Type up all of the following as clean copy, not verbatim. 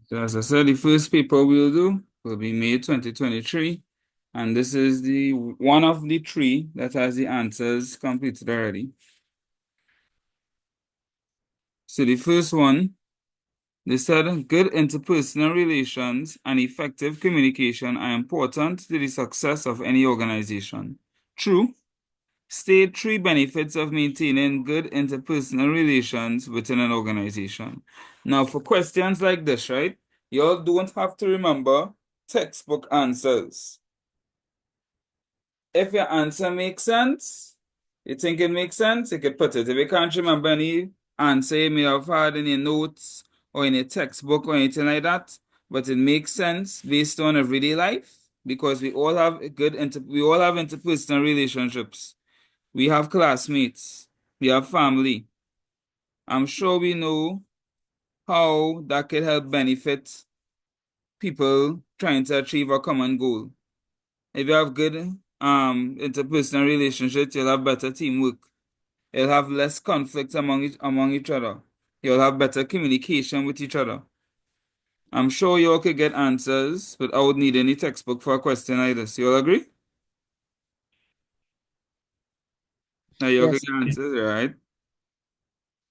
So as I said, the first paper we'll do will be May 2023. And this is the one of the three that has the answers completed already. So the first one, they said good interpersonal relations and effective communication are important to the success of any organization. True. State three benefits of maintaining good interpersonal relations within an organization. Now, for questions like this, right, y'all don't have to remember textbook answers. If your answer makes sense, you think it makes sense, you can put it. If you can't remember any answer you may have had in your notes or in your textbook or anything like that, but it makes sense based on everyday life because we all have interpersonal relationships. We have classmates. We have family. I'm sure we know how that could help benefit people trying to achieve a common goal. If you have good interpersonal relationships, you'll have better teamwork. You'll have less conflict among each other. You'll have better communication with each other. I'm sure you all could get answers without needing any textbook for a question like this. You all agree? Now you all could Yes. get answers, right?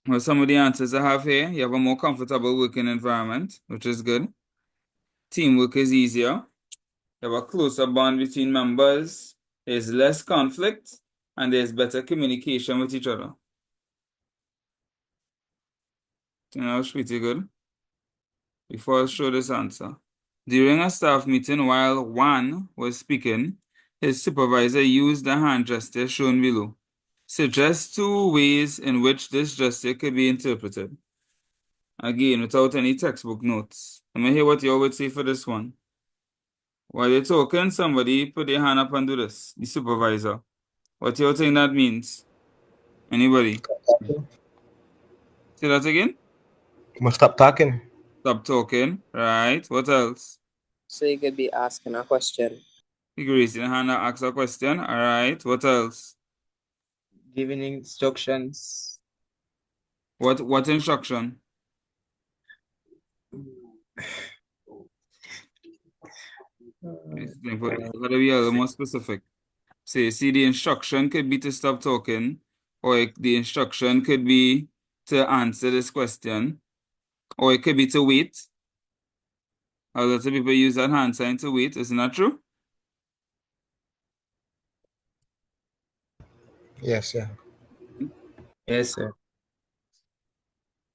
Well, some of the answers I have here, you have a more comfortable working environment, which is good. Teamwork is easier. You have a closer bond between members. There's less conflict, and there's better communication with each other. You know, it's pretty good. Before I show this answer. During a staff meeting, while Juan was speaking, his supervisor used the hand gesture shown below. Suggest two ways in which this gesture could be interpreted. Again, without any textbook notes. Let me hear what you would say for this one. While you're talking, somebody put their hand up and do this. The supervisor. What do you think that means? Anybody? Say that again? Must stop talking. Stop talking. Right. What else? So you could be asking a question. You raise your hand and ask a question. All right. What else? Giving instructions. What instruction? Gotta be a little more specific. Say, see, the instruction could be to stop talking, or the instruction could be to answer this question, or it could be to wait. A lot of people use that hand sign to wait. Isn't that true? Yes, yeah. Yes, sir.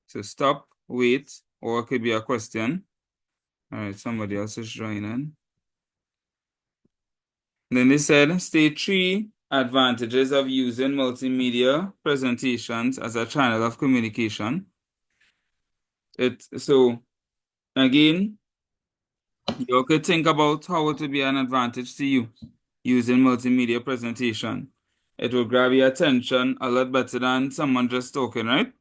So stop, wait, or it could be a question. All right, somebody else is joining. Then they said, state three advantages of using multimedia presentations as a channel of communication. So again, you could think about how it would be an advantage to you using multimedia presentation. It will grab your attention a lot better than someone just talking, right?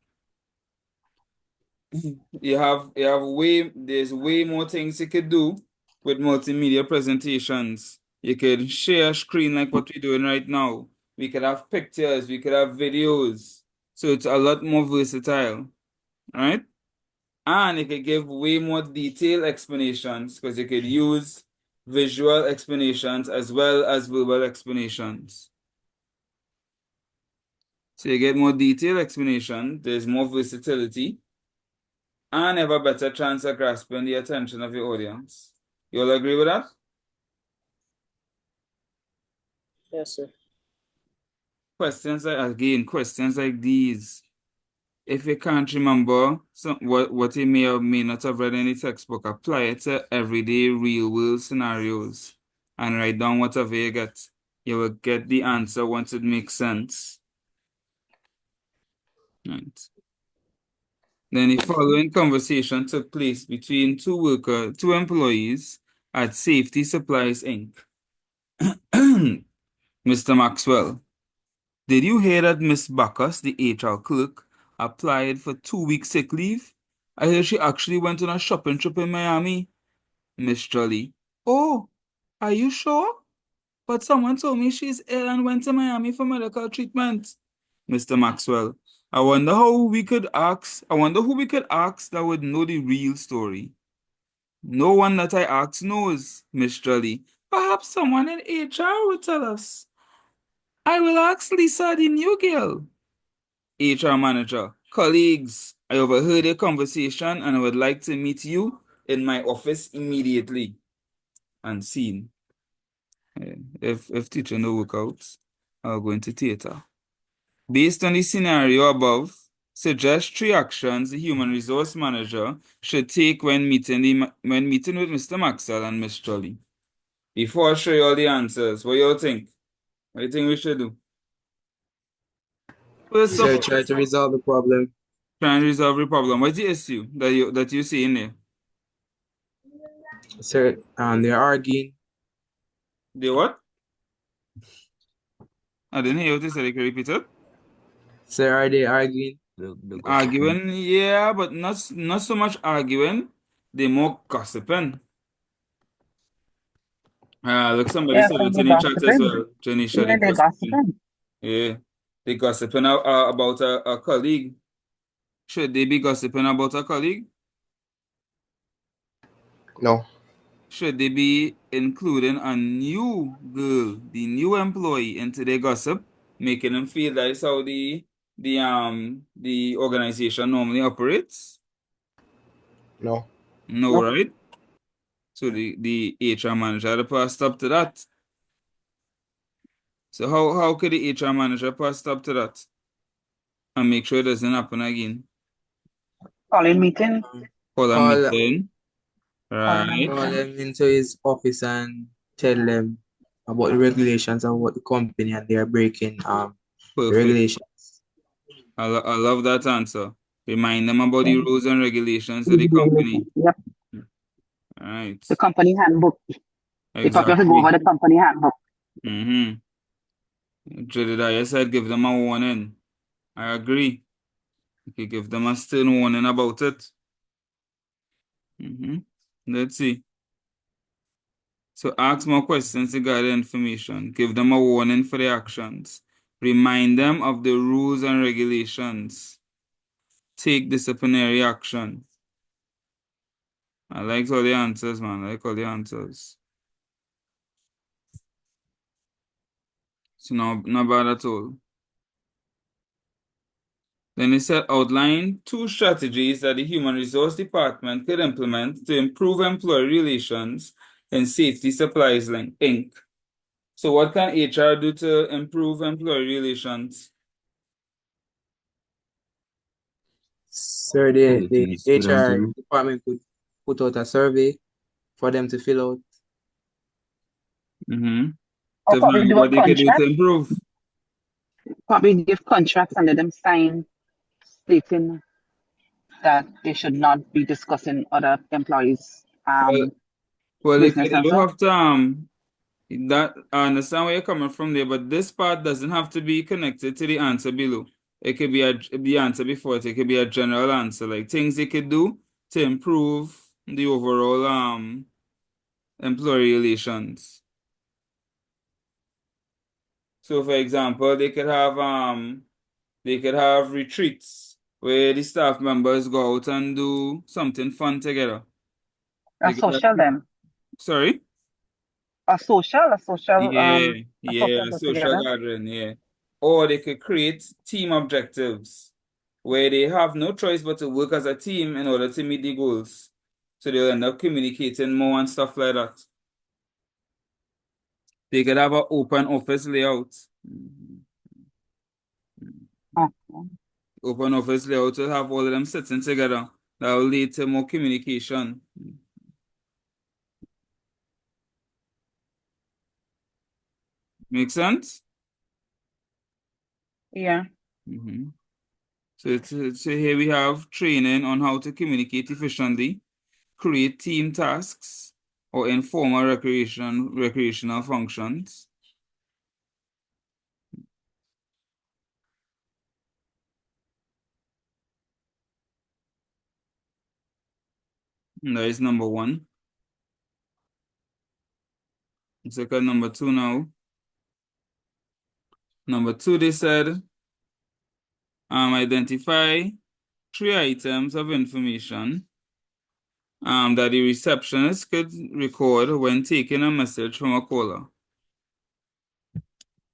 There's way more things you could do with multimedia presentations. You could share a screen like what we're doing right now. We could have pictures, we could have videos. So it's a lot more versatile, right? And it could give way more detailed explanations because you could use visual explanations as well as verbal explanations. So you get more detailed explanation, there's more versatility, and have a better chance of grasping the attention of your audience. You all agree with that? Yes, sir. Questions like these. If you can't remember what you may or may not have read in the textbook, apply it to everyday real world scenarios and write down whatever you get. You will get the answer once it makes sense. Right. Then the following conversation took place between two employees at Safety Supplies Inc. Mr. Maxwell, did you hear that Miss Backus, the HR clerk, applied for 2 weeks sick leave? I hear she actually went on a shopping trip in Miami. Miss Jolly, oh, are you sure? But someone told me she's ill and went to Miami for medical treatment. Mr. Maxwell, I wonder who we could ask that would know the real story. No one that I ask knows, Miss Jolly. Perhaps someone in HR will tell us. I will ask Lisa, the new girl. HR manager. Colleagues, I overheard a conversation and I would like to meet you in my office immediately. And scene. If teacher no work out, I'll go into theater. Based on the scenario above, suggest 3 actions the human resource manager should take when meeting with Mr. Maxwell and Miss Jolly. Before I show you all the answers, what y'all think? What do you think we should do? First Sir, of try to resolve the problem. try and resolve the problem. What's the issue that you see in there? Sir, they're arguing. The what? I didn't hear what you said. Can you repeat it? Sir, are they arguing? The gossiping. Arguing, yeah, but not so much arguing. They're more gossiping. Look, somebody Yeah, said so it they're in the chat as gossiping. well. Janisha, they Yeah, they're gossiping. gossiping. Yeah, they gossiping about a colleague. Should they be gossiping about a colleague? No. Should they be including a new girl, the new employee, into their gossip, making them feel that's how the organization normally operates? No. No, Nope. right? So the HR manager had to put a stop to that. So how could the HR manager put a stop to that and make sure it doesn't happen again? Calling meeting. Call a Call meeting, Calling a right? call meeting. them into his office and tell them about the regulations and what the company and they are breaking the Perfect. regulations. I love that answer. Remind them about the Yeah. rules and regulations of the company. Yep. All right. The company handbook. They probably have to go over Exactly. the company handbook. Mm-hmm. Jedediah said give them a warning. I agree. You could give them a stern warning about it. Mm-hmm. Let's see. So ask more questions to gather information. Give them a warning for their actions. Remind them of the rules and regulations. Take disciplinary action. I like all the answers, man. I like all the answers. So not bad at all. Then it said outline 2 strategies that the Human Resource Department could implement to improve employee relations in Safety Supplies Inc. So what can HR do to improve employee relations? Sir, Oh, the things for them to HR do. department could put out a survey for them to fill out. Mm-hmm. Or To probably find do a what they could do to contract. improve. Probably give contracts and let them sign stating that they should not be discussing other employees' Well, well, business they and don't so. have to that I understand where you're coming from there, but this part doesn't have to be connected to the answer below. It could be the answer before it. It could be a general answer, like things they could do to improve the overall employee relations. So, for example, they could have retreats where the staff members go out and do something fun together. A They could have, social then. sorry. A Yeah, social do social together. gathering, yeah. Or they could create team objectives where they have no choice but to work as a team in order to meet the goals. So they'll end up communicating more and stuff like that. They could have an open office layout. Okay. Open office layout will have all of them sitting together. That will lead to more communication. Make sense? Yeah. Mm-hmm. So here we have training on how to communicate efficiently, create team tasks, or informal recreational functions. And that is number 1. Let's look at number 2 now. Number 2, they said, identify 3 items of information that the receptionist could record when taking a message from a caller.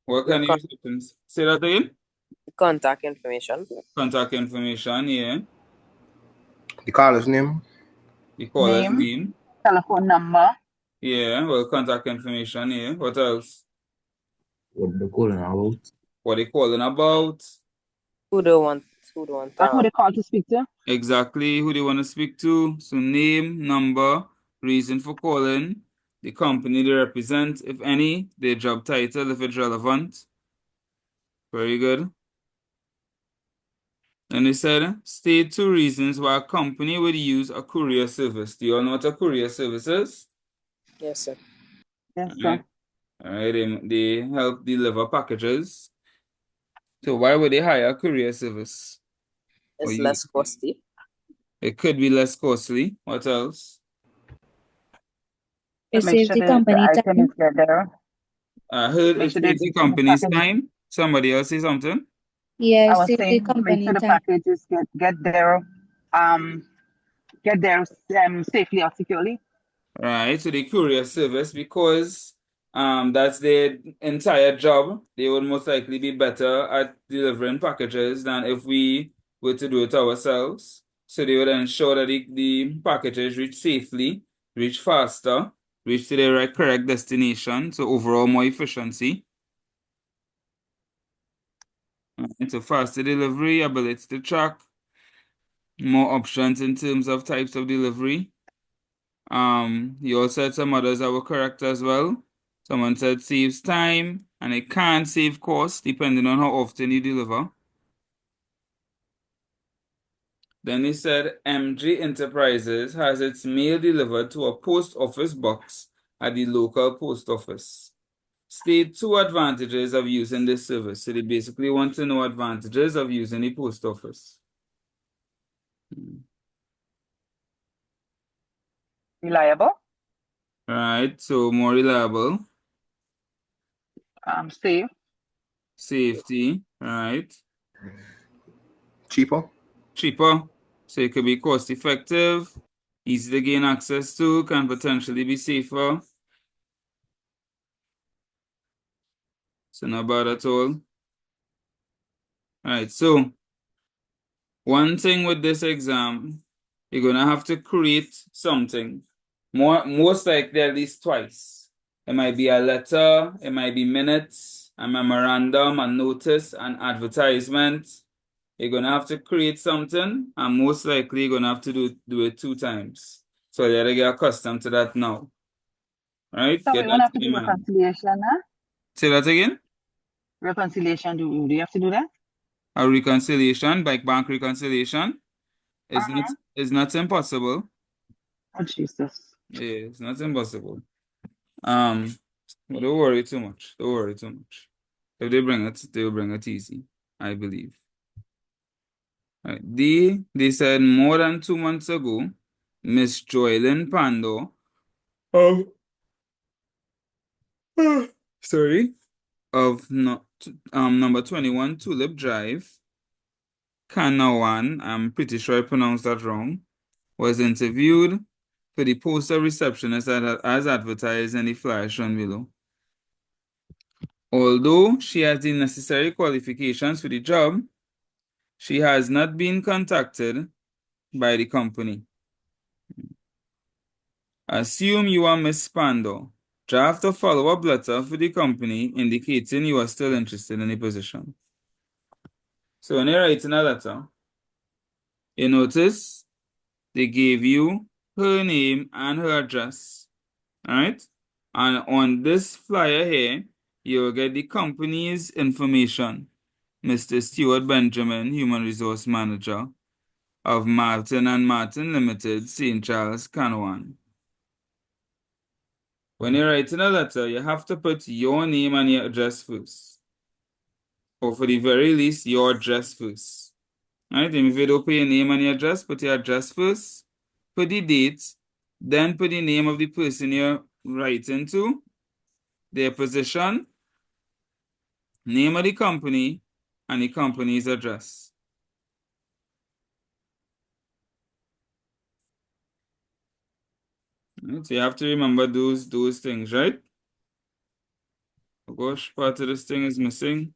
What The can the receptionist say that again? contact information. Contact information, yeah. The caller's name. The caller's Name, name. telephone number, Yeah, well, contact information, yeah. What else? What the calling about? What they calling about? Who do want and who they call to speak to. Exactly who they want to speak to. So name, number, reason for calling, the company they represent, if any, their job title, if it's relevant. Very good. And they said, state 2 reasons why a company would use a courier service. Do you all know what a courier service is? Yes, sir. Yes, All sir. right. All right. They help deliver packages. So why would they hire a courier service? Or It's use less costly. it could be less costly. What else? To It make saves sure the the company item is time. get there. I heard Make it sure saves the the company's package. time. Somebody else say something? Yeah, I it was saves the saying to make company sure the time. packages get there, um, get there safely or securely. Right, so the courier service, because that's their entire job, they would most likely be better at delivering packages than if we were to do it ourselves. So they would ensure that the packages reach safely, reach faster, reach to the correct destination, so overall more efficiency. And so faster delivery, ability to track, more options in terms of types of delivery. You also said some others that were correct as well. Someone said saves time and it can save cost depending on how often you deliver. Then he said MG Enterprises has its mail delivered to a post office box at the local post office. State 2 advantages of using this service. So they basically want to know advantages of using the post office. Reliable, Right, so more reliable, safe, safety, right, Cheaper. cheaper, so it could be cost effective, easy to gain access to, can potentially be safer. So not bad at all. Alright, so one thing with this exam, you're gonna have to create something. Most likely at least twice. It might be a letter, it might be minutes, a memorandum, a notice, an advertisement. You're gonna have to create something, and most likely you're gonna have to do it 2 times. So you gotta get accustomed to that now. Right? so Get we won't that have to in your do mind. reconciliation, huh? Say that again. Reconciliation, do you have to do that? A reconciliation, like bank reconciliation, Uh-huh. is not impossible. Oh, Jesus. Yeah, it's not impossible. Um, but don't worry too much. Don't worry too much. If they bring it, they'll bring it easy, I believe. Right. They said more than 2 months ago, Miss Joylyn Pando of sorry, of no, number 21 Tulip Drive, Kanawan, I'm pretty sure I pronounced that wrong, was interviewed for the post of receptionist as advertised in the flyer shown below. Although she has the necessary qualifications for the job, she has not been contacted by the company. Assume you are Miss Pando. Draft a follow-up letter for the company indicating you are still interested in the position. So when you're writing a letter, you notice they gave you her name and her address. Alright? And on this flyer here, you'll get the company's information. Mr. Stuart Benjamin, Human Resource Manager of Martin and Martin Limited, St. Charles, Kanawan. When you're writing a letter, you have to put your name and your address first. Or for the very least, your address first. Right? And if you don't put your name and your address, put your address first, put the date, then put the name of the person you're writing to, their position, name of the company, and the company's address. Right? So you have to remember those things, right? Oh gosh, part of this thing is missing.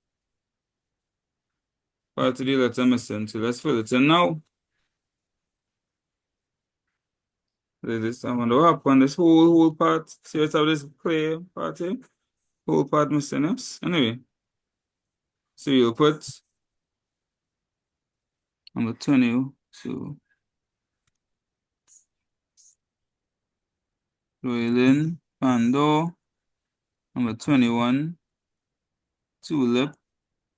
Part of the letter missing. So let's fill it in now. This, I wonder what happened. This whole part. See what have this clear part here? Whole part missing, yes? Anyway. So you'll put number 22. Royalin, Pando, number 21, Tulip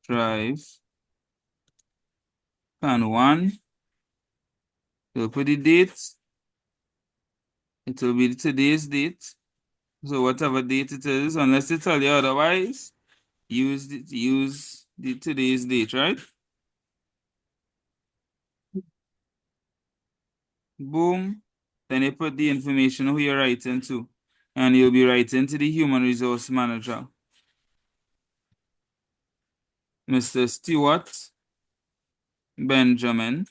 Drive, Pan 1. You'll put the date. It will be today's date. So whatever date it is, unless they tell you otherwise, use the today's date, right? Boom. Then you put the information who you're writing to. And you'll be writing to the human resource manager. Mr. Stewart Benjamin.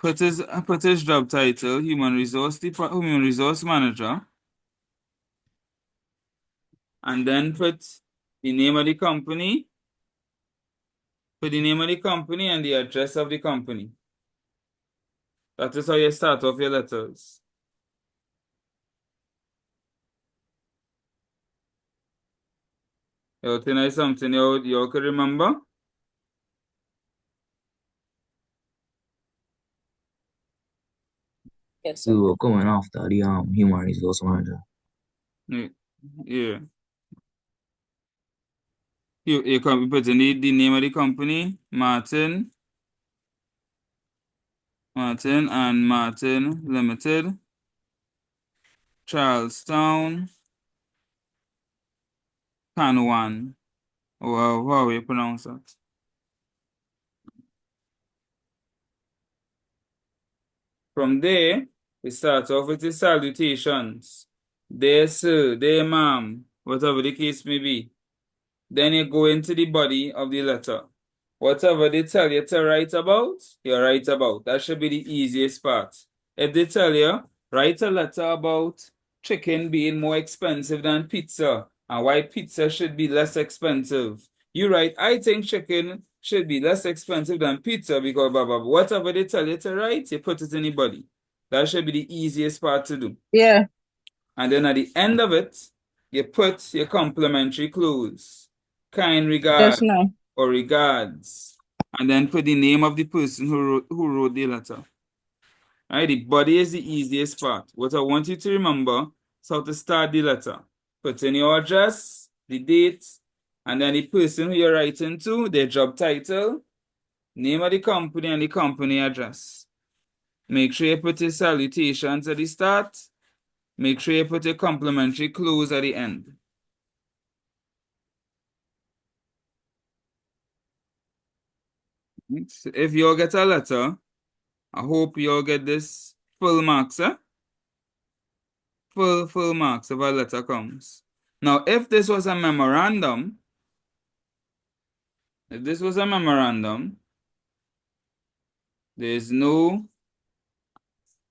Put his job title, human resource manager. And then put the name of the company. Put the name of the company and the address of the company. That is how you start off your letters. You think it's something you could remember? Yes, sir. We were going after the human resource manager. Yeah. You can put in the name of the company, Martin and Martin Limited, Charlestown, Panwan. Oh, how you pronounce that? From there, we start off with the salutations. Dear sir, dear ma'am, whatever the case may be. Then you go into the body of the letter. Whatever they tell you to write about, you write about. That should be the easiest part. If they tell you, write a letter about chicken being more expensive than pizza and why pizza should be less expensive. You write, I think chicken should be less expensive than pizza because blah, blah, blah. Whatever they tell you to write, you put it in the body. That should be the easiest part to do. Yeah. And then at the end of it, you put your complimentary clues. Kind Yes, regards no. or regards. And then put the name of the person who wrote the letter. Right? The body is the easiest part. What I want you to remember is how to start the letter. Put in your address, the date, and then the person who you're writing to, their job title, name of the company, and the company address. Make sure you put your salutations at the start. Make sure you put your complimentary clues at the end. So if you all get a letter, I hope you all get this full marks, eh? Full marks if a letter comes. Now, if this was a memorandum, there's no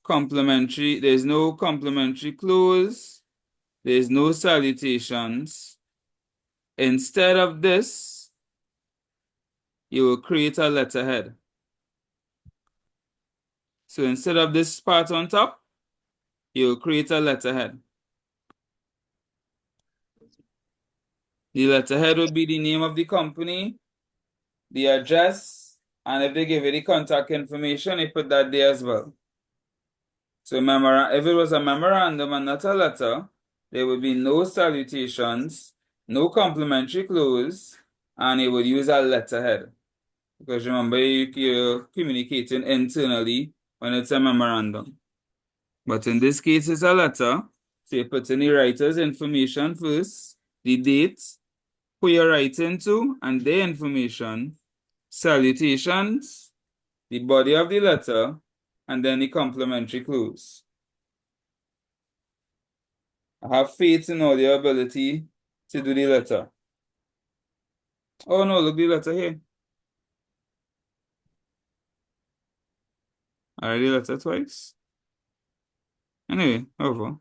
complimentary clues, there's no salutations. Instead of this, you will create a letterhead. So instead of this part on top, you will create a letterhead. The letterhead would be the name of the company, the address, and if they give you the contact information, you put that there as well. So if it was a memorandum and not a letter, there would be no salutations, no complimentary clues, and you would use a letterhead. Because remember, you're communicating internally when it's a memorandum. But in this case, it's a letter. So you put in the writer's information first, the date, who you're writing to, and their information, salutations, the body of the letter, and then the complimentary clues. I have faith in all your ability to do the letter. Oh no, look the letter here. I read the letter twice. Anyway, over.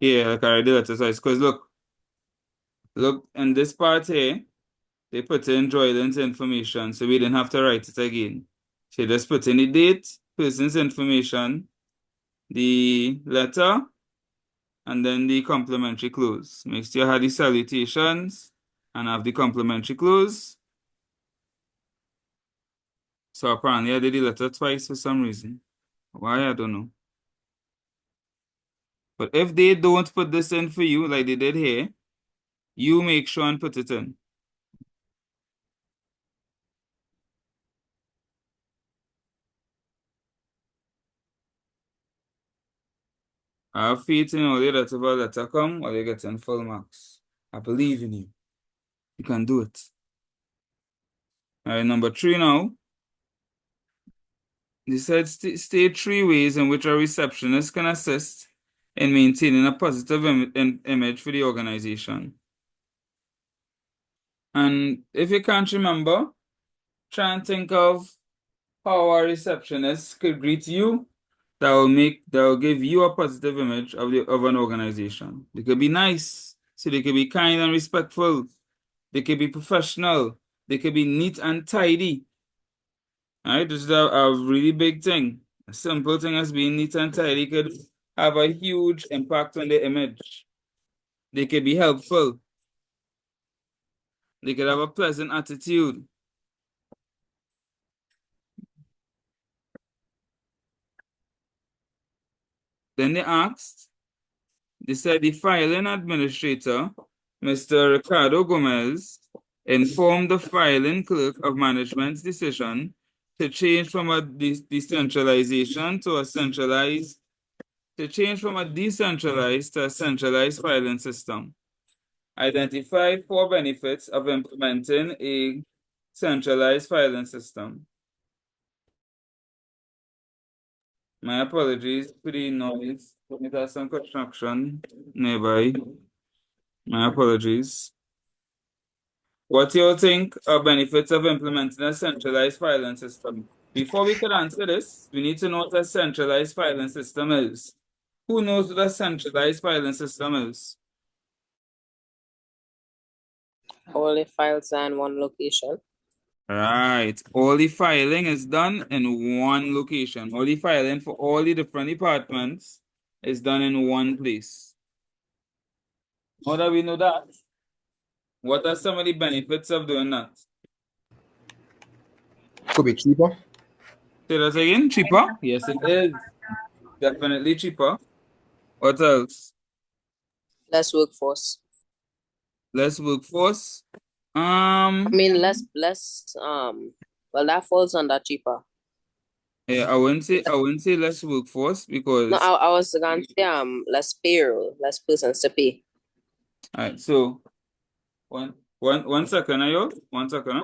Yeah, like I already let us because look, in this part here, they put in Jordan's information, so we didn't have to write it again. So you just put in the date, person's information, the letter, and then the complimentary close. Make sure you have the salutations and have the complimentary close. So apparently I did the letter twice for some reason. Why, I don't know. But if they don't put this in for you, like they did here, you make sure and put it in. I have faith in all you that if a letter come, or you get in full marks. I believe in you. You can do it. All right, number 3 now. They said state 3 ways in which a receptionist can assist in maintaining a positive image for the organization. And if you can't remember, try and think of how a receptionist could greet you that will give you a positive image of an organization. They could be nice, so they could be kind and respectful. They could be professional. They could be neat and tidy. All right, this is a really big thing. A simple thing as being neat and tidy could have a huge impact on the image. They could be helpful. They could have a pleasant attitude. Then they said the filing administrator, Mr. Ricardo Gomez, informed the filing clerk of management's decision to change from a decentralization to a centralized to a centralized filing system. Identify 4 benefits of implementing a centralized filing system. My apologies for the noise. It has some construction nearby. My apologies. What do you think are benefits of implementing a centralized filing system? Before we could answer this, we need to know what a centralized filing system is. Who knows what a centralized filing system is? All the files are in one location. Right. All the filing is done in one location. All the filing for all the different departments is done in one place. How do we know that? What are some of the benefits of doing that? Could be cheaper. Say that again? Cheaper? Yes, it is. Definitely cheaper. What else? Less workforce. Less workforce. I mean, less, well, that falls under cheaper. Yeah, I wouldn't say less workforce because No, I was going to say, less payroll, less persons to pay. all right, so one second, ayo. 1 second. Huh?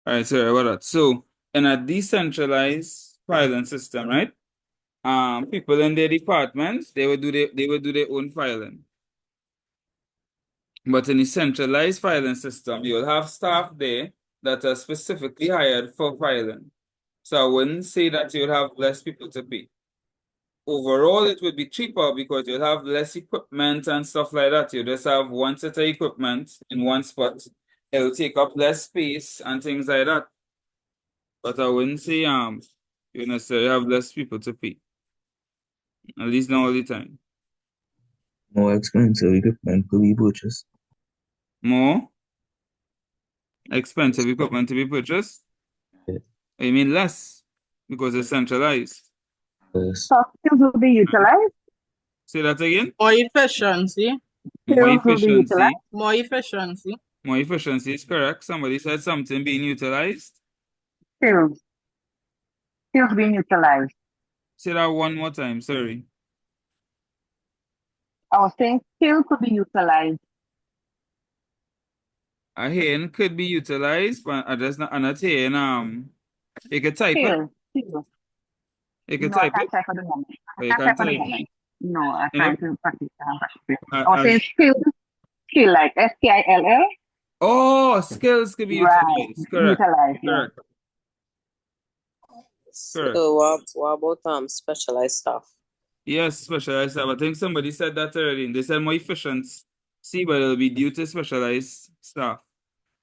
All right, sorry about that. So in a decentralized filing system, right? People in their departments, they would do their own filing. But in a centralized filing system, you'll have staff there that are specifically hired for filing. So I wouldn't say that you'll have less people to pay. Overall, it would be cheaper because you'll have less equipment and stuff like that. You just have one set of equipment in one spot. It'll take up less space and things like that. But I wouldn't say you necessarily have less people to pay. At least not all the time. More expensive equipment could be purchased. More expensive equipment to be purchased? Yeah. I mean less because it's centralized. Yes. So skills will be utilized. Say that again? More efficiency. More Skills will be efficiency. utilized. More efficiency. More efficiency is correct. Somebody said something being utilized. Skills. Skills being utilized. Say that one more time, sorry. I was saying skills could be utilized. A hen could be utilized, but I'm not hearing you can type it. Skills. You can No, I type can't it. type at the moment. Or I you can't can type at the type. moment. No, I'm You know, trying to practice. I was saying as skills skill, like SKILL. Oh, skills could be Right. utilized. Correct. Utilize, yeah. Correct. Correct. So what about specialized staff? Yes, specialized staff. I think somebody said that already. They said more efficiency, but it'll be due to specialized staff.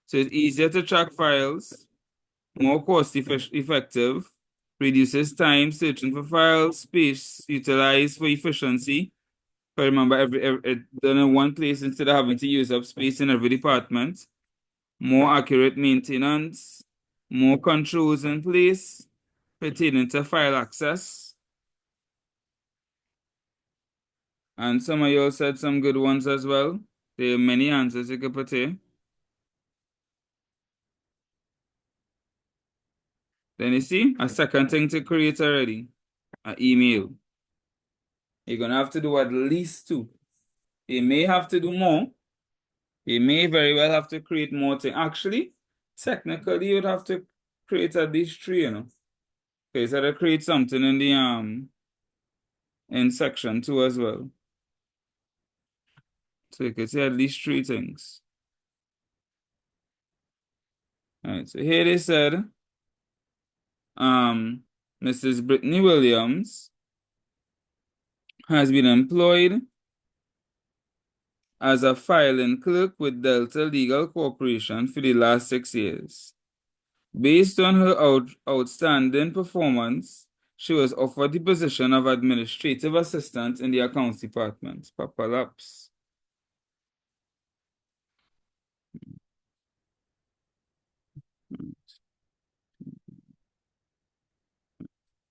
So it's easier to track files, more effective, reduces time searching for files, space utilized for efficiency. But remember, every done in one place instead of having to use up space in every department. More accurate maintenance, more controls in place pertaining to file access. And some of you all said some good ones as well. There are many answers you could put here. Then you see a second thing to create already, an email. You're gonna have to do at least 2. You may have to do more. You may very well have to create more things. Actually, technically, you'd have to create at least 3, Okay, so to create something in the in section 2 as well. So you could say at least 3 things. All right, so here they said, Mrs. Brittany Williams has been employed as a filing clerk with Delta Legal Corporation for the last 6 years. Based on her outstanding performance, she was offered the position of administrative assistant in the accounts department. Papa Laps.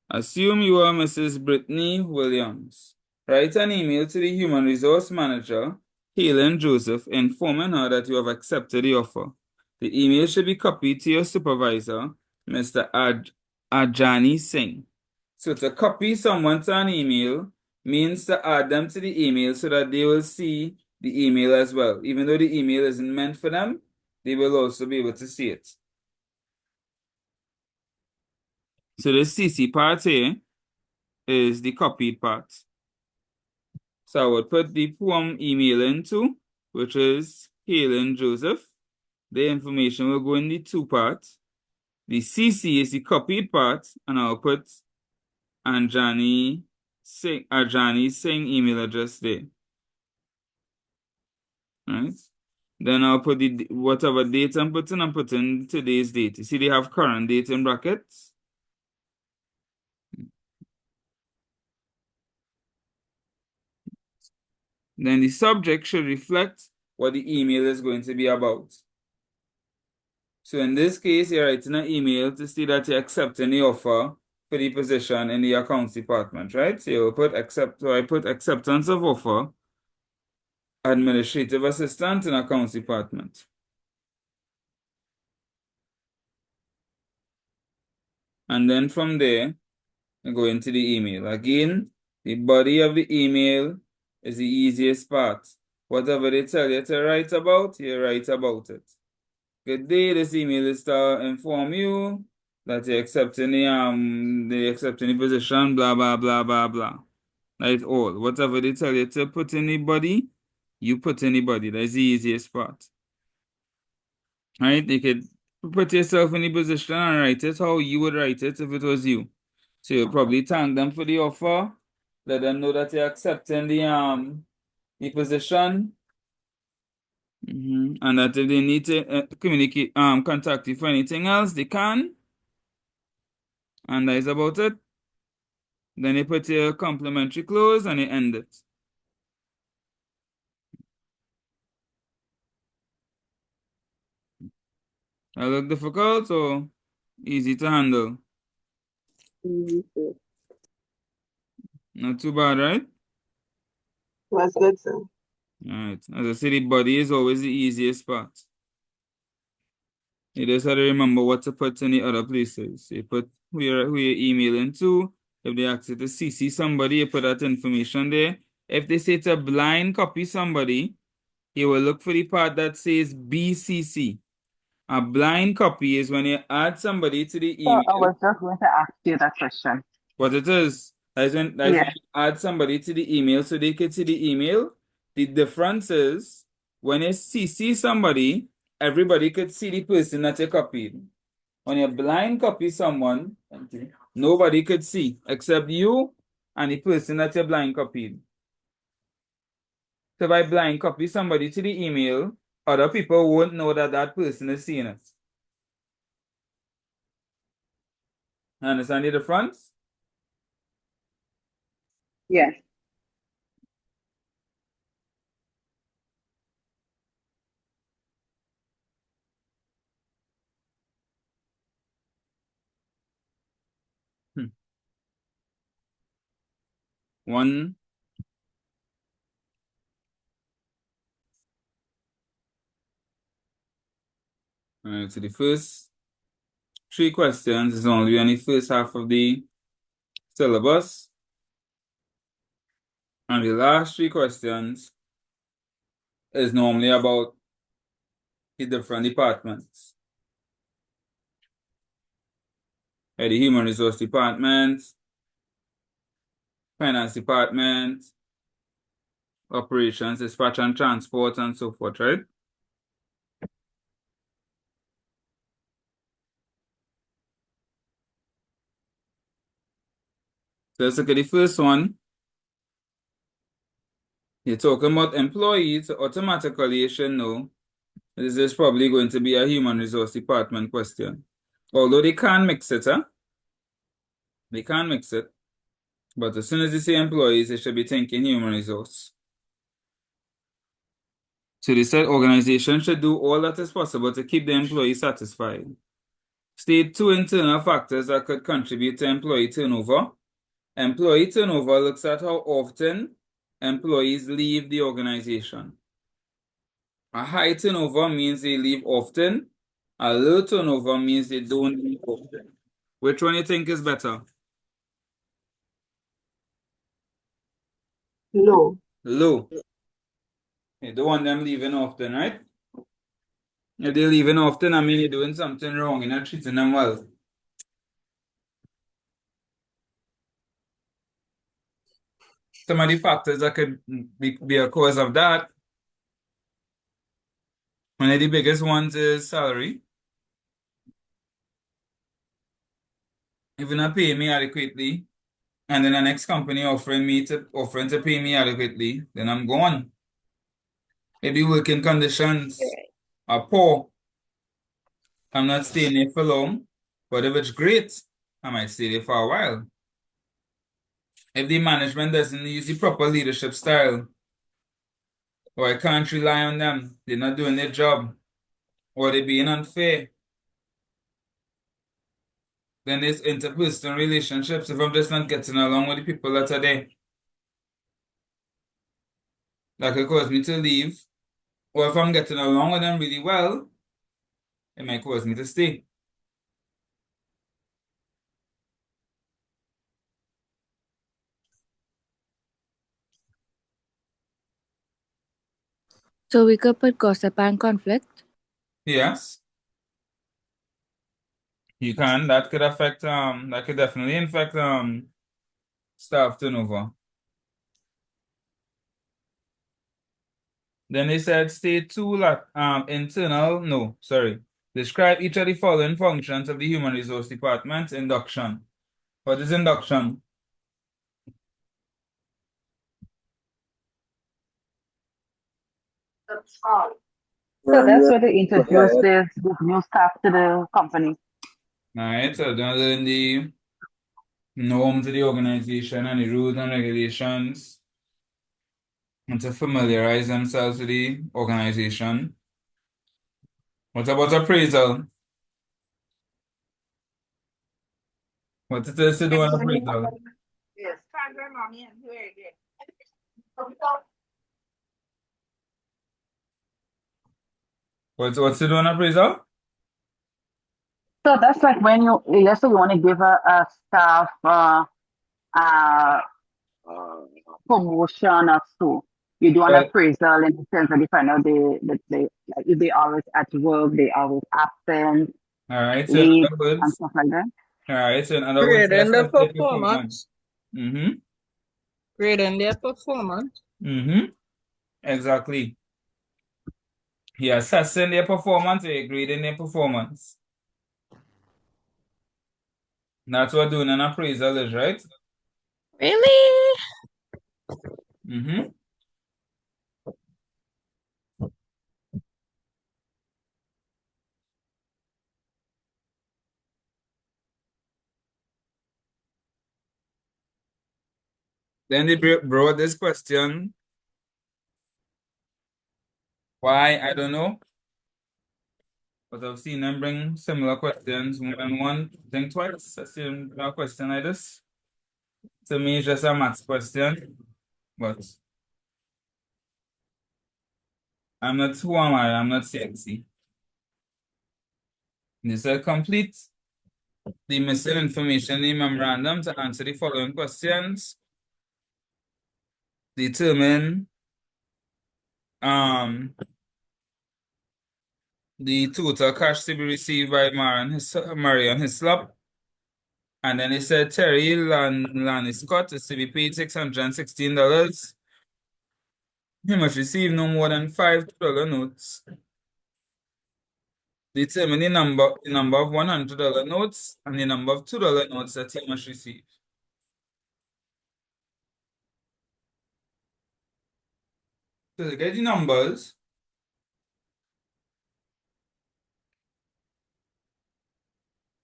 Assume you are Mrs. Brittany Williams. Write an email to the Human Resource Manager, Helen Joseph, informing her that you have accepted the offer. The email should be copied to your supervisor, Mr. Ajani Singh. So to copy someone to an email means to add them to the email so that they will see the email as well. Even though the email isn't meant for them, they will also be able to see it. So the CC part here is the copied part. So I would put the form email into, which is Helen Joseph. The information will go in the 2 parts. The CC is the copied part, and I'll put Ajani Singh email address there. Right? Then I'll put the whatever date I'm putting today's date. You see they have current date in brackets. Then the subject should reflect what the email is going to be about. So in this case, you're writing an email to see that you're accepting the offer for the position in the accounts department, right? So you'll put I put acceptance of offer, administrative assistant in accounts department. And then from there, you go into the email. Again, the body of the email is the easiest part. Whatever they tell you to write about, you write about it. Good day, this email is to inform you that you're accepting the position, blah, blah, blah, blah, blah. That's all. Whatever they tell you to put in the body, you put in the body. That's the easiest part. Right? You could put yourself in the position and write it how you would write it if it was you. So you'll probably thank them for the offer, let them know that you're accepting the position. And that if they need to communicate, contact you for anything else, they can. And that is about it. Then you put your complimentary close and you end it. That look difficult or easy to handle? Not too bad, right? Was good, sir. All right. As I said, the body is always the easiest part. You just have to remember what to put in the other places. You put who you're emailing to. If they ask you to CC somebody, you put that information there. If they say to blind copy somebody, you will look for the part that says BCC. A blind copy is when you add somebody to the So I email. was just going to ask you that question. What it is, when Yeah. you add somebody to the email so they can see the email. The difference is when you CC somebody, everybody could see the person that you copied. When you blind copy someone, nobody could see except you and the person that you blind copied. So if I blind copy somebody to the email, other people won't know that that person is seeing it. Understand the difference? Yes. One. All right, so the first 3 questions is only on the first half of the syllabus. And the last 3 questions is normally about the different departments. The Human Resource Department, Finance Department, Operations, Dispatch and Transport, and so forth, right? So let's look at the first one. You're talking about employees, so automatically you should know this is probably going to be a Human Resource Department question. Although they can mix it, huh? They can mix it. But as soon as you say employees, they should be thinking human resource. So they said organization should do all that is possible to keep the employee satisfied. State 2 internal factors that could contribute to employee turnover. Employee turnover looks at how often employees leave the organization. A high turnover means they leave often. A low turnover means they don't leave often. Which one you think is better? Low. Low. You don't want them leaving often, right? If they're leaving often, I mean you're doing something wrong, you're not treating them well. Some of the factors that could be a cause of that. One of the biggest ones is salary. If you're not paying me adequately, and then the next company offering to pay me adequately, then I'm gone. If the working conditions are poor, I'm not staying there for long. But if it's great, I might stay there for a while. If the management doesn't use the proper leadership style, or I can't rely on them, they're not doing their job, or they're being unfair, then there's interpersonal relationships. If I'm just not getting along with the people that are there, that could cause me to leave. Or if I'm getting along with them really well, it might cause me to stay. So we could put gossip and conflict. Yes. You can. That could affect that could definitely affect staff turnover. Then they said state 2 Describe each of the following functions of the Human Resource Department. Induction. What is induction? So that's where they introduce this new staff to the company. Alright, so they're learn the norms of the organization and the rules and regulations, and to familiarize themselves with the organization. What about appraisal? What it is to do an appraisal? Yes. What's to do an appraisal? So that's like when let's say you want to give a staff promotion or so. You do an Well, appraisal in the sense that you find out they like if they always at work, they always absent, alright, so in late, other and words, stuff like that. Grading the that's their performance. Mm-hmm. Grading their performance. Mm-hmm. Exactly. He assessing their performance, he grading their performance. That's what doing an appraisal is, right? Really? Mm-hmm. Then they brought this question. Why? I don't know. But I've seen them bring similar questions more than one, I think twice. I seen a question like this. To me, it's just a maths question. But I'm not, who am I? I'm not sexy. They said complete the missing information in the memorandum to answer the following questions. Determine the total cash to be received by Marion Hislop. And then he said Terry Lanny Scott is to be paid $616. He must receive no more than $5 notes. Determine the number of $100 notes and the number of $2 notes that he must receive. So to get the numbers,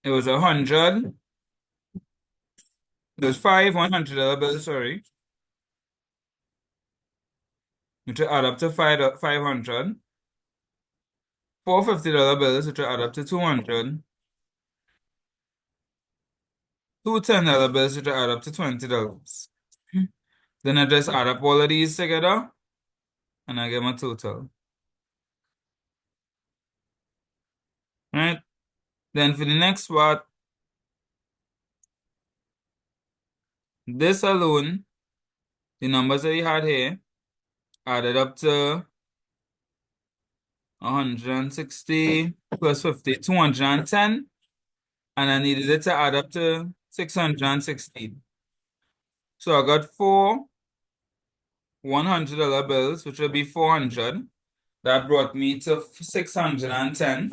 it was 100. There's five $100 bills, sorry, which will add up to 500. Four $50 bills, which will add up to 200. Two $10 bills, which will add up to $20. Then I just add up all of these together and I get my total. Right? Then for the next part, this alone, the numbers that we had here, added up to 160 plus 50, 210. And I needed it to add up to 616. So I got four $100 bills, which will be 400. That brought me to 610.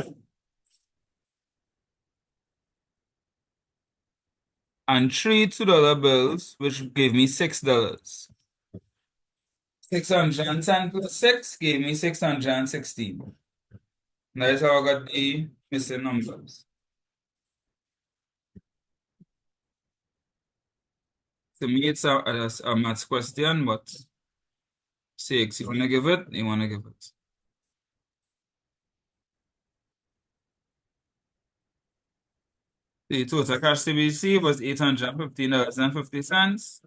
And three $2 bills, which gave me $6. 610 plus 6 gave me 616. That's how I got the missing numbers. To me, it's a maths question, but sakes, you want to give it, you want to give it. The total cash to be received was $815.50.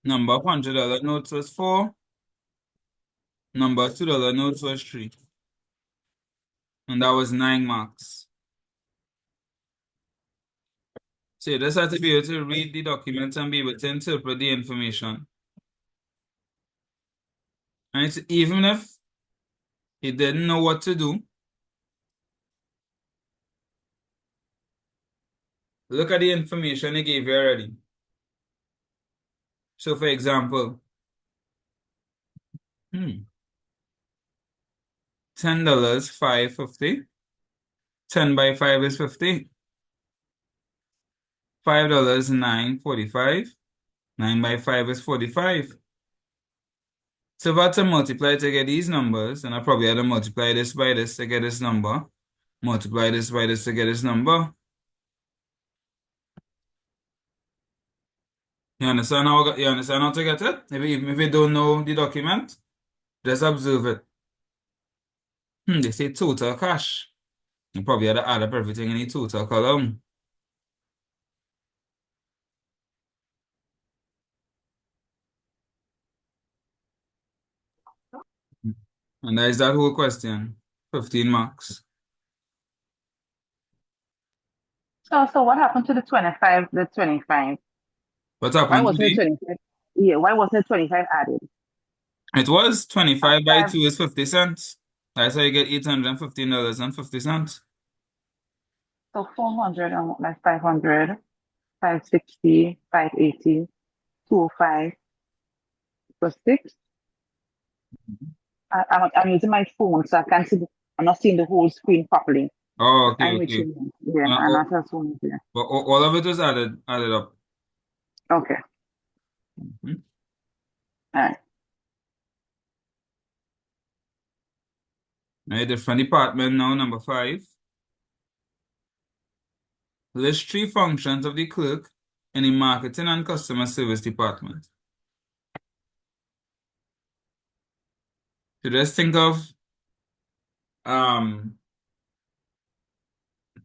Number of $100 notes was 4. Number of $2 notes was 3. And that was 9 marks. So you just have to be able to read the document and be able to interpret the information. And it's, even if he didn't know what to do, look at the information he gave you already. So for example, $10, $5.50. 10 by 5 is 50. $5, $9.45. 9 by 5 is 45. So if I had to multiply to get these numbers, and I probably had to multiply this by this to get this number. Multiply this by this to get this number. You understand how to get it? Even if you don't know the document, just observe it. They say total cash. You probably had to add up everything in the total column. And that is that whole question. 15 marks. So what happened to the 25, the 25? What Why happened wasn't it today? 25? Yeah, why wasn't it 25 added? It was 25 by 2 5, is 50 cents. That's how you get $815.50. so 400 and like 500, 560, 580, 205. plus 6. I'm using my phone, so I can't see. I'm not seeing the whole screen properly. Oh, okay, I'm with okay. you. Yeah, Uh, I'm oh, not as phone here. but all of it was added up. Okay. Mhm. All right. Right, different department now, number 5. List 3 functions of the clerk in the marketing and customer service department. So just think of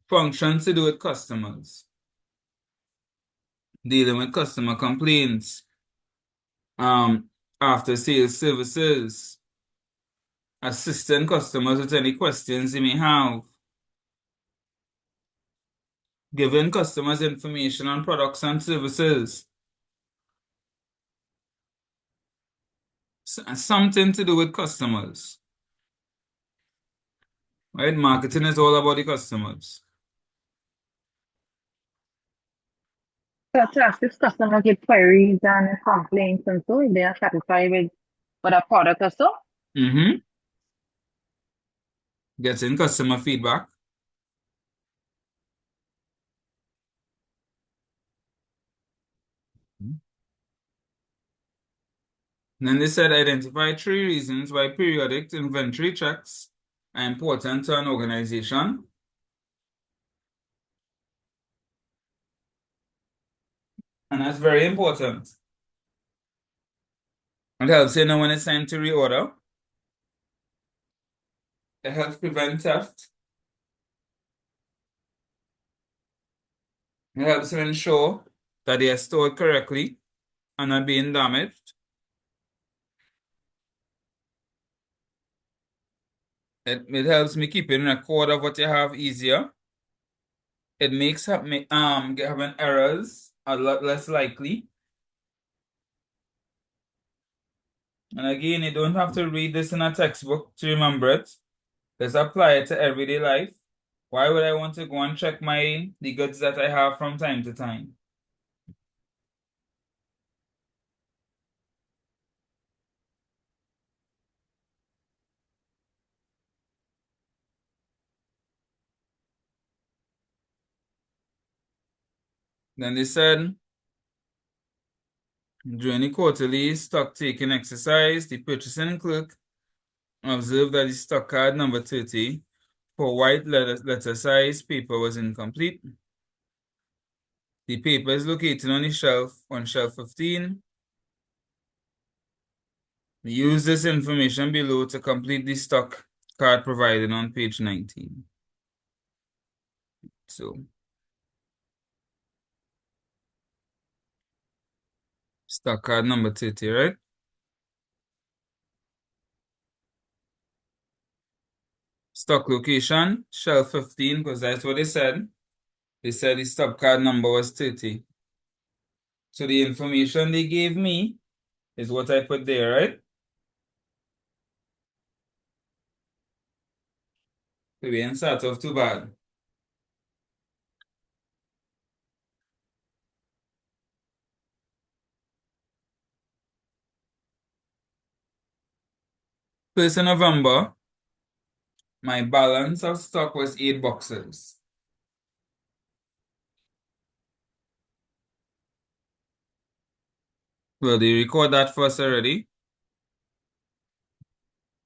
functions to do with customers, dealing with customer complaints, after sales services, assisting customers with any questions they may have, giving customers information on products and services. Something to do with customers. Right? Marketing is all about the customers. So to ask this customer get queries and complaints and so if they are satisfied with a product or so. Mm-hmm. Getting customer feedback. Then they said identify 3 reasons why periodic inventory checks are important to an organization. And that's very important. It helps you know when it's time to reorder. It helps prevent theft. It helps to ensure that they are stored correctly and not being damaged. It helps me keeping record of what you have easier. It makes having errors a lot less likely. And again, you don't have to read this in a textbook to remember it. Just apply it to everyday life. Why would I want to go and check the goods that I have from time to time? Then they said, during the quarterly stock taking exercise, the purchasing clerk observed that the stock card number 30 for white letter size paper was incomplete. The paper is located on the shelf on shelf 15. Use this information below to complete the stock card provided on page 19. So, stock card number 30, right? Stock location, shelf 15, because that's what they said. They said the stock card number was 30. So the information they gave me is what I put there, right? So we didn't start off too bad. First of November, my balance of stock was 8 boxes. Well, they record that for us already.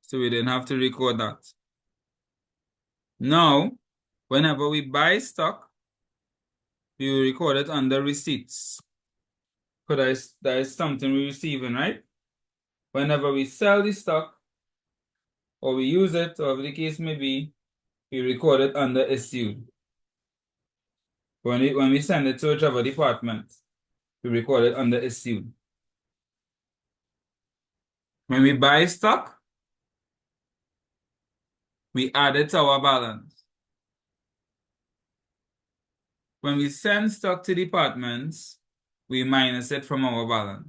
So we didn't have to record that. Now, whenever we buy stock, we will record it under receipts. Because that is something we're receiving, right? Whenever we sell the stock, or we use it, or whatever the case may be, we record it under issued. When we send it to whichever department, we record it under issued. When we buy stock, we add it to our balance. When we send stock to departments, we minus it from our balance.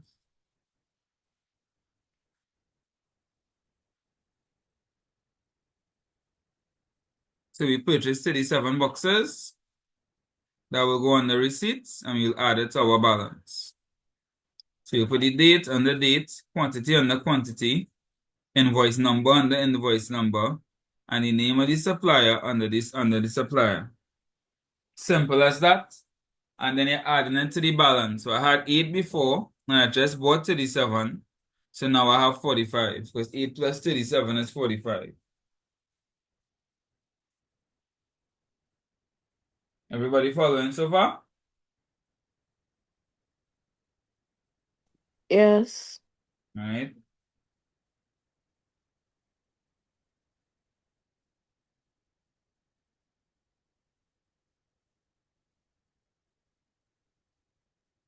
So we purchased 37 boxes. That will go on the receipts and we'll add it to our balance. So you put the date under date, quantity under quantity, invoice number under invoice number, and the name of the supplier under the supplier. Simple as that. And then you're adding it to the balance. So I had 8 before, and I just bought 37. So now I have 45, because 8 plus 37 is 45. Everybody following so far? Yes. All right.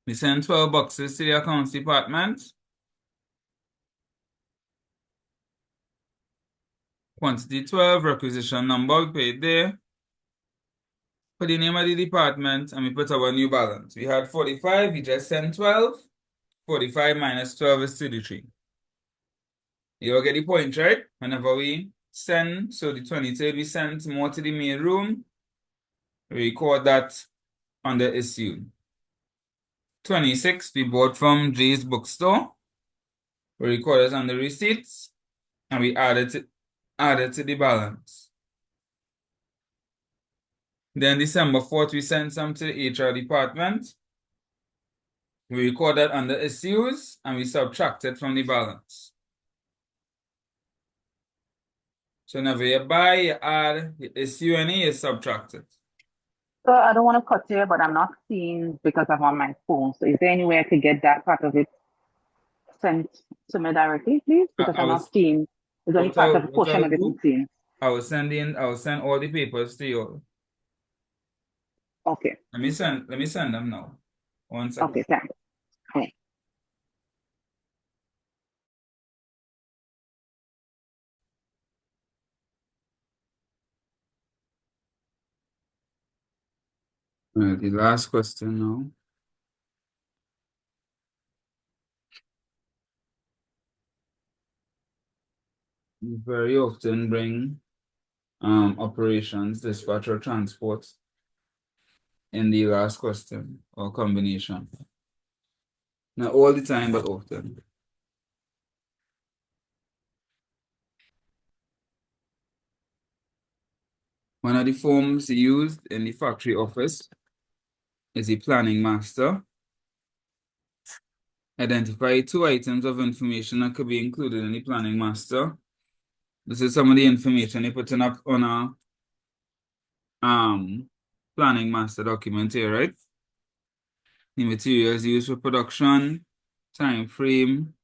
We send 12 boxes to the accounts department. Quantity 12, requisition number, we pay it there. Put the name of the department, and we put our new balance. We had 45, we just sent 12. 45 minus 12 is 33. You all get the point, right? Whenever we send, so the 23rd we send more to the main room, we record that on the issue. 26 we bought from Jay's bookstore. We record it on the receipts, and we add it to the balance. Then December 4th, we send some to the HR department. We record that under issues, and we subtract it from the balance. So whenever you buy, you add, you issue any, you subtract it. So I don't want to cut here, but I'm not seeing because I'm on my phone. So is there any way I could get that part of it sent to me directly, please? Because I'm not seeing. There's only part of a portion of it I'm seeing. I will send all the papers to you. Okay. Let me send them now. 1 second. Okay, thanks. Okay. The last question now. We very often bring operations, dispatch or transport in the last question or combination. Not all the time, but often. One of the forms used in the factory office is the planning master. Identify 2 items of information that could be included in the planning master. This is some of the information you're putting up on a planning master document here, right? The materials used for production, time frame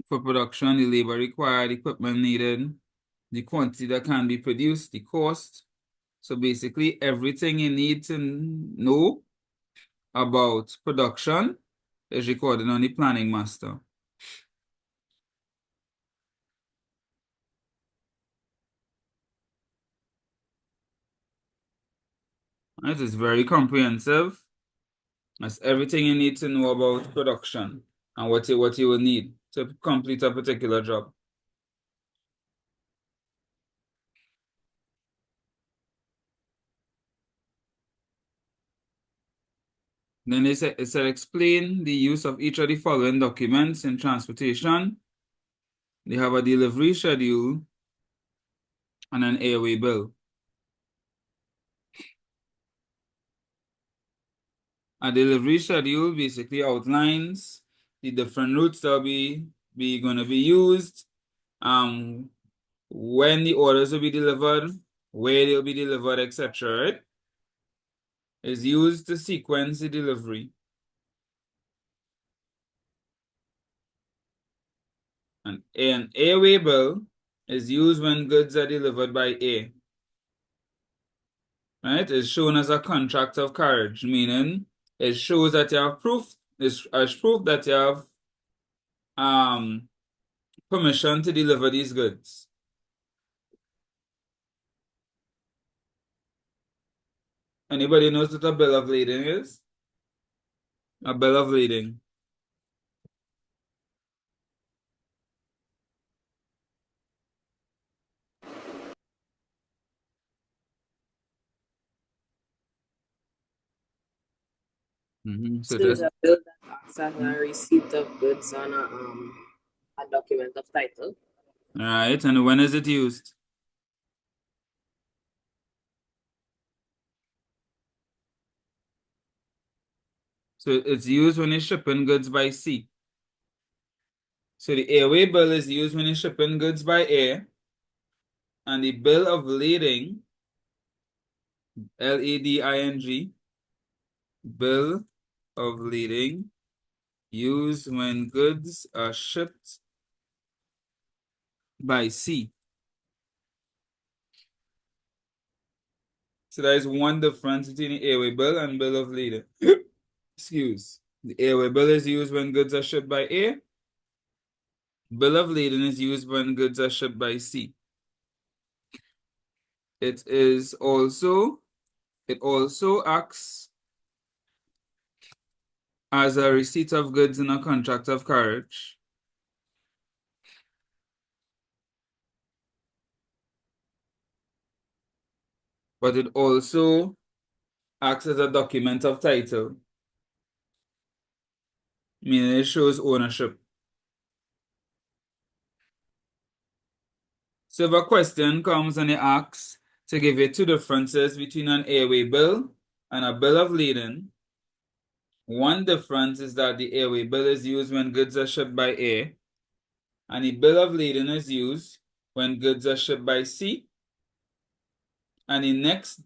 for production, the labor required, equipment needed, the quantity that can be produced, the cost. So basically everything you need to know about production is recorded on the planning master. It is very comprehensive. That's everything you need to know about production and what you will need to complete a particular job. Then it said explain the use of each of the following documents in transportation. They have a delivery schedule and an airway bill. A delivery schedule basically outlines the different routes that be going to be used, when the orders will be delivered, where they'll be delivered, etc. Right? Is used to sequence the delivery. And an airway bill is used when goods are delivered by air. Right? It's shown as a contract of carriage, meaning it shows that you have proof. It's as proof that you have permission to deliver these goods. Anybody knows what a bill of lading is? A bill of lading. So There's a bill that acts as a receipt of goods on a document of title. All right, and when is it used? So it's used when you're shipping goods by sea. So the airway bill is used when you're shipping goods by air, and the bill of lading, LADING, bill of lading, used when goods are shipped by sea. So there is one difference between the airway bill and bill of lading. Excuse. The airway bill is used when goods are shipped by air. Bill of lading is used when goods are shipped by sea. It also acts as a receipt of goods in a contract of carriage. But it also acts as a document of title, meaning it shows ownership. So if a question comes and it asks to give you two differences between an airway bill and a bill of lading, one difference is that the airway bill is used when goods are shipped by air, and the bill of lading is used when goods are shipped by sea. And the next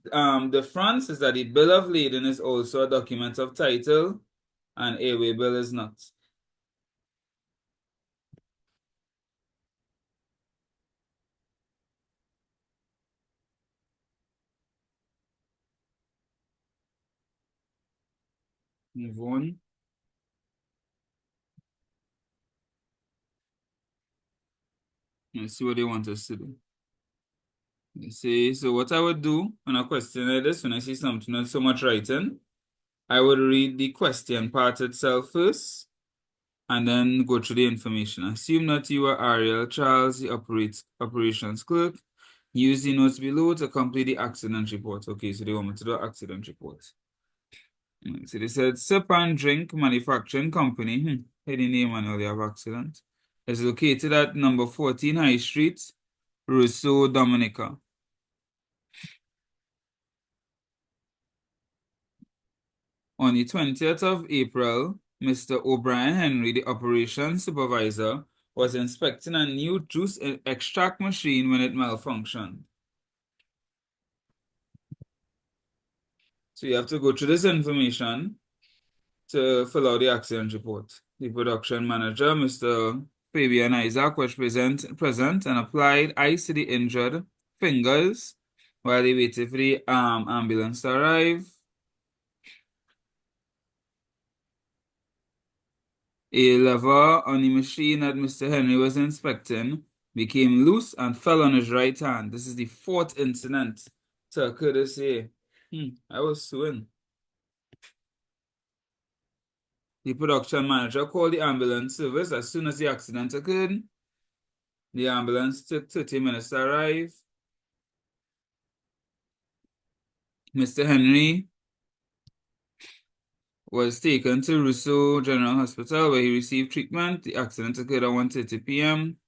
difference is that the bill of lading is also a document of title, and airway bill is not. Move on. Let's see what they want us to do. You see, so what I would do on a question like this, when I see something with so much writing, I would read the question part itself first, and then go through the information. Assume that you are Ariel Charles, the operations clerk. Use the notes below to complete the accident report. Okay, so they want me to do an accident report. So they said Sip and Drink Manufacturing Company, heading name and all have accident, is located at number 14 High Street, Rousseau, Dominica. On the 20th of April, Mr. O'Brien Henry, the operations supervisor, was inspecting a new juice extract machine when it malfunctioned. So you have to go through this information to fill out the accident report. The production manager, Mr. Fabian Isaac, was present and applied ice to the injured fingers while they waited for the ambulance to arrive. A lever on the machine that Mr. Henry was inspecting became loose and fell on his right hand. This is the fourth incident to occur this year. I was suing. The production manager called the ambulance service as soon as the accident occurred. The ambulance took 30 minutes to arrive. Mr. Henry was taken to Rousseau General Hospital where he received treatment. The accident occurred at 1:30 p.m.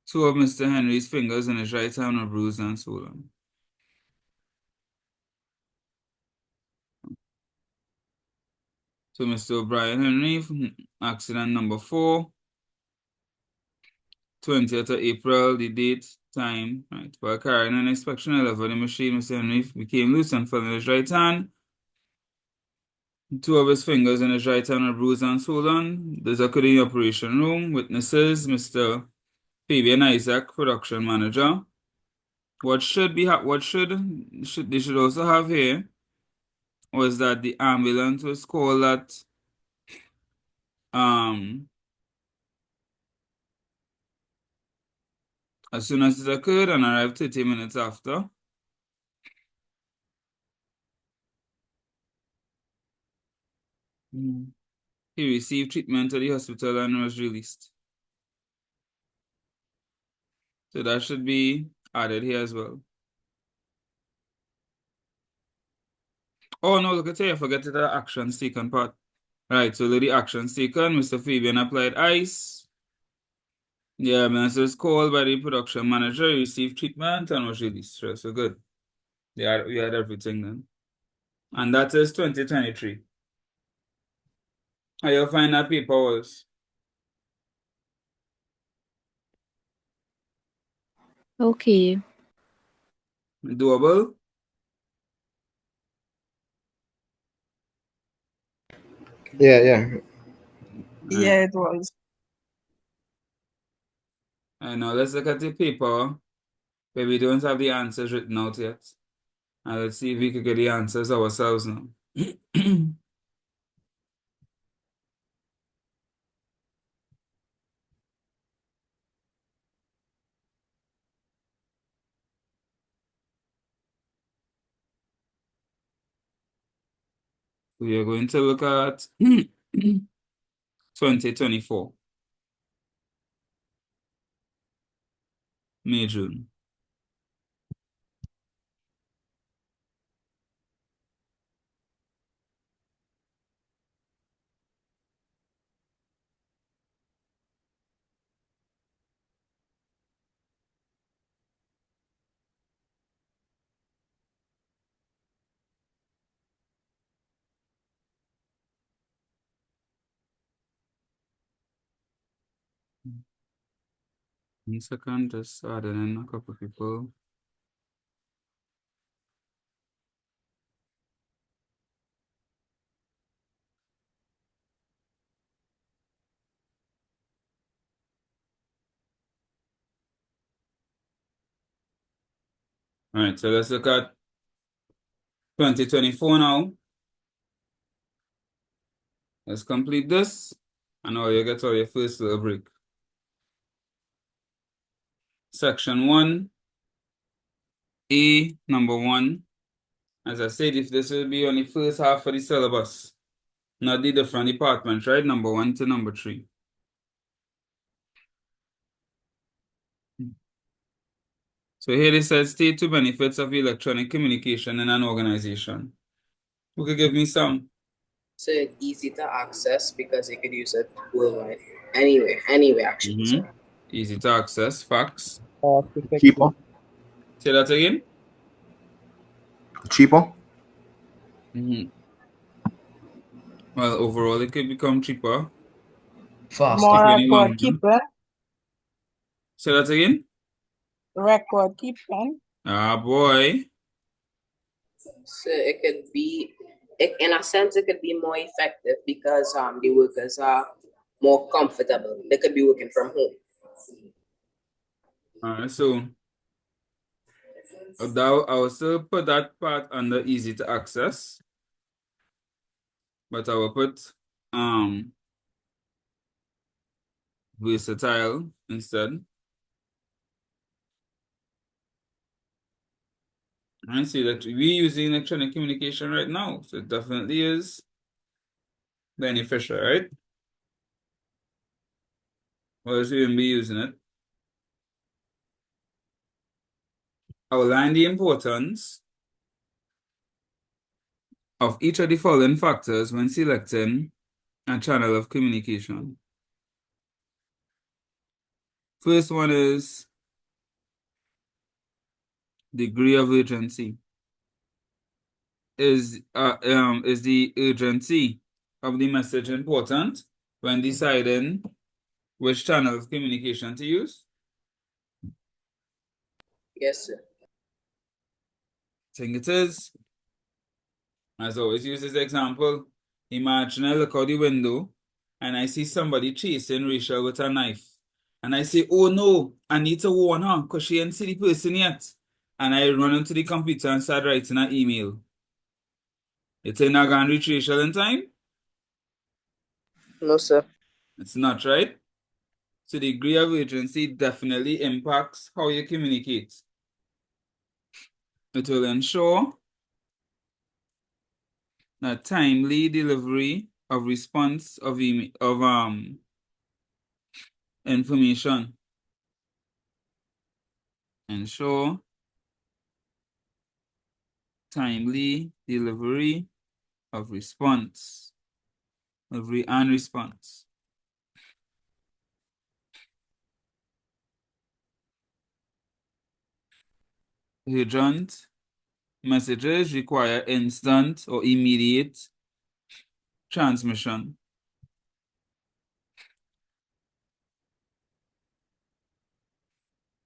Two of Mr. Henry's fingers in his right hand were bruised and swollen. So Mr. O'Brien Henry, accident number 4, 20th of April, the date, time, right. While carrying an inspection level, the machine, Mr. Henry became loose and fell in his right hand. Two of his fingers in his right hand are bruised and swollen. This occurred in the operation room. Witnesses, Mr. Fabian Isaac, production manager. What they should also have here was that the ambulance was called at as soon as it occurred and arrived 30 minutes after. He received treatment at the hospital and was released. So that should be added here as well. Oh no, look at here, forget the actions taken part. Right, so the actions taken, Mr. Fabian applied ice. The ambulance was called by the production manager, received treatment, and was released. So good. We had everything then. And that is 2023. How you find that paper was? Okay. Doable? Yeah. Yeah, it was. And now let's look at the paper where we don't have the answers written out yet. And let's see if we could get the answers ourselves now. We are going to look at 2024. May, June. One second, just adding in a couple of people. All right, so let's look at 2024 now. Let's complete this. And now you get all your first little break. Section 1, A, number 1. As I said, if this will be on the first half of the syllabus, not the different departments, right? Number 1 to number 3. So here it says state two benefits of electronic communication in an organization. Who could give me some? So it's easy to access because you could use it worldwide. Anyway, actually. Easy to access, facts. Cheaper. Say that again. Cheaper. Well, overall, it could become cheaper. Faster. More Depending record on keeping. Say that again. Record keeping. Ah, boy. So it could be, in a sense, it could be more effective because the workers are more comfortable. They could be working from home. All right, so I will still put that part under easy to access, but I will put versatile instead. I see that we're using electronic communication right now, so it definitely is beneficial, right? Or else we wouldn't be using it. Outline the importance of each of the following factors when selecting a channel of communication. First one is degree of urgency. Is the urgency of the message important when deciding which channel of communication to use? Yes, sir. I think it is. As I always use this example, imagine I look out the window and I see somebody chasing Rachel with a knife. And I say, oh no, I need to warn her because she ain't see the person yet. And I run into the computer and start writing an email. You think I can reach Rachel in time? No, sir. It's not, right? So the degree of urgency definitely impacts how you communicate. It will ensure that timely delivery of response of information. Ensure timely delivery of response. Delivery and response. Urgent messages require instant or immediate transmission.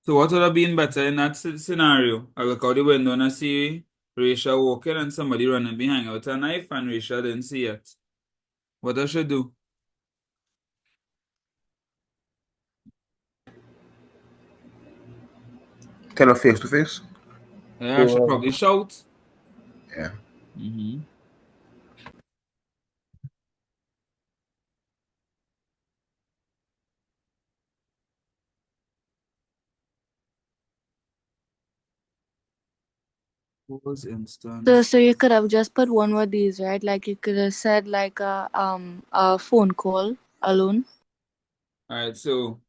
So what would have been better in that scenario? I look out the window and I see Rachel walking and somebody running behind her with a knife and Rachel didn't see it. What I should do? Tell her face to face. Yeah, I should probably shout. Yeah. Mm-hmm. Was instant. So you could have just put one of these, right? Like you could have said like a phone call alone. All right, so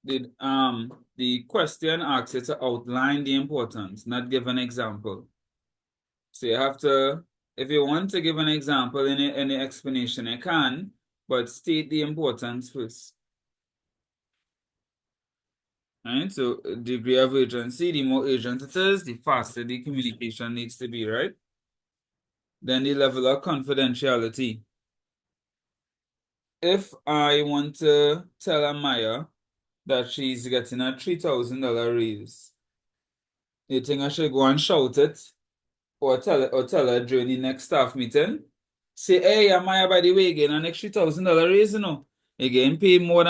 the question asks you to outline the importance, not give an example. So you have to, if you want to give an example in any explanation, you can, but state the importance first. Right? So degree of urgency, the more urgent it is, the faster the communication needs to be, right? Then the level of confidentiality. If I want to tell Amaya that she's getting a $3,000 raise, you think I should go and shout it or tell her during the next staff meeting? Say, hey, Amaya, by the way, again, an extra $3,000 raise, you know. Again, pay more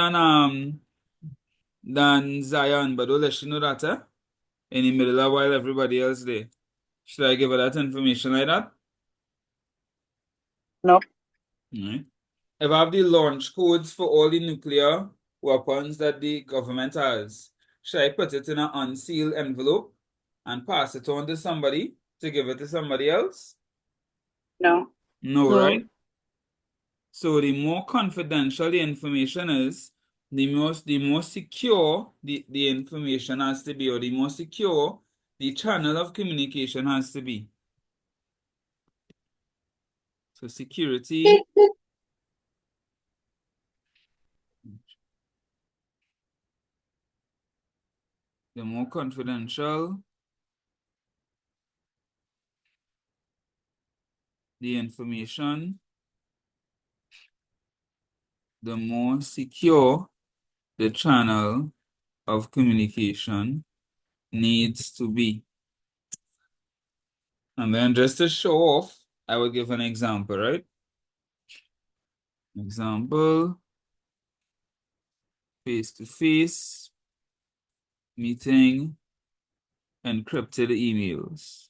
than Zion, but don't let you know that, in the middle of while everybody else there. Should I give her that information like that? Nope. Right. If I have the launch codes for all the nuclear weapons that the government has, should I put it in an unsealed envelope and pass it on to somebody to give it to somebody else? No. No, No. right? So the more confidential the information is, the more secure the information has to be, or the more secure the channel of communication has to be. So security, the more confidential the information, the more secure the channel of communication needs to be. And then just to show off, I will give an example, right? Example, face-to-face meeting, encrypted emails.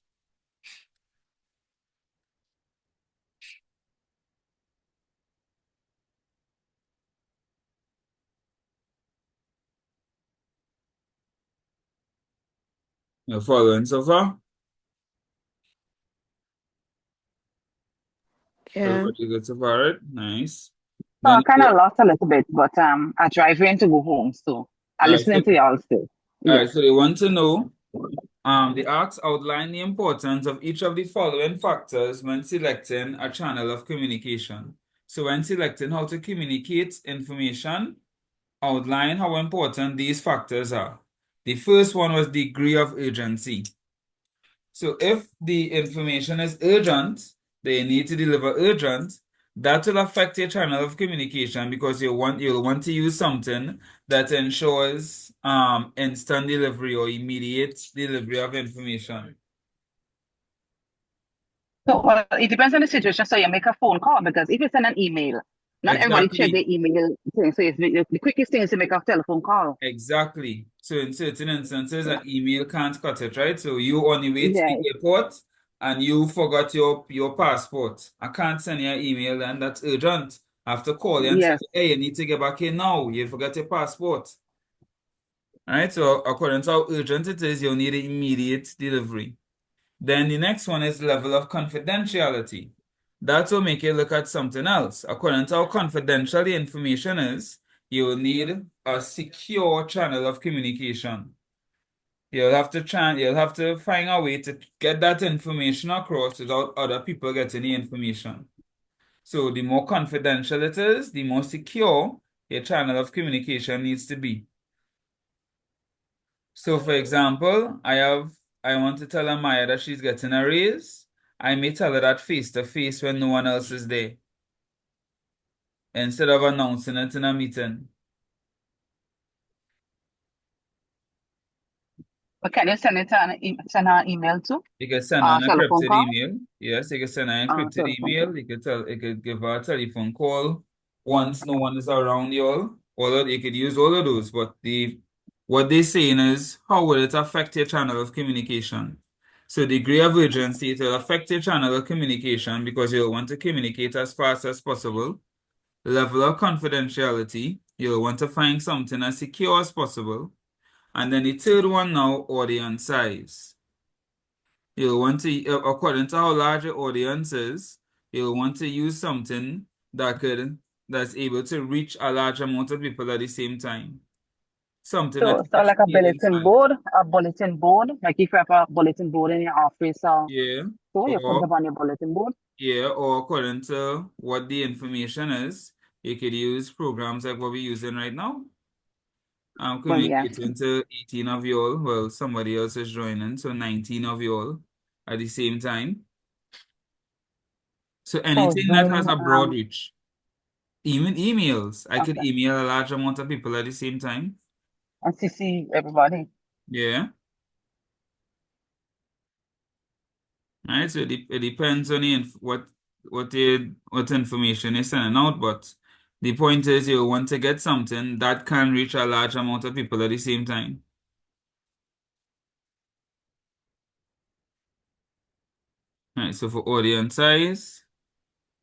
You following so far? Yeah. Everybody good so far, right? Nice. So I Then, kind of lost a little bit, but I drive in to go home, so I'm listening to y'all still. all Yeah. right, so they want to know, the acts outline the importance of each of the following factors when selecting a channel of communication. So when selecting how to communicate information, outline how important these factors are. The first one was degree of urgency. So if the information is urgent, they need to deliver urgent, that will affect your channel of communication because you'll want to use something that ensures instant delivery or immediate delivery of information. So well, it depends on the situation. So you make a phone call because if you send an email, not everybody check Exactly. their email thing. So it's the quickest thing is to make a telephone call. Exactly. So in certain instances, an email can't cut it, right? So you on the way to Yeah. the airport and you forgot your passport. I can't send you an email then, that's urgent. I have to call you and tell Yes. you, hey, you need to get back here now. You forgot your passport. All right, so according to how urgent it is, you'll need an immediate delivery. Then the next one is level of confidentiality. That will make you look at something else. According to how confidential the information is, you will need a secure channel of communication. You'll have to find a way to get that information across without other people getting the information. So the more confidential it is, the more secure your channel of communication needs to be. So for example, I want to tell Amaya that she's getting a raise. I may tell her that face to face when no one else is there, instead of announcing it in a meeting. But can you send it send her an email too? You can send her an Telephone encrypted call? email. Yes, you can send her an encrypted Telephone email. call. You could give her a telephone call once no one is around y'all. You could use all of those. But what they're saying is, how will it affect your channel of communication? So degree of urgency, it will affect your channel of communication because you'll want to communicate as fast as possible. Level of confidentiality, you'll want to find something as secure as possible. And then the third one now, audience size. You'll want to, according to how large your audience is, you'll want to use something that's able to reach a large amount of people at the same time. Something that So like experience man. a bulletin board, like if you have a bulletin board in your office, Yeah. so you put it on your bulletin board. Yeah, or according to what the information is, you could use programs like what we're using right now. I'm Well, yeah. communicating to 18 of y'all. Well, somebody else is joining, so 19 of y'all at the same time. So So anything that has Zoom, a broad reach. Even emails. I could okay. email a large amount of people at the same time. And CC everybody. Yeah. Right. So it depends on what information you're sending out, but the point is you want to get something that can reach a large amount of people at the same time. Right. So for audience size,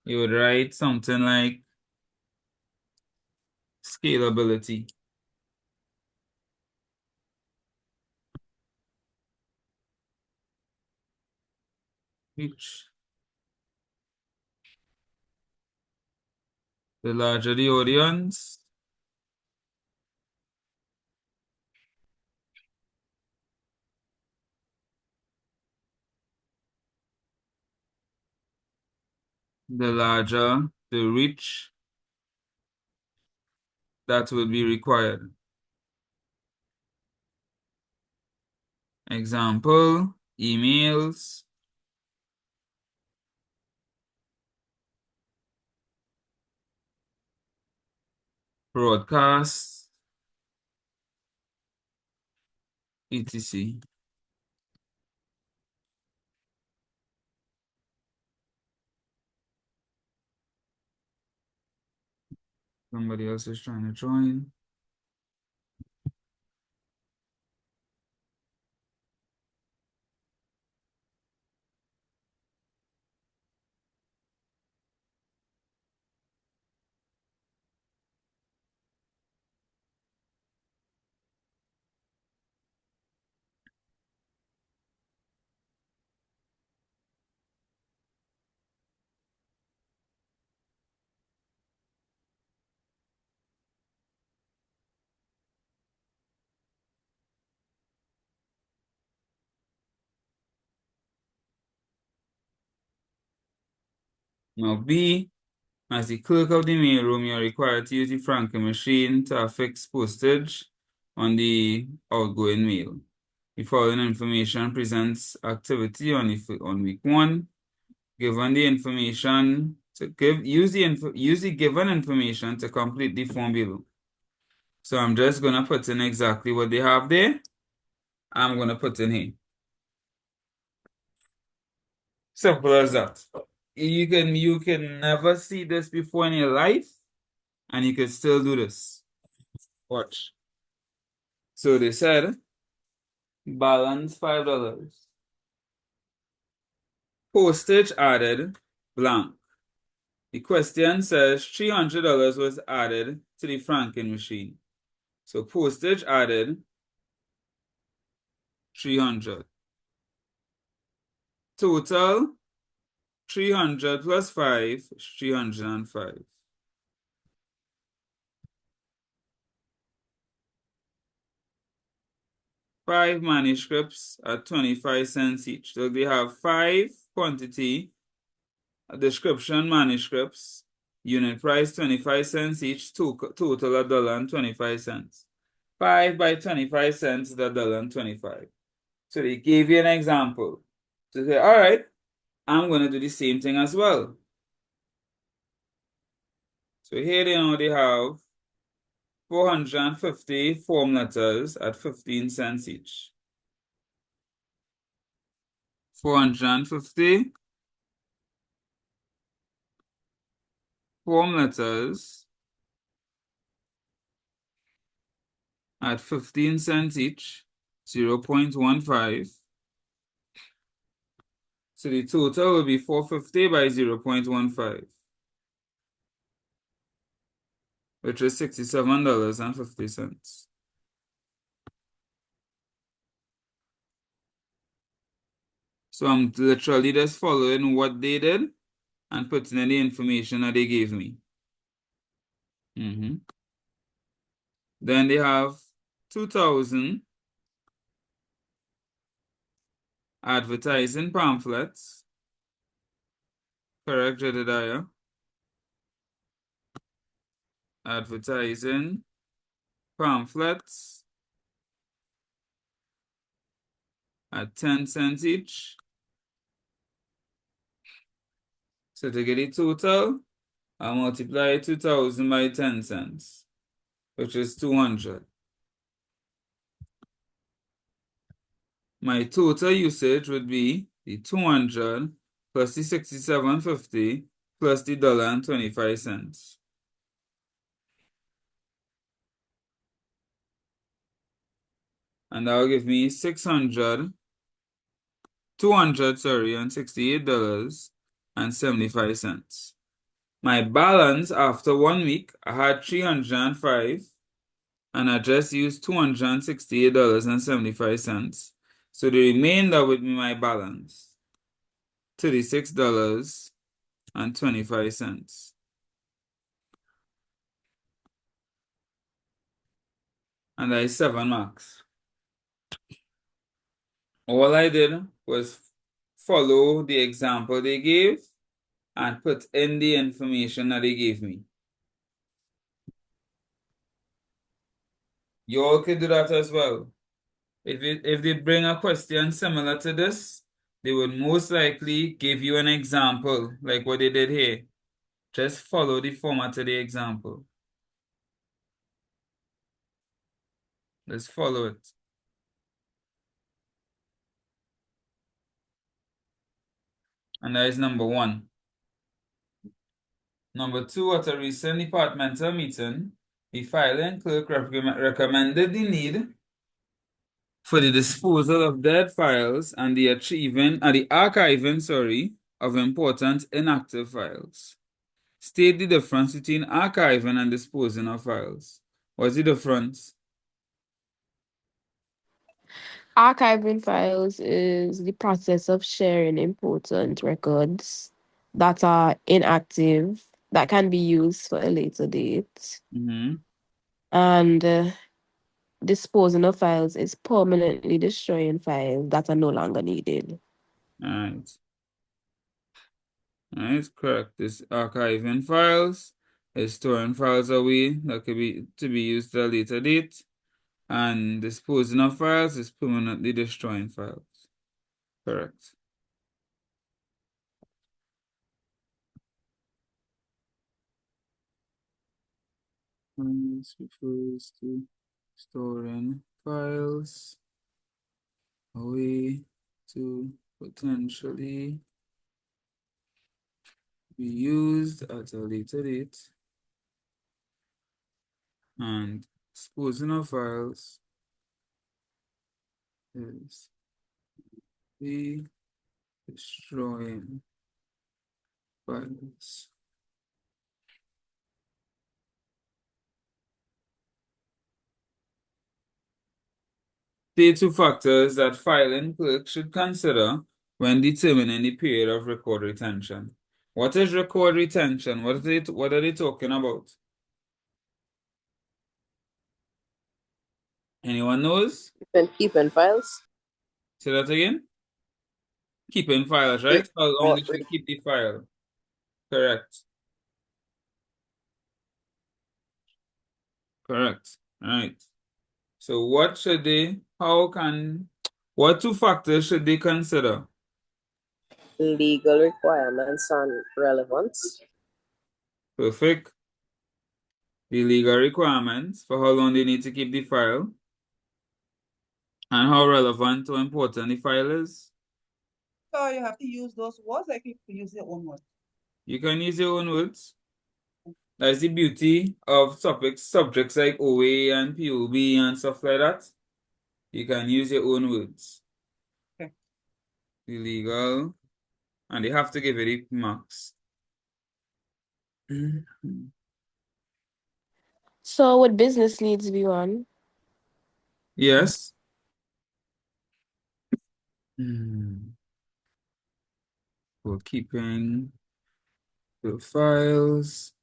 you would write something like scalability. Which the larger the audience, the larger the reach that will be required. Example, emails, broadcasts, etc. Somebody else is trying to join. Now B, as the clerk of the mailroom, you are required to use the franking machine to affix postage on the outgoing mail. The following information presents activity on week 1. Given the information use the given information to complete the form below. So I'm just gonna put in exactly what they have there. I'm gonna put in here. Simple as that. You can never see this before in your life, and you can still do this. Watch. So they said balance $5. Postage added blank. The question says $300 was added to the franking machine. So postage added 300. Total 300 plus 5 is 305. 5 manuscripts at 25 cents each. So they have 5 quantity description manuscripts, unit price 25 cents each, total $1.25. 5 by 25 cents is $1.25. So they gave you an example. So say, all right, I'm going to do the same thing as well. So here they have 450 form letters at 15 cents each. 450 form letters at 15 cents each, 0.15. So the total will be 450 by 0.15, which is $67.50. So I'm literally just following what they did and putting in the information that they gave me. Then they have 2,000 advertising pamphlets. Correct, Jedediah? Advertising pamphlets at 10 cents each. So to get the total, I multiply 2,000 by 10 cents, which is 200. My total usage would be the 200 plus the 67.50 plus the $1.25. And that will give me $268.75. My balance after 1 week, I had 305, and I just used $268.75. So the remainder would be my balance, $36.25. And that is 7 marks. All I did was follow the example they gave and put in the information that they gave me. You all could do that as well. If they bring a question similar to this, they would most likely give you an example, like what they did here. Just follow the format of the example. Let's follow it. And that is number 1. Number 2, at a recent departmental meeting, the filing clerk recommended the need for the disposal of dead files and the archiving of important inactive files. State the difference between archiving and disposing of files. What's the difference? Archiving files is the process of sharing important records that are inactive that can be used for a later date. And disposing of files is permanently destroying files that are no longer needed. All right, correct. This archiving files is storing files away that could be used at a later date. And disposing of files is permanently destroying files. Correct. This refers to storing files away to potentially be used at a later date. And disposing of files is the destroying files. The 2 factors that filing clerk should consider when determining the period of record retention. What is record retention? What are they talking about? Anyone knows? Keeping files. Say that again. Keeping files, right? How long they should keep the file? Correct. Correct. Right. So what two factors should they consider? Legal requirements and relevance. Perfect. The legal requirements for how long they need to keep the file and how relevant or important the file is. So you have to use those words, like you use your own words. You can use your own words. That's the beauty of subjects like OA and POB and stuff like that. You can use your own words. Okay. The legal, and they have to give it marks. So would business needs be one? Yes. For keeping the files,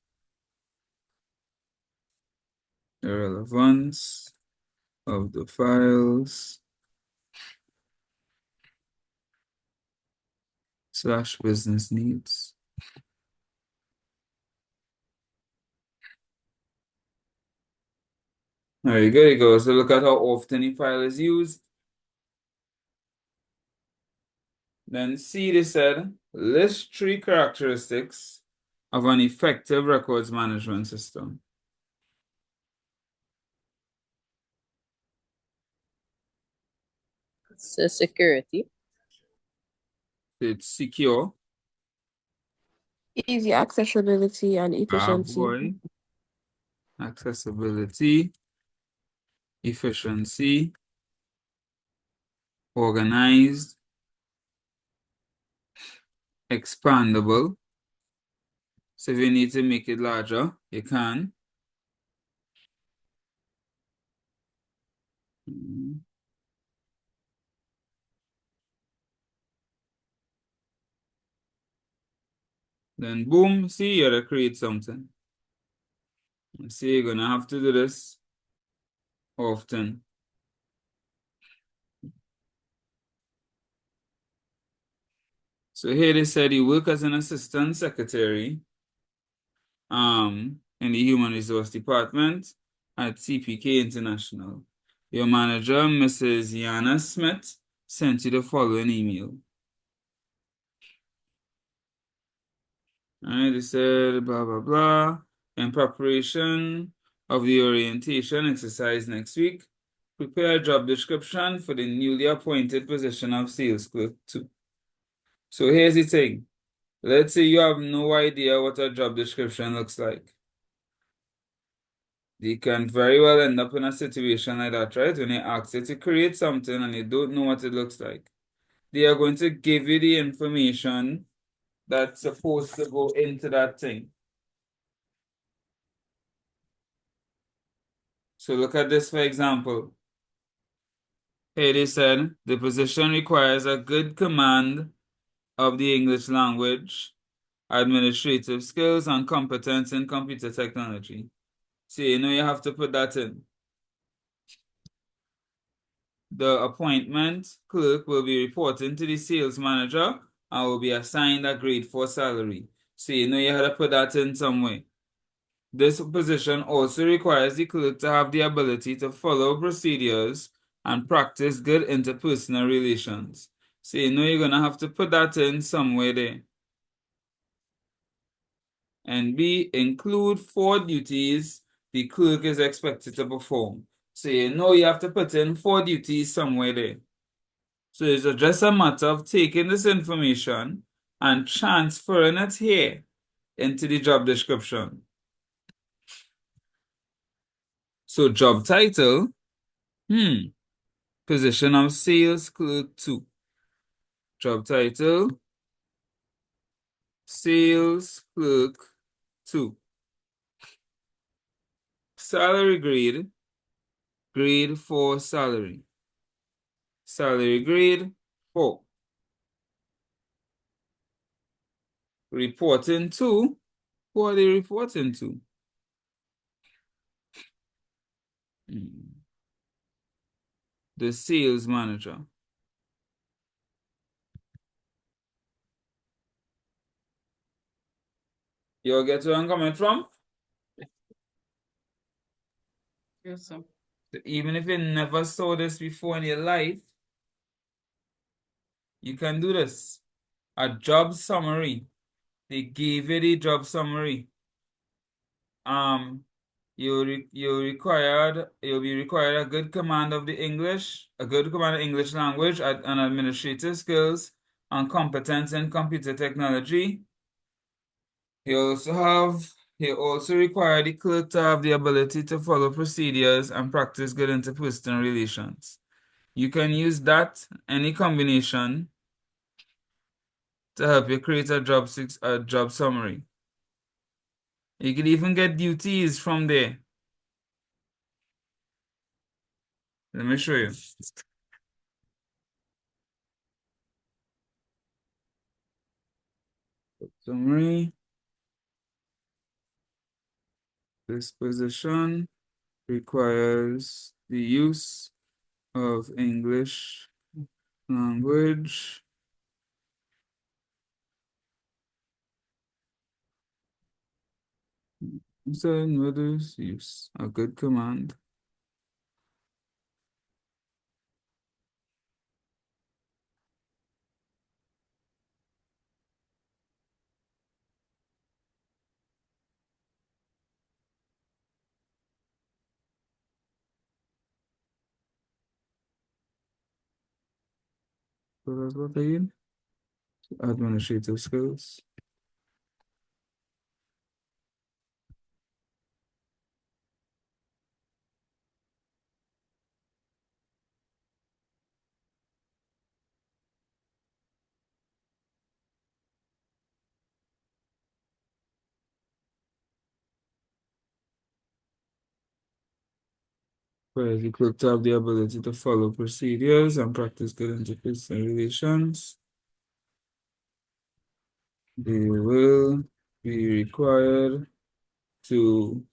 the relevance of the files / business needs. There you go. You go. So look at how often the file is used. Then C, they said, list 3 characteristics of an effective records management system. So security. It's secure. Easy accessibility and efficiency. Boy. Accessibility, efficiency, organized, expandable. So if you need to make it larger, you can. Then boom, see, you gotta create something. See, you're gonna have to do this often. So here they said you work as an assistant secretary in the Human Resource Department at CPK International. Your manager, Mrs. Yana Smith, sent you the following email. Alright, they said blah blah blah. In preparation of the orientation exercise next week, prepare a job description for the newly appointed position of sales clerk 2. So here's the thing. Let's say you have no idea what a job description looks like. You can very well end up in a situation like that, right? When they ask you to create something and you don't know what it looks like. They are going to give you the information that's supposed to go into that thing. So look at this for example. Here they said the position requires a good command of the English language, administrative skills, and competence in computer technology. So you know you have to put that in. The appointment clerk will be reporting to the sales manager and will be assigned a grade 4 salary. So you know you have to put that in some way. This position also requires the clerk to have the ability to follow procedures and practice good interpersonal relations. So you know you're going to have to put that in somewhere there. And B, include 4 duties the clerk is expected to perform. So you know you have to put in 4 duties somewhere there. So it's just a matter of taking this information and transferring it here into the job description. So job title, position of sales clerk 2. Job title, sales clerk 2. Salary grade, grade 4 salary. Salary grade 4. Reporting to, who are they reporting to? The sales manager. You'll get where I'm coming from? Yes, sir. Even if you never saw this before in your life, you can do this. A job summary. They gave you the job summary. You'll be required a good command of the English, a good command of English language and administrative skills and competence in computer technology. You also require the clerk to have the ability to follow procedures and practice good interpersonal relations. You can use that, any combination, to help you create a job summary. You can even get duties from there. Let me show you. Summary. This position requires the use of English language. Certain others use a good command. So that's what I mean. Administrative skills. Where the clerk to have the ability to follow procedures and practice good interpersonal relations. They will be required to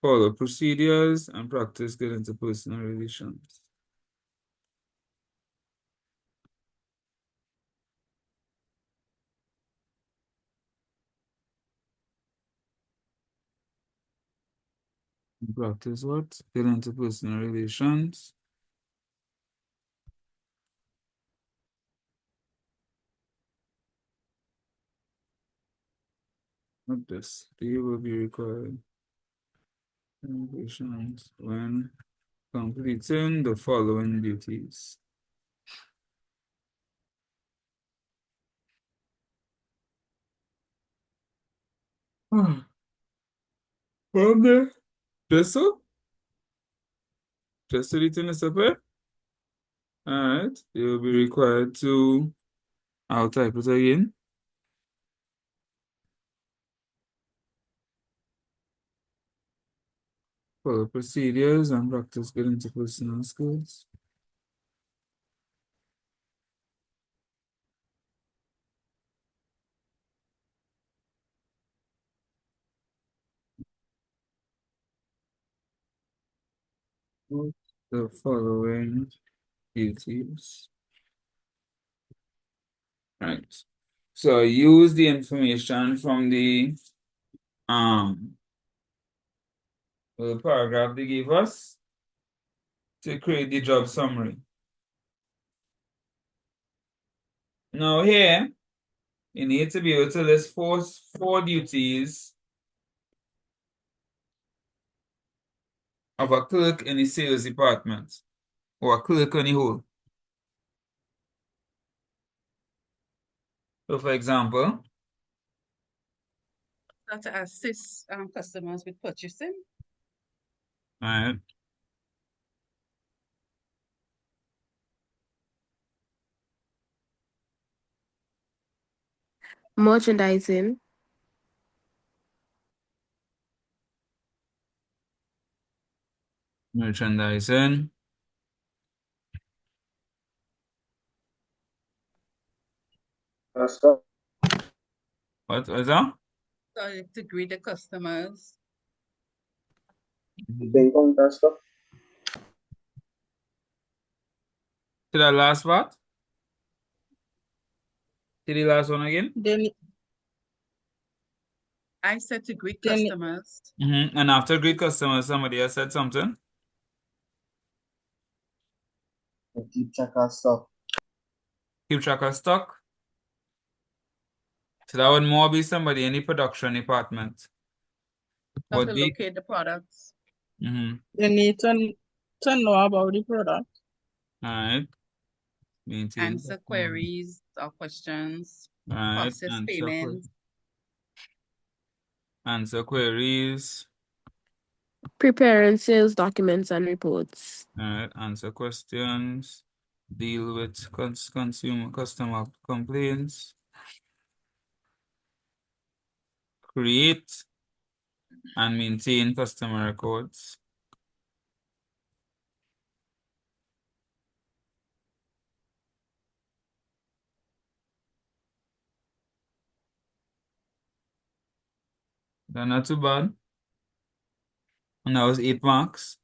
follow procedures and practice good interpersonal relations. Practice what? Good interpersonal relations. Not this. They will be required relations when completing the following duties. From there. Just so? Just so written this up here? Alright. You will be required to, I'll type it again. Follow procedures and practice good interpersonal skills. The following duties. Right. So use information from the paragraph they gave us to create the job summary. Now here, you need to be able to list four duties of a clerk in the sales department or a clerk on the whole. So for example, To assist customers with purchasing. all right, Merchandising, merchandising, what was that? So to greet the customers. To the last part? To the last one again? I said to greet Then customers. And after greet customers, somebody else said something. keep track of stuff. Keep track of stock. So that would more be somebody in the production department. Have Would to be. locate the products. you need to know about the product. All right. Maintain Answer customer. queries or questions. All right. Process payments. Answer queries. Preparing sales documents and reports. All right. Answer questions. Deal with customer complaints. Create and maintain customer records. That's not too bad. And that was 8 marks.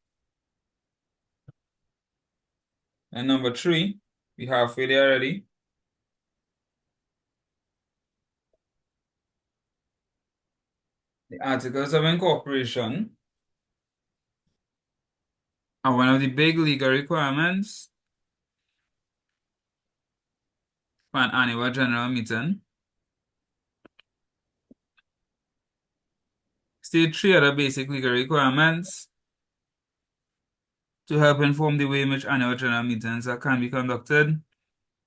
And number 3, we halfway there already. The Articles of Incorporation are one of the big legal requirements for an annual general meeting. State 3 other basic legal requirements to help inform the way in which annual general meetings can be conducted.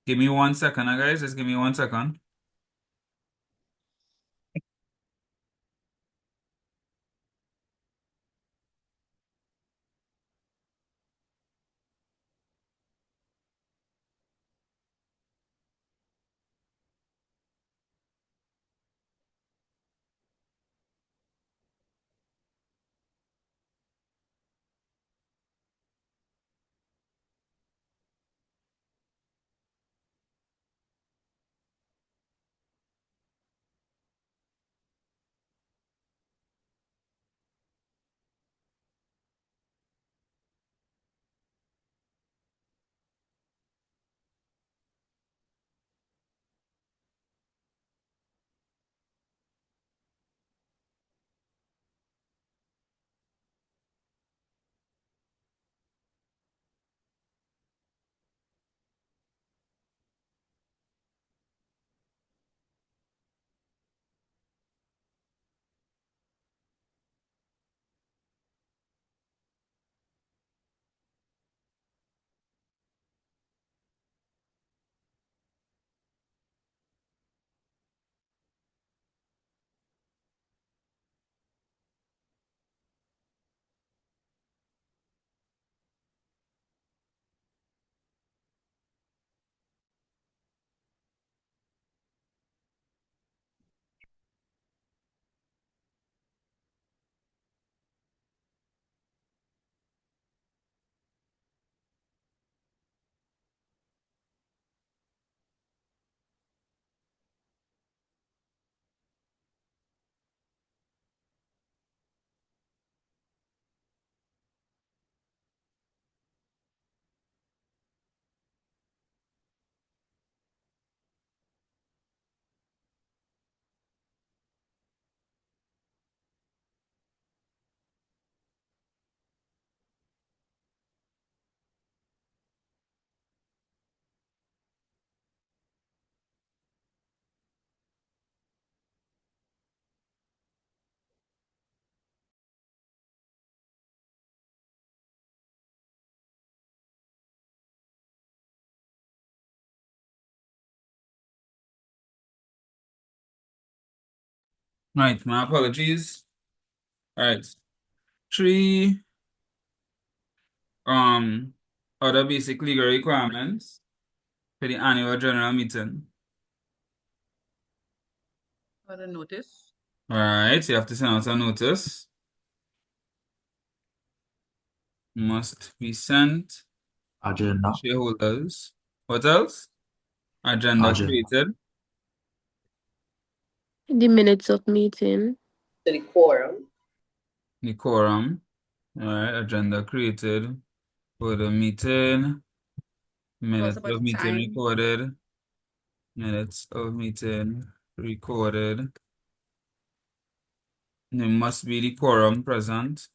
Give me 1 second, guys. Just give me 1 second. Right, my apologies. All right. 3 other basic legal requirements for the annual general meeting. For the notice. All right, you have to send out a notice. Must be sent. Agenda. Shareholders. What else? Agenda created. The minutes of meeting. The quorum. The quorum. All right, agenda created for the meeting. Minutes about of meeting time. recorded. Minutes of meeting recorded. There must be the quorum present.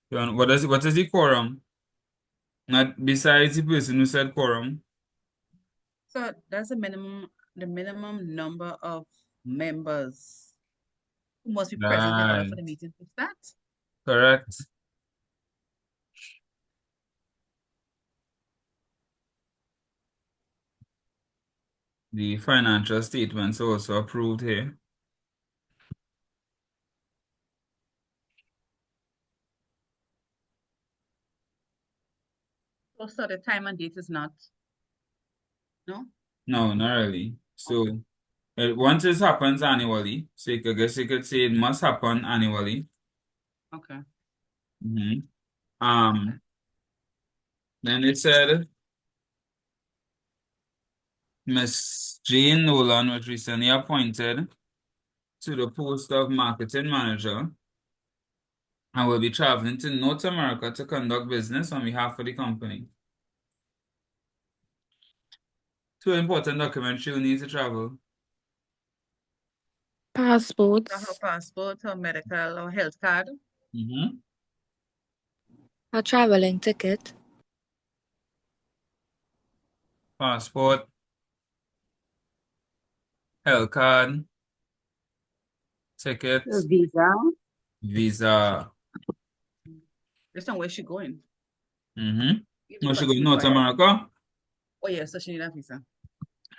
What is the quorum? Not besides the person who said quorum. So that's the minimum number of members who must be present in order for Right. the meeting to start. Correct. The financial statements are also approved here. So the time and date is not, no? No, not really. So once this happens annually, so I guess you could say it must happen annually. Okay. Then it said Miss Jane Nolan was recently appointed to the post of marketing manager and will be traveling to North America to conduct business on behalf of the company. Two important documents she'll need to travel. Passports. So her passport, her medical or health card. A traveling ticket. Passport, health card, ticket, visa. Based on where she going. No, she going to North America. Oh yeah, so she need a visa.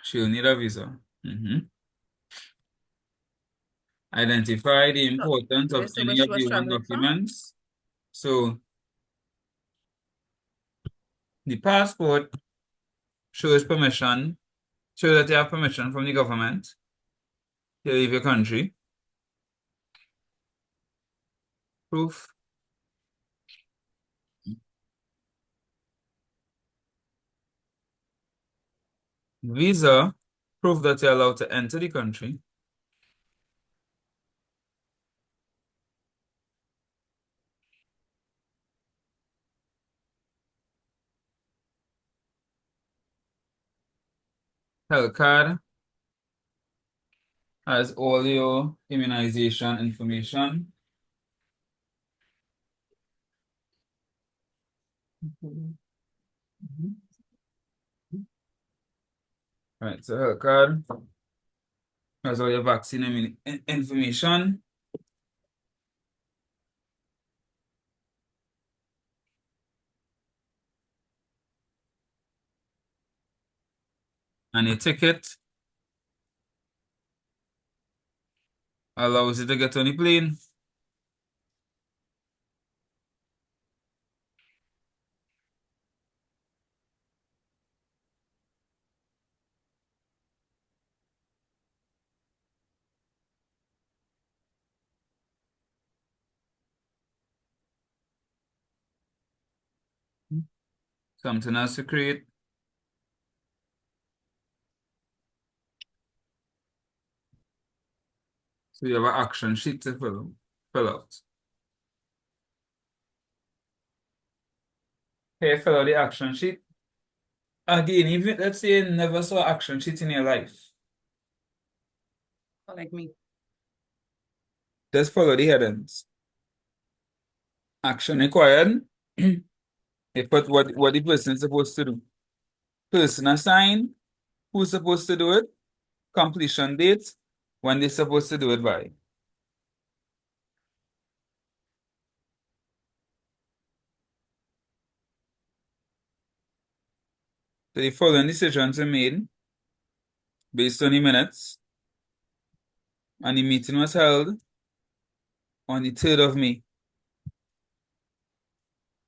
She'll need a visa. Identify the importance of So any where she of was the one traveling from? documents. So the passport shows permission, shows that you have permission from the government to leave your country. Proof. Visa, proof that you're allowed to enter the country. Health card has all your immunization information. Right, so health card has all your vaccine information. And a ticket allows you to get on the plane. Something else to create. So you have an action sheet to fill out. Okay, fill out the action sheet. Again, even let's say you never saw action sheet in your life. Like me. Just follow the headings. Action required. You put what the person is supposed to do. Person assigned, who's supposed to do it, completion date, when they're supposed to do it by. So the following decisions are made based on the minutes, and the meeting was held on the 3rd of May.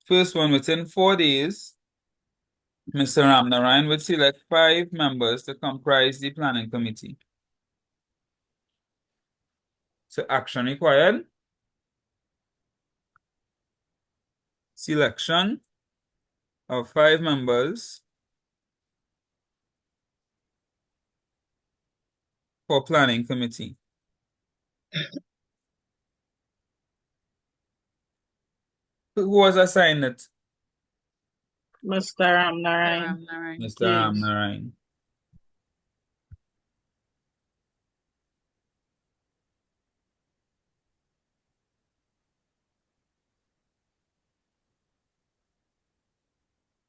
First one, within 4 days, Mr. Ramnarayan would select 5 members to comprise the planning committee. So action required. Selection of 5 members for planning committee. Who was assigned it? Mr. Ramnarayan. Mr. Ramnarayan.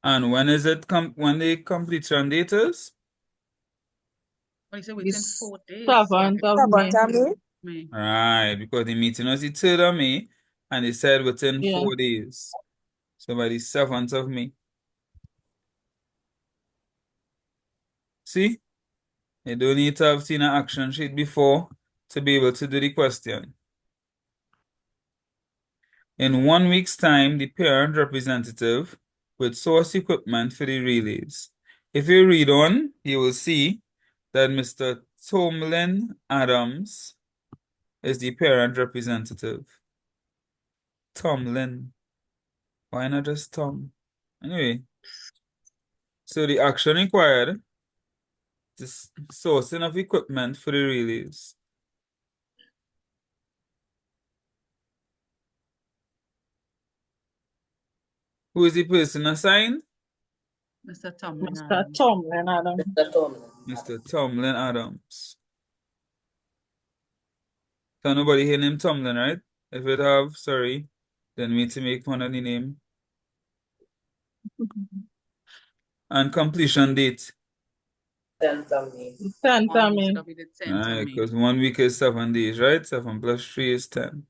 And when is it when the completion date is? Well, you say within It's 4 days, so I 7th guess of May. May. Right, because the meeting was the 3rd of May, and they said within Yeah. 4 days. So by the 7th of May. See? You don't need to have seen an action sheet before to be able to do the question. In 1 week's time, the parent representative will source equipment for the relays. If you read on, you will see that Mr. Tomlin Adams is the parent representative. Tomlin. Why not just Tom? Anyway, so the action required is sourcing of equipment for the relays. Who is the person assigned? Mr. Tomlin Mr. Adams. Tomlin Adams. Mr. Tomlin. Mr. Tomlin Adams. So nobody hear name Tomlin, right? If it have, sorry, then we need to make fun of the name. And completion date. 10th of May. 10th of May. It'll be the 10th of Right, May. because 1 week is 7 days, right? 7 plus 3 is 10.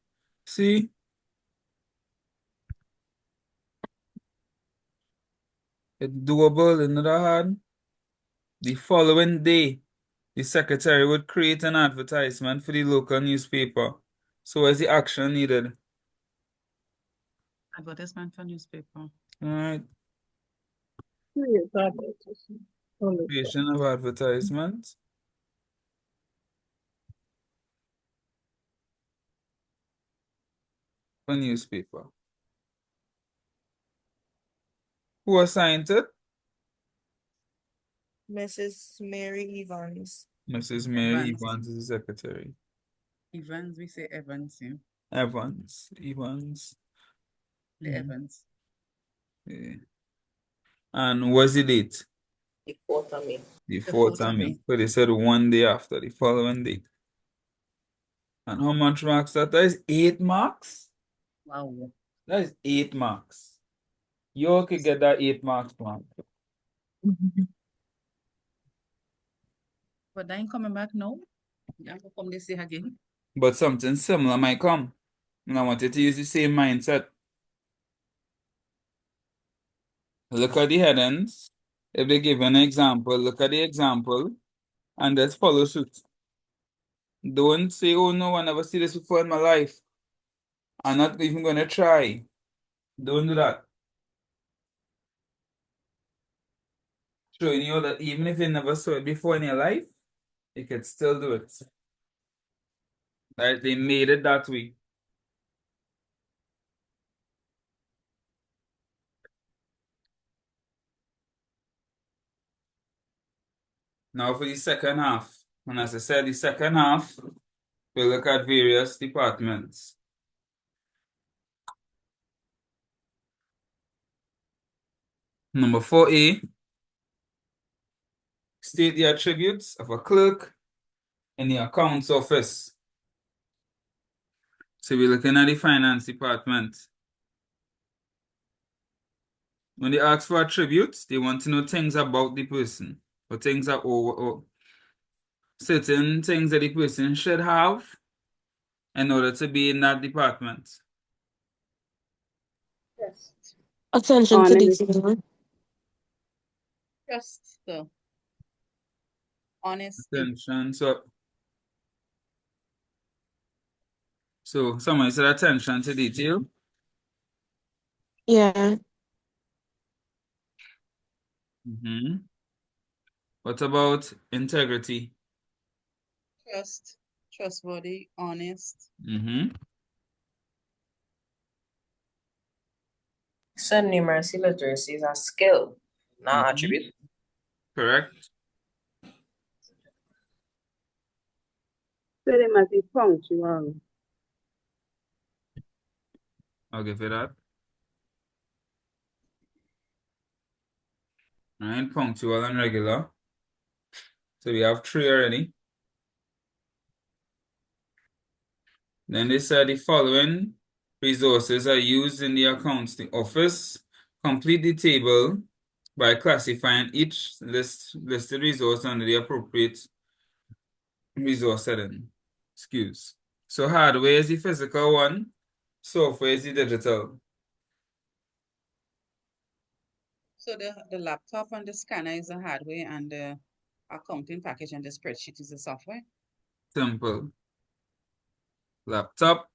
See? It's doable, isn't it hard? The following day, the secretary would create an advertisement for the local newspaper. So is the action needed? Advertisement for newspaper. Alright, Create advertisement. creation of advertisement. For newspaper. Who assigned it? Mrs. Mary Evans. Mrs. Mary Evans. Evans is the secretary. Evans, we say Evans, yeah. Evans. The Evans. Yeah. And what's the date? The 4th of May. The The 4th 4th of of May. May. So they said 1 day after, the following day. And how much marks that? That is 8 marks? Wow. That is 8 marks. You could get that 8 marks mark. But I ain't coming back now. Yeah, how come they say again? But something similar might come. And I want you to use the same mindset. Look at the headings. If they give an example, look at the example and just follow suit. Don't say, oh no, I never see this before in my life. I'm not even going to try. Don't do that. Showing you that even if you never saw it before in your life, you can still do it. Right? They made it that way. Now for the second half. And as I said, the second half, we'll look at various departments. Number 4A, state the attributes of a clerk in the accounts office. So we're looking at the finance department. When they ask for attributes, they want to know things about the person, or things that or certain things that the person should have in order to be in that department. Yes. Attention to detail. Just the honesty. Attention. So someone said attention to detail. Yeah. What about integrity? Trustworthy, honest. So numeracy literacy is a skill, not attribute. Correct. So they must be punctual. I'll give you that. Right, punctual and regular. So we have 3 already. Then they said the following resources are used in the accounts. The office, complete the table, by classifying each listed resource under the appropriate resource setting. Excuse. So hardware is the physical one, software is the digital. So the laptop and the scanner is the hardware, and the accounting package and the spreadsheet is the software. Simple. Laptop,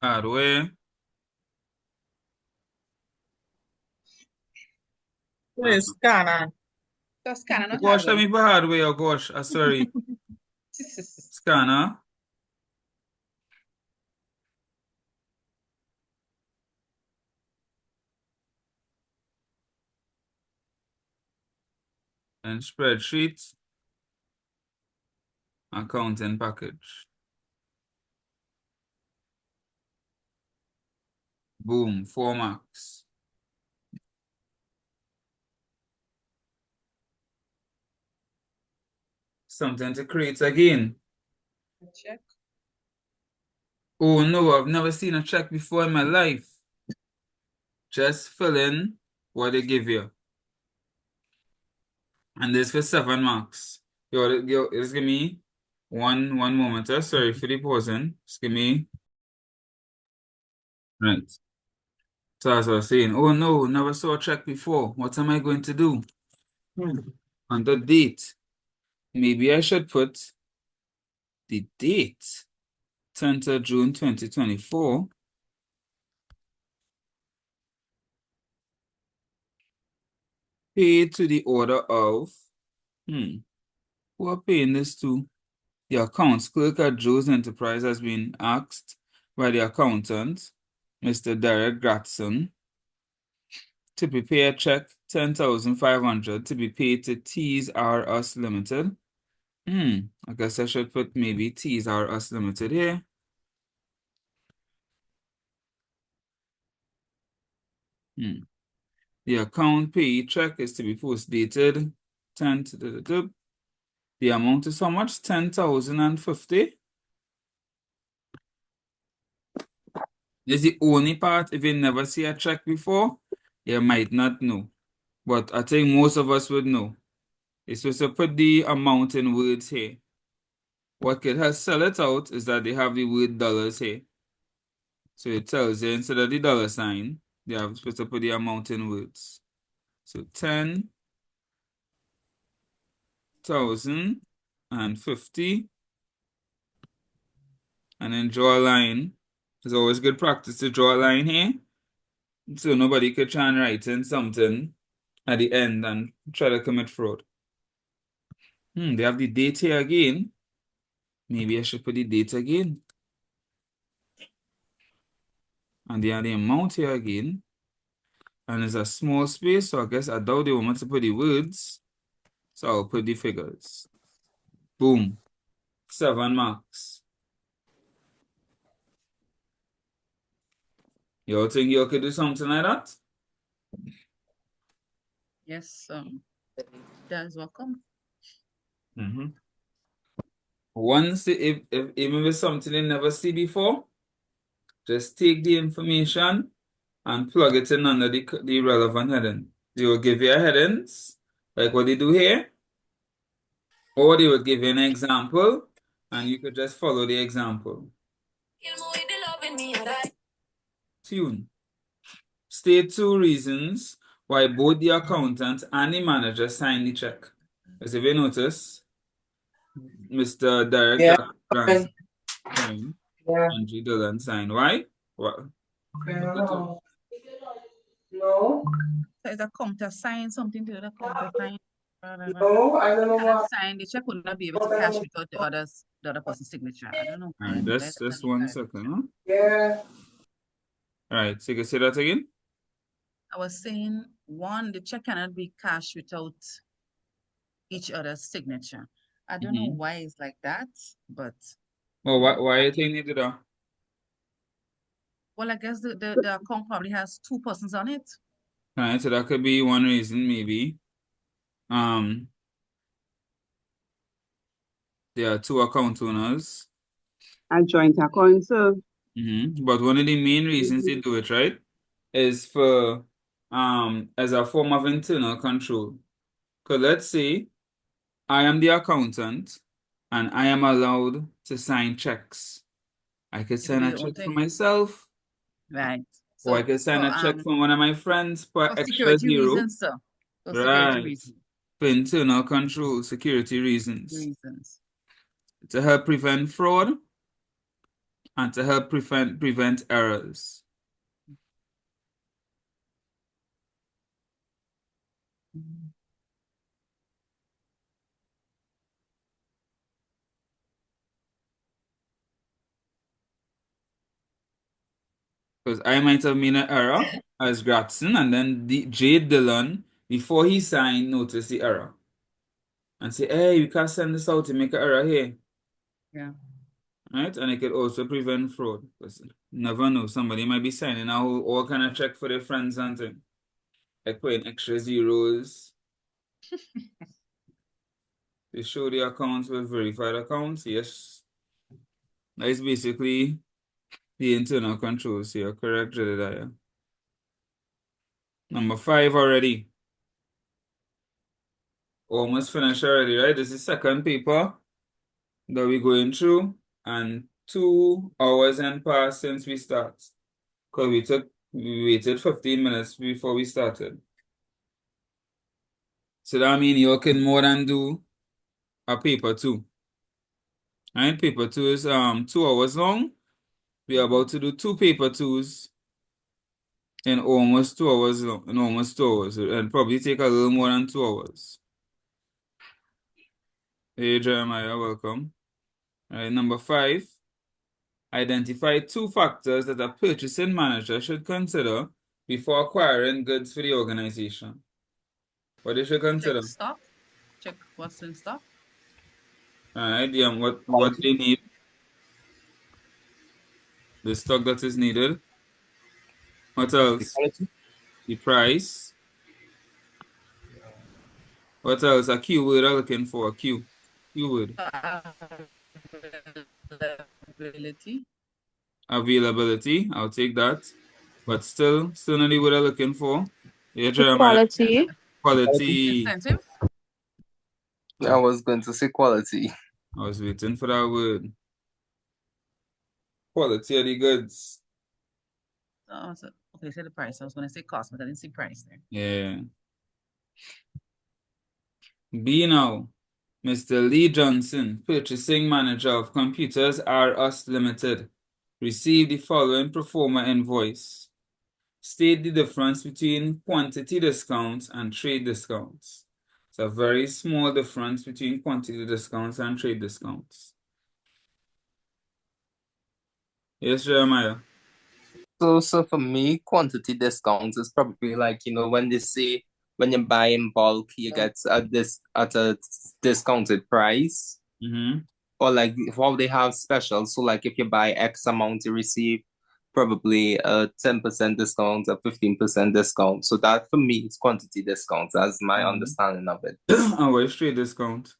hardware. Scanner. So scanner, not Gosh, I hardware. mean for hardware, oh gosh, sorry. Scanner. And spreadsheet, accounting package. Boom, 4 marks. Something to create again. Check. Oh no, I've never seen a check before in my life. Just fill in what they give you. And this for 7 marks. Yo, just give me one moment. Sorry for the pausing. Just give me. Right. So as I was saying, oh no, never saw a check before. What am I going to do? On the date. Maybe I should put the date. 10th of June 2024. Paid to the order of who are paying this to? The accounts clerk at Joe's Enterprise has been asked by the accountant, Mr. Derek Gratson, to prepare a check 10,500 to be paid to T's R Us Limited. I guess I should put maybe T's R Us Limited here. The account payee check is to be post dated 10th. The amount is how much? 10,050. This is the only part. If you never see a check before, you might not know. But I think most of us would know. It's supposed to put the amount in words here. What could have sell it out is that they have the word dollars here. So it tells you instead of the dollar sign, they are supposed to put the amount in words. So 10,050. And then draw a line. It's always good practice to draw a line here. So nobody could try and write in something at the end and try to commit fraud. They have the date here again. Maybe I should put the date again. And they have the amount here again. And there's a small space, so I guess I doubt they want me to put the words. So I'll put the figures. Boom. 7 marks. You all think you could do something like that? Yes, that's welcome. Once, if even with something you never see before, just take the information and plug it in under the relevant heading. They will give you a headings, like what they do here, or they will give you an example, and you could just follow the example. Tune. State 2 reasons why both the accountant and the manager sign the check. As if you notice, Mr. Derek Grant signed, Andrew Dillon signed. Why? What? No. So is a counter sign something to the counter sign? No, I don't know what. Sign the check would not be able to cash without the other person's signature. I don't know. Just 1 second. Huh? Yeah. All right, so you can say that again? I was saying, one, the check cannot be cashed without each other's signature. I don't know why it's like that, but... Well, why you think they do that? Well, I guess the account probably has 2 persons on it. All right, so that could be one reason, maybe. There are 2 account owners. A joint account, sir. But one of the main reasons they do it, right, is for as a form of internal control. Because let's say I am the accountant and I am allowed to sign checks. I could You could sign do a your own check for thing. myself, Right. or I So could sign a check for one of my friends for for extra security zero. reasons, sir. For security Right. reasons. For internal control, security reasons. To help prevent fraud and to help prevent errors. Because I might have made an error as Gratson, and then J. Dillon, before he signed, noticed the error. And say, hey, you can't send this out to make an error here. Yeah. Right? And it could also prevent fraud. Because you never know, somebody might be signing out all kind of check for their friends and thing. Like putting extra zeros. They show the accounts with verified accounts. Yes. That is basically the internal controls here. Correct, Jedediah. Number 5 already. Almost finished already, right? This is second paper that we're going through. And 2 hours and passed since we start. Because we waited 15 minutes before we started. So that means you can more than do a paper 2. Right? Paper 2 is 2 hours long. We are about to do 2 paper 2s in almost 2 hours long. In almost 2 hours. And probably take a little more than 2 hours. Hey Jeremiah, welcome. All right, number 5. Identify 2 factors that a purchasing manager should consider before acquiring goods for the organization. What they should consider? Check stock. Check what's in stock. All right, yeah, what they need. The stock that is needed. What else? The price. What else? A keyword I'm looking for. A keyword. Availability. Availability. I'll take that. But still not the word I'm looking for. Yeah, The Jeremiah. quality. Quality. Incentive. I was going to say quality. I was waiting for that word. Quality of the goods. Oh, so, okay, say the price. I was going to say cost, but I didn't see price there. Yeah. B now. Mr. Lee Johnson, Purchasing Manager of Computers R Us Limited, received the following pro forma invoice. State the difference between quantity discounts and trade discounts. It's a very small difference between quantity discounts and trade discounts. Yes, Jeremiah. So for me, quantity discounts is probably like, when they say when you buy in bulk, you get at a discounted price. Mm-hmm. Or like how they have specials. So like if you buy X amount, you receive probably a 10% discount, a 15% discount. So that for me is quantity discounts. That's my understanding of it. And what is trade discount?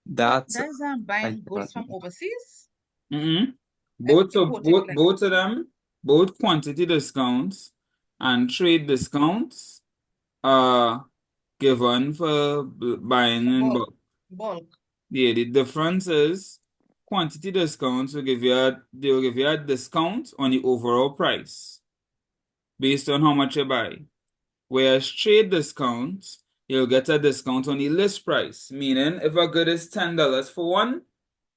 That's buying goods from overseas. Mm-hmm. Both of them, both quantity discounts and trade discounts are given for buying in bulk. Bulk. Yeah, the difference is quantity discounts will give you a discount on the overall price based on how much you buy. Whereas trade discounts, you'll get a discount on the list price, meaning if a good is $10 for one,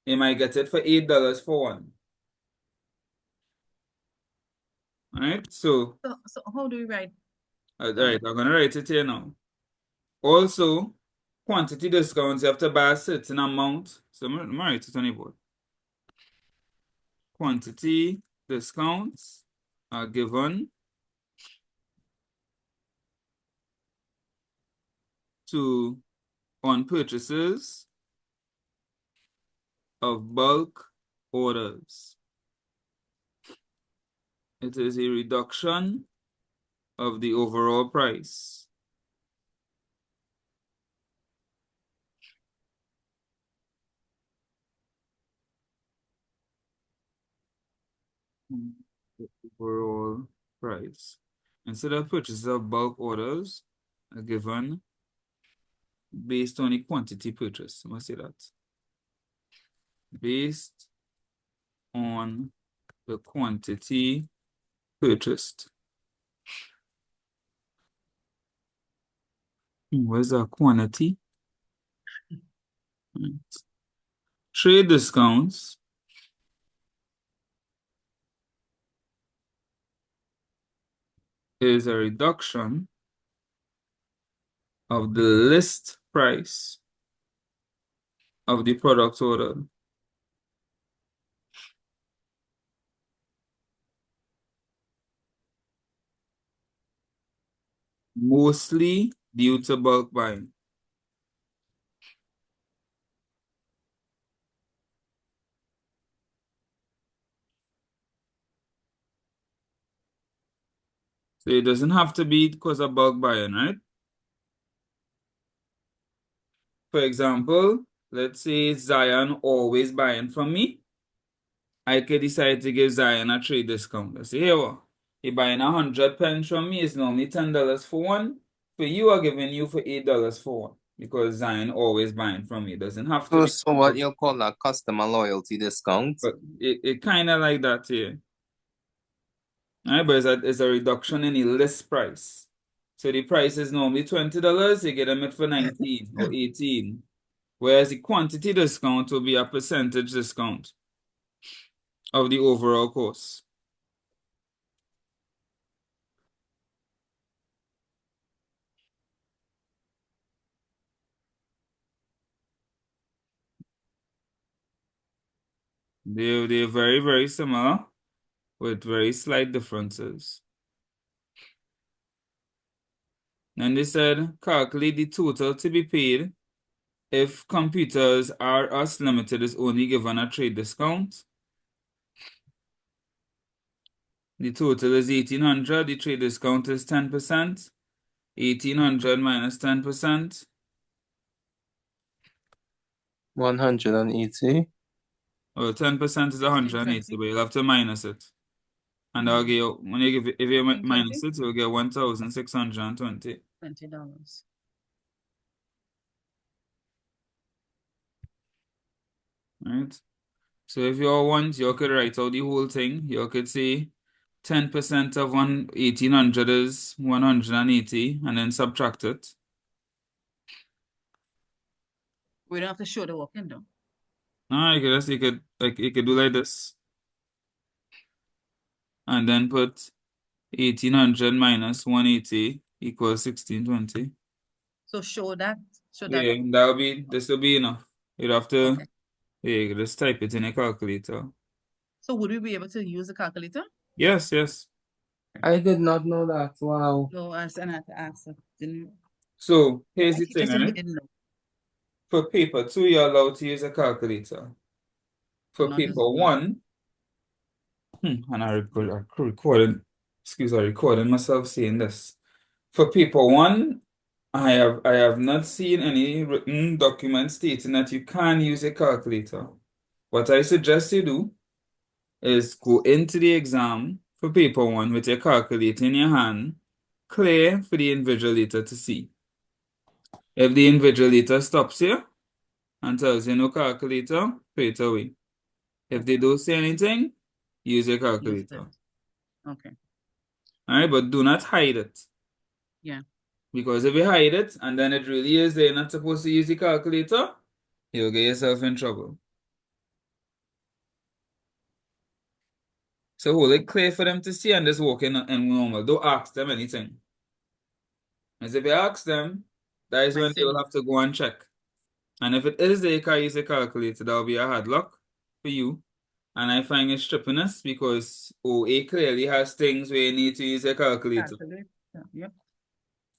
you might get it for $8 for one. All right, so how do we write? all right, I'm gonna write it here now. Also, quantity discounts, you have to buy a certain amount. So I'm gonna write it on the board. Quantity discounts are given on purchases of bulk orders. It is a reduction of the overall price. the overall price. Instead of purchases of bulk orders are given based on the quantity purchased. I'm going to say that. Based on the quantity purchased. Where's our quantity? Right. Trade discounts is a reduction of the list price of the product ordered. Mostly due to bulk buying. So it doesn't have to be because of bulk buying, right? For example, let's say Zion always buying from me. I could decide to give Zion a trade discount. I say, hey, well, he buying 100 pens from me. It's normally $10 for one. For you, I'm giving you for $8 for one. Because Zion always buying from me. It doesn't have to be. So what you call a customer loyalty discount? But it kind of like that here. Right, but it's a reduction in the list price. So the price is normally $20, you get them it for 19 or 18. Whereas the quantity discount will be a percentage discount of the overall cost. They're very, very similar with very slight differences. And they said calculate the total to be paid if computers are us limited is only given a trade discount. The total is 1,800, the trade discount is 10%. 1,800 minus 10%. 180. Well, 10% is 180, but you'll have to minus it. And I'll give you, when you give it, if you minus it, you'll get $1,620. $20. Right? So if you all want, you could write out the whole thing. You could say 10% of 1,800 is 180, and then subtract it. We don't have to show the working though. No, you could do like this. And then put 1,800 minus 180 equals 1,620. So show that. Yeah, this will be enough. You'd have to, okay. Yeah, you just type it in a calculator. So would we be able to use a calculator? Yes, yes. I did not know that. Wow. No, I had to ask. So here's the thing, Just right? didn't know. For paper 2, you're allowed to use a calculator. For Not paper 1, and I recording myself saying this. For paper 1, I have not seen any written document stating that you can use a calculator. What I suggest you do is go into the exam for paper 1 with your calculator in your hand, clear for the invigilator to see. If the invigilator stops you and tells you no calculator, put it away. If they don't say anything, use your calculator. Okay. All right, but do not hide it. Yeah. Because if you hide it and then it really is they're not supposed to use the calculator, you'll get yourself in trouble. So hold it clear for them to see and just walk in and normal. Don't ask them anything. As if you ask them, that is when they will have to go and check. And if it is they can use a calculator, that will be a hard luck for you. And I find it strippiness because OA clearly has things where you need to use a calculator. Yep.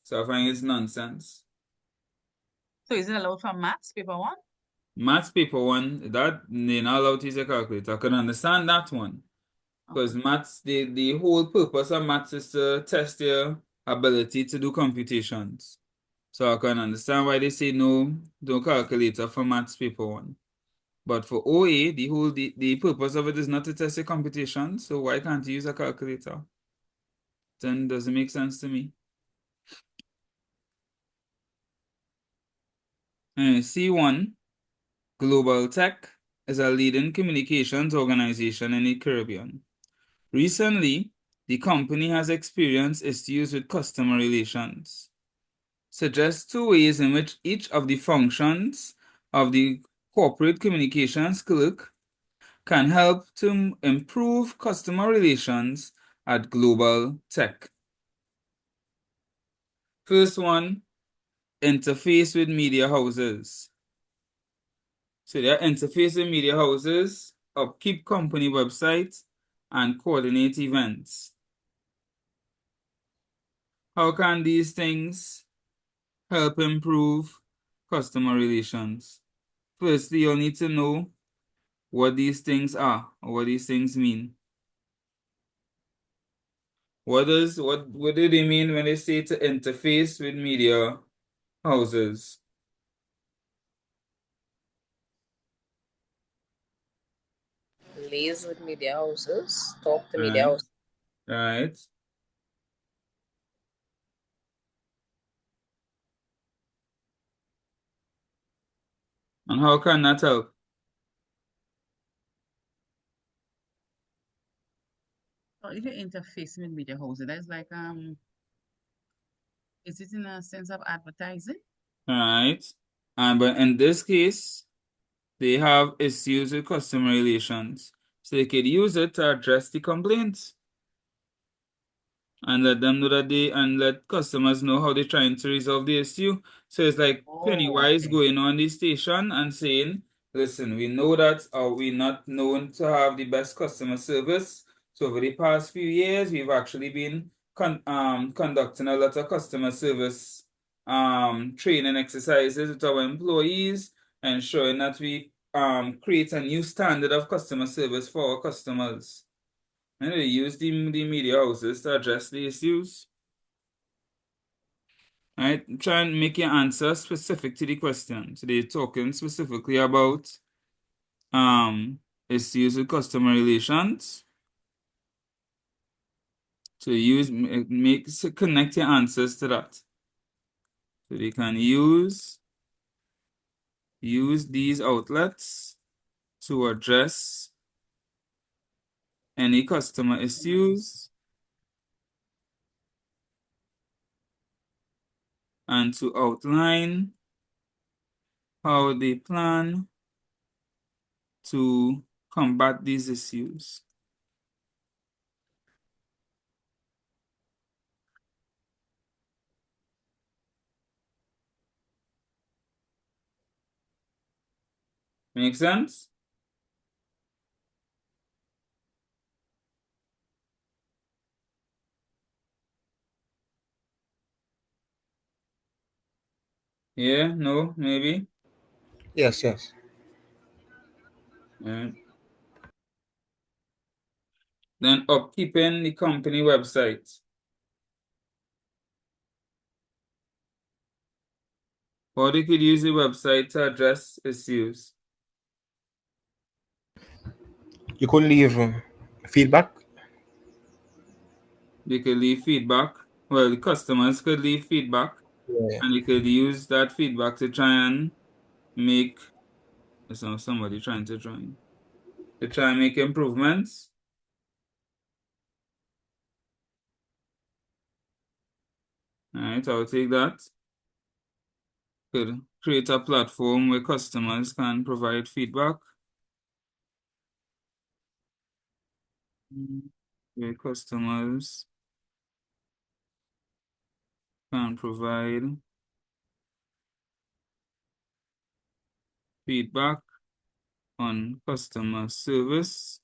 So I find it's nonsense. So is it allowed for maths paper 1? Maths paper 1, that they're not allowed to use a calculator. I can understand that one. Because maths, the whole purpose of maths is to test your ability to do computations. So I can understand why they say no calculator for maths paper 1. But for OA, the purpose of it is not to test your computation. So why can't you use a calculator? Then doesn't make sense to me. C1, Global Tech is a leading communications organization in the Caribbean. Recently, the company has experienced issues with customer relations. Suggest 2 ways in which each of the functions of the corporate communications clerk can help to improve customer relations at Global Tech. First one, interface with media houses. So they are interface with media houses, upkeep company websites, and coordinate events. How can these things help improve customer relations? Firstly, you'll need to know what these things are or what these things mean. What do they mean when they say to interface with media houses? Liaise with media houses, talk to media Right, houses. right. And how can that help? So if you interface with media houses, that's like is it in a sense of advertising? Right. And but in this case, they have issues with customer relations. So they could use it to address the complaints and let them know that and let customers know how they're trying to resolve the issue. So it's like Oh, Pennywise okay. going on the station and saying, listen, we know that we're not known to have the best customer service. So over the past few years, we've actually been conducting a lot of customer service training exercises with our employees, ensuring that we create a new standard of customer service for our customers. And they use the media houses to address the issues. Right? Try and make your answer specific to the question. So they're talking specifically about issues with customer relations. So connect your answers to that. So they can use these outlets to address any customer issues and to outline how they plan to combat these issues. Make sense? Yeah, no, maybe. Yes, yes. Yeah. Then upkeeping the company website. Or they could use the website to address issues. You could leave feedback. They could leave feedback. Well, the customers could leave feedback, Yeah. and they could use that feedback to try and make somebody trying to join. To try and make improvements. All right, I'll take that. Could create a platform where customers can provide feedback. Where customers can provide feedback on customer service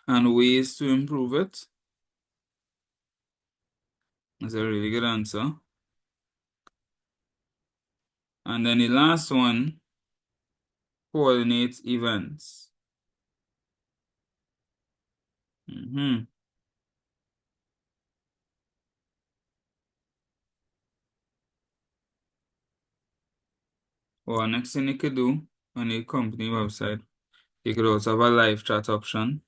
and ways to improve it. That's a really good answer. And then the last one, coordinate events. Or next thing you could do on the company website. You could also have a live chat option.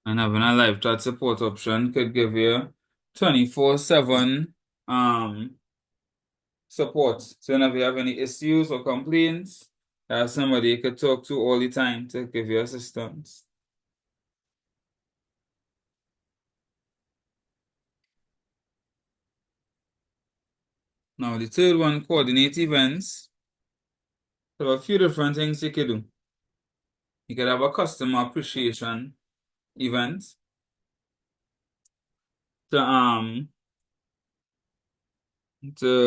And having a live chat support option could give you 24/7 support. So whenever you have any issues or complaints, there's somebody you could talk to all the time to give you assistance. Now the third one, coordinate events. So a few different things you could do. You could have a customer appreciation event to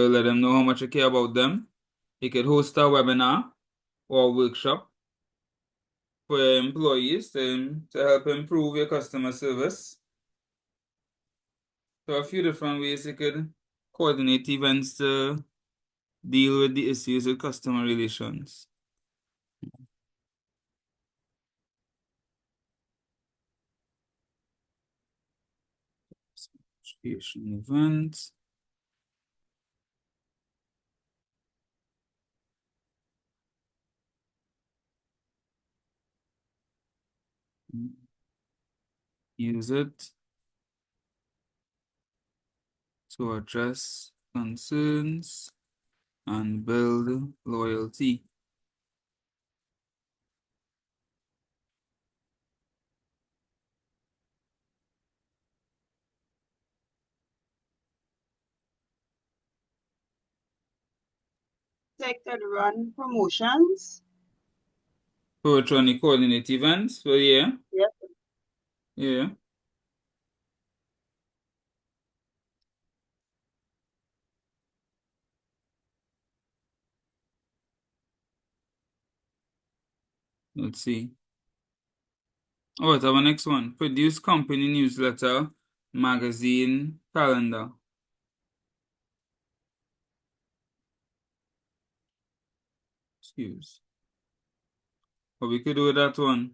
let them know how much you care about them. You could host a webinar or a workshop for your employees to help improve your customer service. So a few different ways you could coordinate events to deal with the issues with customer relations. Appreciation event. Use it to address concerns and build loyalty. They could run promotions. For electronic coordinate events, well, yeah. Yes. Yeah. Let's see. All right, our next one. Produce company newsletter, magazine, calendar. Excuse. What we could do with that one?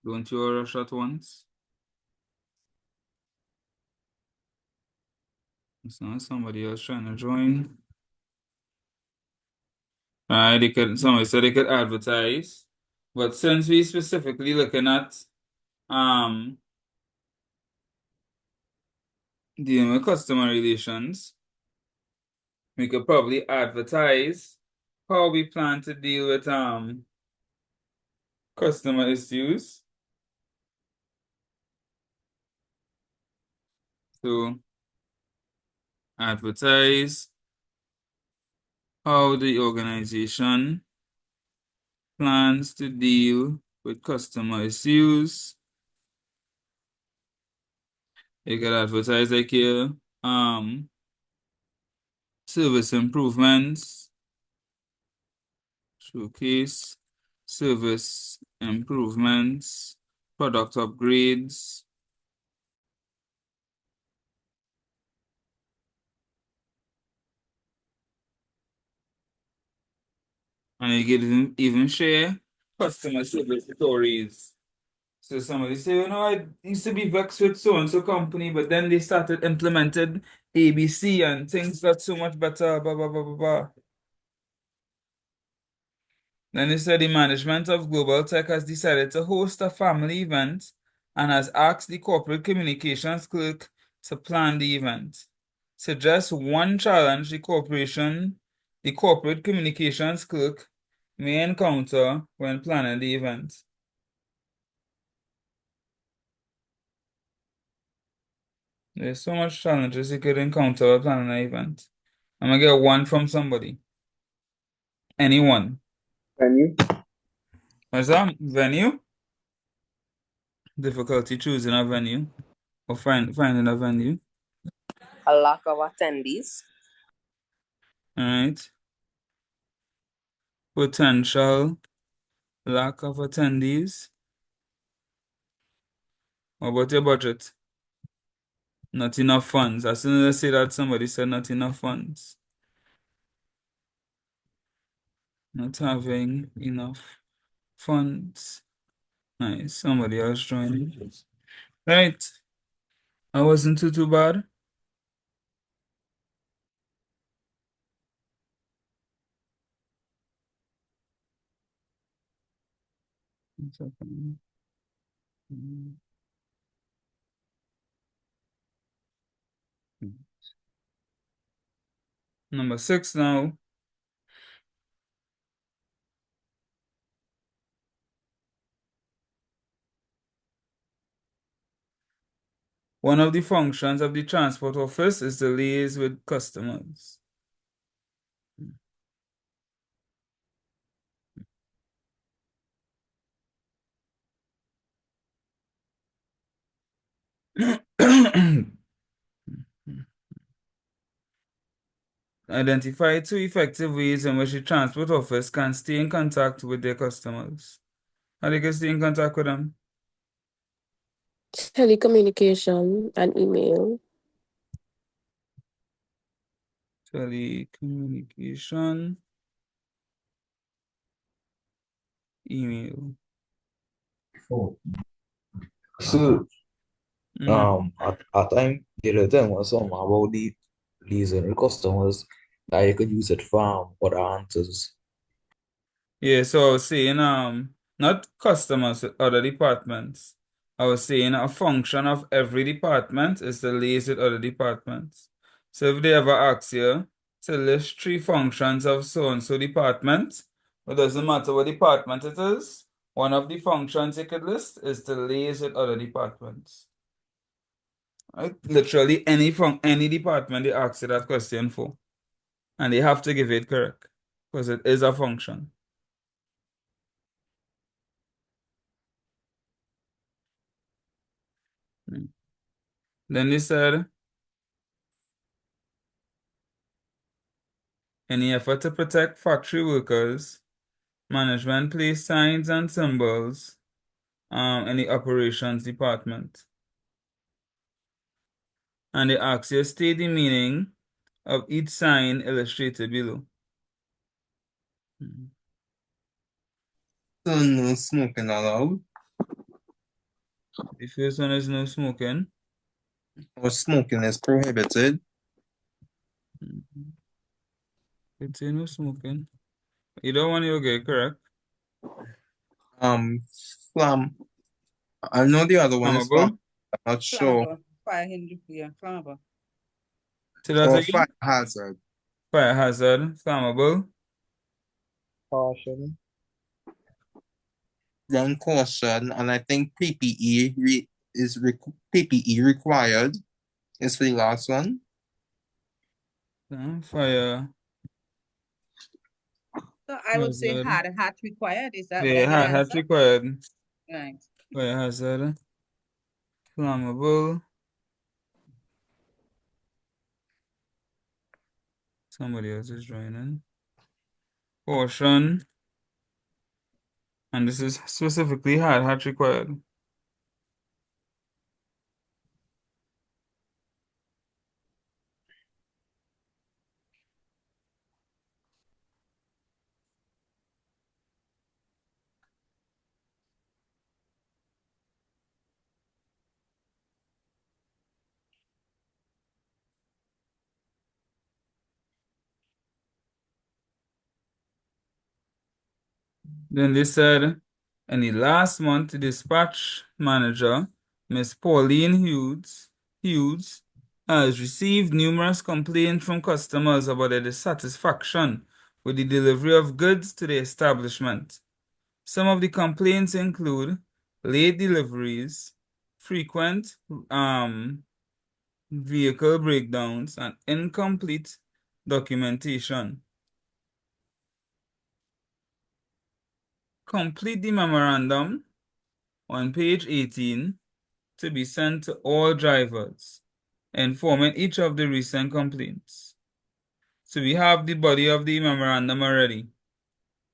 Don't you rush at once? It's not somebody else trying to join. Somebody said they could advertise. But since we specifically looking at dealing with customer relations, we could probably advertise how we plan to deal with customer issues. So advertise how the organization plans to deal with customer issues. You can advertise like here, service improvements, showcase service improvements, product upgrades. And you can even share customer service stories. So somebody say, you know, I used to be vexed with so-and-so company, but then they started implemented ABC and things got so much better, blah, blah, blah, blah, blah. Then they said the management of Global Tech has decided to host a family event and has asked the corporate communications clerk to plan the event. Suggest one challenge the corporate communications clerk may encounter when planning the event. There's so much challenges you could encounter while planning an event. I'm gonna get one from somebody. Anyone. Venue. What's that? Venue? Difficulty choosing a venue or finding a venue. A lack of attendees. All right. Potential lack of attendees. What about your budget? Not enough funds. As soon as I say that, somebody said not enough funds. Not having enough funds. Nice. Somebody else joining. Right. I wasn't too bad. It's okay. Number 6 now. One of the functions of the transport office is to liaise with customers. Identify 2 effective ways in which the transport office can stay in contact with their customers. How they can stay in contact with them? Telecommunication and email. Telecommunication, email. So, at time the other time was something about the liaison with customers that you can use it for other answers. Yeah, so I was saying, not customers, other departments. I was saying a function of every department is to liaise with other departments. So if they ever ask you to list 3 functions of so-and-so department, it doesn't matter what department it is, one of the functions you could list is to liaise with other departments. Right? Literally any department they ask you that question for. And they have to give it correct. Because it is a function. Then they said, in the effort to protect factory workers, management placed signs and symbols in the operations department. And they ask you to state the meaning of each sign illustrated below. So no smoking allowed. The first one is no smoking. Or smoking is prohibited. It's no smoking. Either one you'll get correct. Flam. I know the other one is flam. Flammable. I'm not sure. Flammable. Fire yeah, flammable. Say that Or again. fire hazard. Fire hazard, flammable. Caution. Then caution, and I think PPE PPE required is for the last one. Fire. So I would say hazard. hard hat required. Is that Yeah, the hat answer? required. Right. Fire hazard. Flammable. Somebody else is joining. Portion. And this is specifically hat required. Then they said, in the last month, the dispatch manager, Miss Pauline Hughes, has received numerous complaints from customers about their dissatisfaction with the delivery of goods to the establishment. Some of the complaints include late deliveries, frequent vehicle breakdowns, and incomplete documentation. Complete the memorandum on page 18 to be sent to all drivers, informing each of the recent complaints. So we have the body of the memorandum already.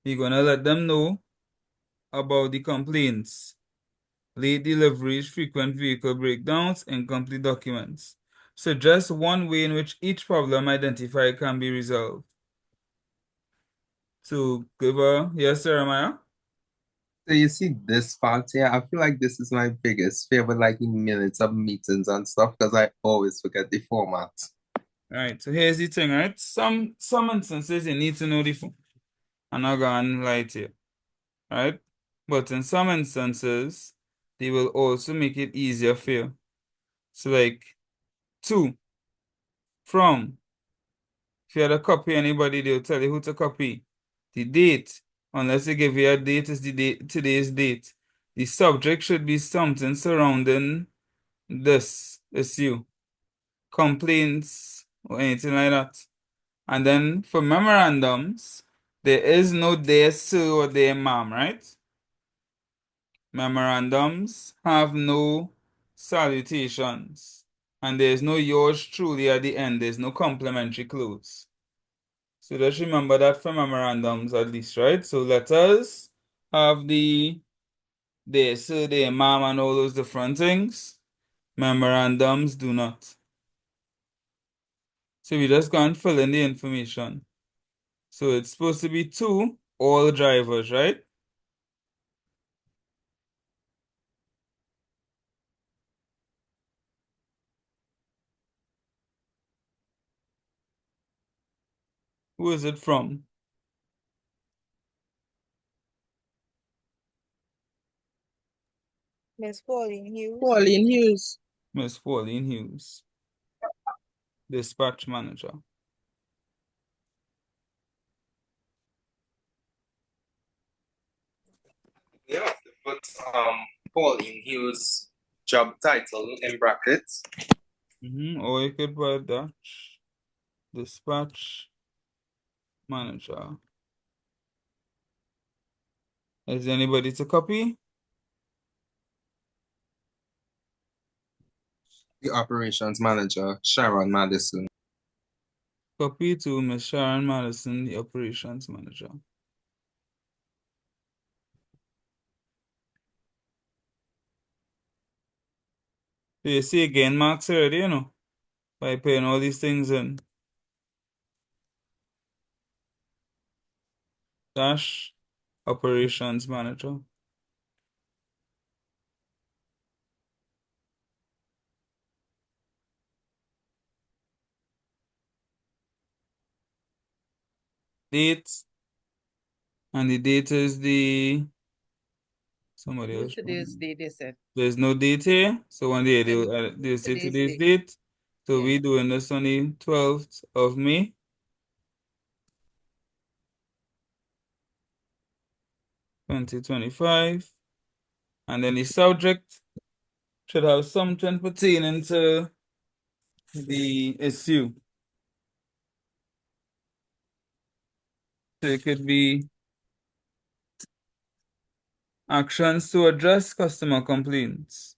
We're going to let them know about the complaints, late deliveries, frequent vehicle breakdowns, incomplete documents. Suggest one way in which each problem identified can be resolved. So give a yes, Jeremiah. So you see this part here, I feel like this is my biggest favorite, like in minutes of meetings and stuff, because I always forget the format. Right, so here's the thing, right? Some instances you need to know the form. I'm not gonna lie to you, right? But in some instances, they will also make it easier for you. So like to, from. If you had a copy anybody, they'll tell you who to copy. The date, unless they give you a date, is the date, today's date. The subject should be something surrounding this issue, complaints, or anything like that. And then for memorandums, there is no dear sir or dear ma'am, right? Memorandums have no salutations. And there's no yours truly at the end. There's no complimentary close. So just remember that for memorandums at least, right? So letters have the dear sir, dear ma'am, and all those different things. Memorandums do not. So we just can't fill in the information. So it's supposed to be to all drivers, right? Who is it from? Miss Pauline Hughes. Pauline Hughes. Miss Pauline Hughes. Dispatch manager. You have to put Pauline Hughes job title in brackets. Or you could put that. Dispatch manager. Is there anybody to copy? The operations manager, Sharon Madison. Copy to Miss Sharon Madison, the operations manager. So you see again marks already, you know, by putting all these things in. Dash operations manager. Date. And the date is the somebody else. Today's date, they said. There's no date here. So one day they'll say today's date. So we doing this on the 12th of May. 2025. And then the subject should have something pertaining to the issue. So it could be actions to address customer complaints.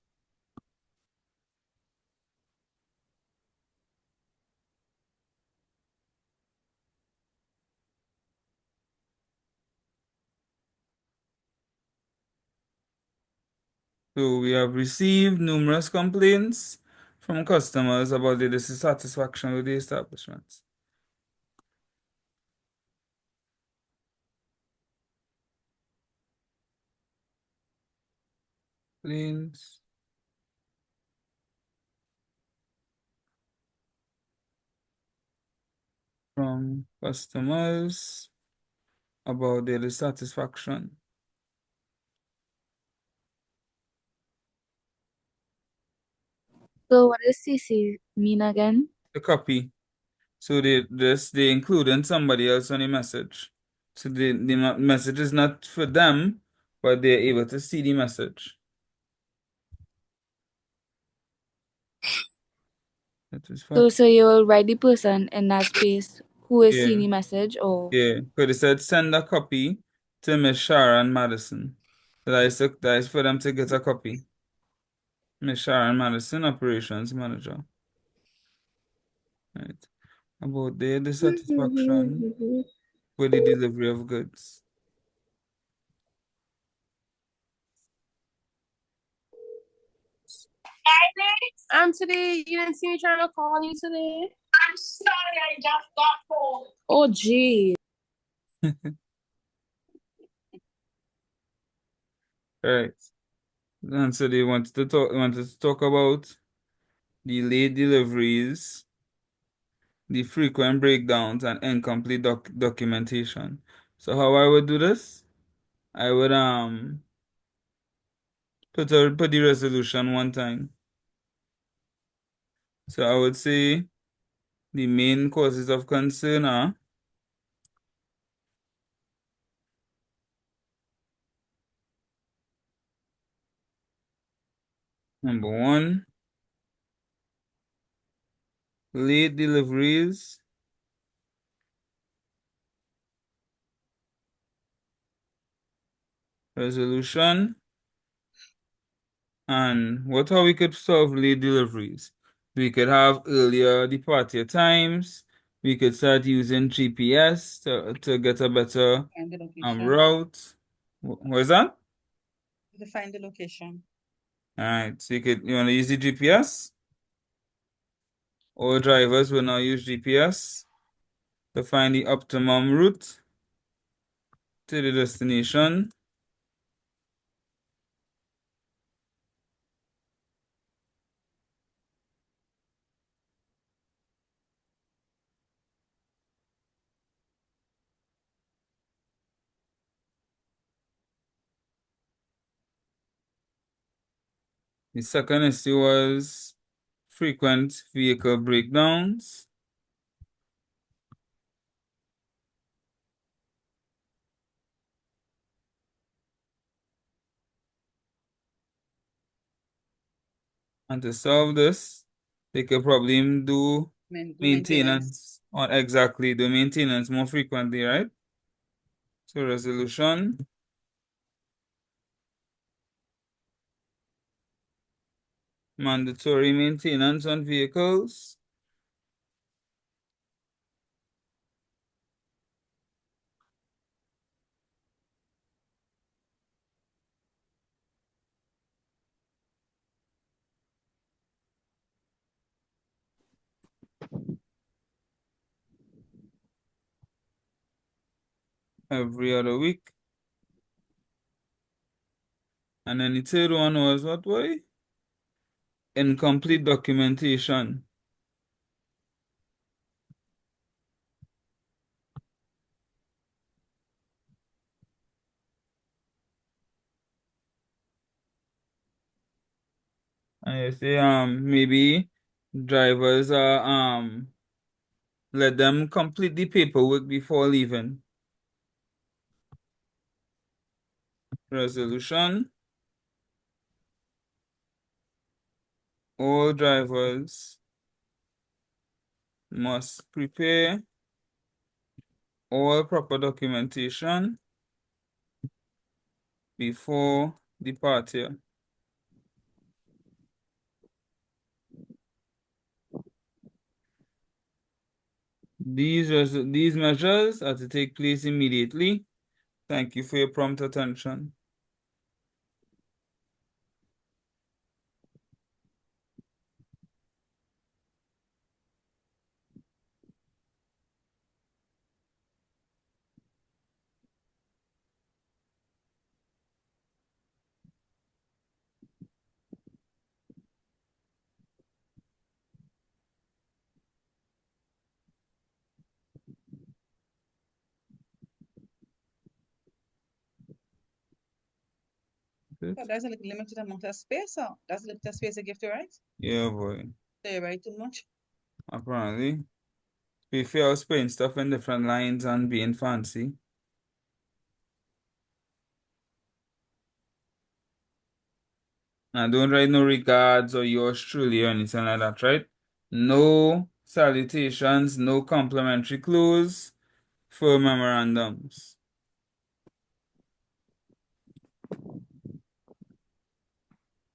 So we have received numerous complaints from customers about the dissatisfaction with the establishment. Complaints from customers about their dissatisfaction. So what does CC mean again? The copy. So they including somebody else on the message. So the message is not for them, but they're able to see the message. So you will write the person in that space who is seeing Yeah. the message, or Yeah, because it said send a copy to Miss Sharon Madison. So that is for them to get a copy. Miss Sharon Madison, operations manager. Right. About their dissatisfaction with the delivery of goods. Anthony, you didn't see me trying to call you today? I'm sorry, I just got home. Oh, gee. Right. And so they wanted to talk about the late deliveries, the frequent breakdowns, and incomplete documentation. So how I would do this, I would put the resolution one time. So I would say the main causes of concern are number one, late deliveries. Resolution. And how we could solve late deliveries? We could have earlier departure times. We could start using GPS to get a better Find the location. route. Where's that? To find the location. All right. So you want to use the GPS? All drivers will now use GPS to find the optimum route to the destination. The second issue was frequent vehicle breakdowns. And to solve this, they could probably do maintenance on do maintenance more frequently, right? So resolution. Mandatory maintenance on vehicles. Every other week. And then the third one was what way? Incomplete documentation. And you say maybe drivers are let them complete the paperwork before leaving. Resolution. All drivers must prepare all proper documentation before departure. These measures are to take place immediately. Thank you for your prompt attention. So there's a limited amount of space, so that's a limited space they give to write. Yeah, boy. They write too much. Apparently. If you're putting stuff in different lines and being fancy. Now, don't write no regards or yours truly or anything like that, right? No salutations, no complimentary clues for memorandums.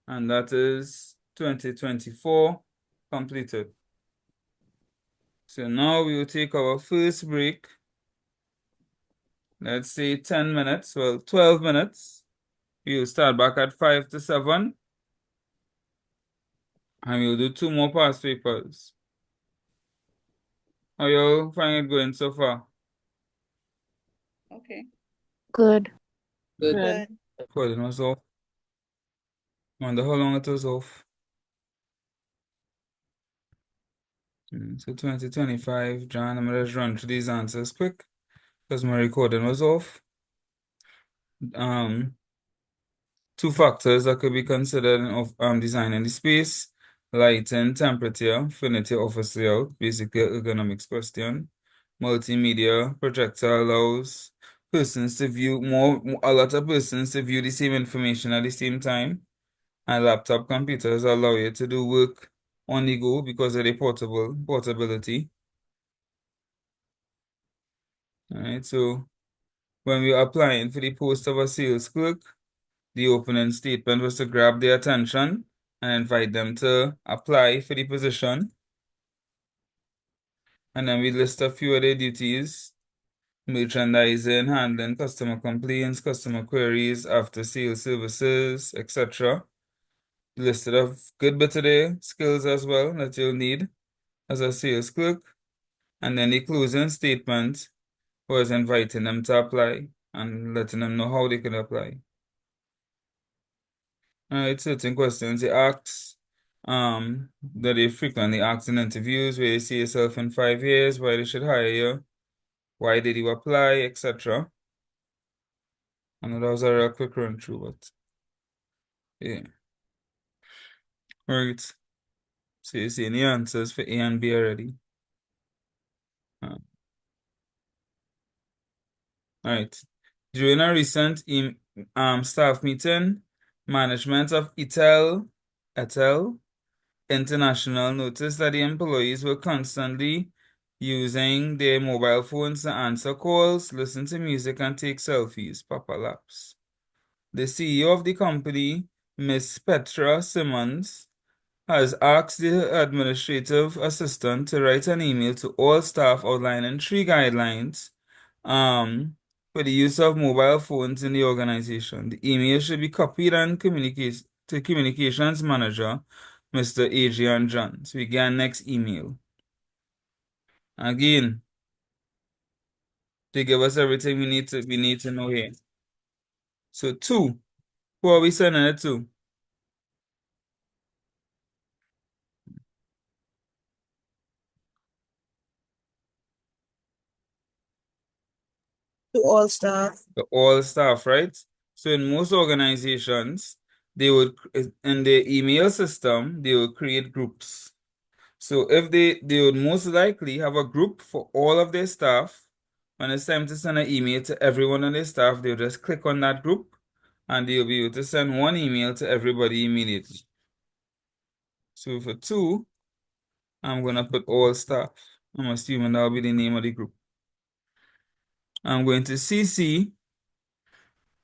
And that is 2024 completed. So now we will take our first break. Let's say 10 minutes, well, 12 minutes. We'll start back at 5 to 7. And we'll do 2 more past papers. How you find it going so far? Okay. Good. Good. Good. Recording was off. Wonder how long it was off. So 2025, John, I'm gonna just run through these answers quick because my recording was off. 2 factors that could be considered in designing the space: lighting, temperature, affinity, office layout, basically ergonomics question. Multimedia, projector allows persons to view a lot of persons to view the same information at the same time. And laptop computers allow you to do work on the go because of the portability. Alright, so when we are applying for the post of a sales clerk, the opening statement was to grab their attention and invite them to apply for the position. And then we list a few of their duties: merchandising, handling customer complaints, customer queries, after sales services, etc. Listed a good bit of their skills as well that you'll need as a sales clerk. And then the closing statement was inviting them to apply and letting them know how they can apply. It's certain questions they ask, that they frequently ask in interviews: where you see yourself in 5 years, why they should hire you, why did you apply, etc. I know that was a real quick run through, but yeah. Right. So you see any answers for A and B already? All right. During a recent staff meeting, management of Etel International noticed that the employees were constantly using their mobile phones to answer calls, listen to music, and take selfies, Papa Laps. The CEO of the company, Miss Petra Simmons, has asked the administrative assistant to write an email to all staff outlining 3 guidelines for the use of mobile phones in the organization. The email should be copied and communicated to communications manager, Mr. Adrian John. So we get next email. Again, they give us everything we need to know here. So 2, who are we sending it to? To all staff. The all staff, right? So in most organizations, they would, in their email system, they would create groups. So if they would most likely have a group for all of their staff. When it's time to send an email to everyone on their staff, they'll just click on that group and they'll be able to send one email to everybody immediately. So for 2, I'm gonna put all staff. I'm assuming that'll be the name of the group. I'm going to CC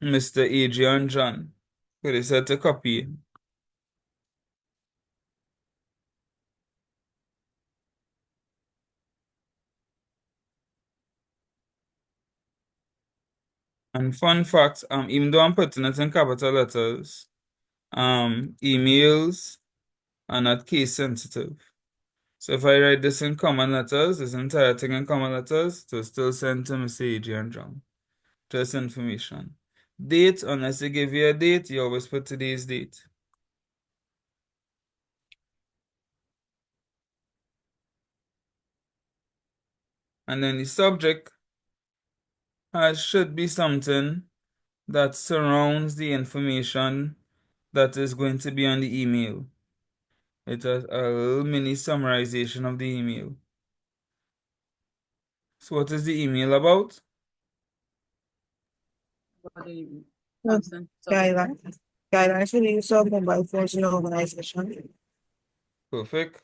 Mr. Adrian John. So they said to copy. And fun fact, even though I'm putting it in capital letters, emails are not case sensitive. So if I write this in common letters, this entire thing in common letters, it will still send to Mr. Adrian John. Just information. Date, unless they give you a date, you always put today's date. And then the subject should be something that surrounds the information that is going to be on the email. It's a little mini summarization of the email. So what is the email about? Guidelines. Guidelines for the use of mobile phones in the organization. Perfect.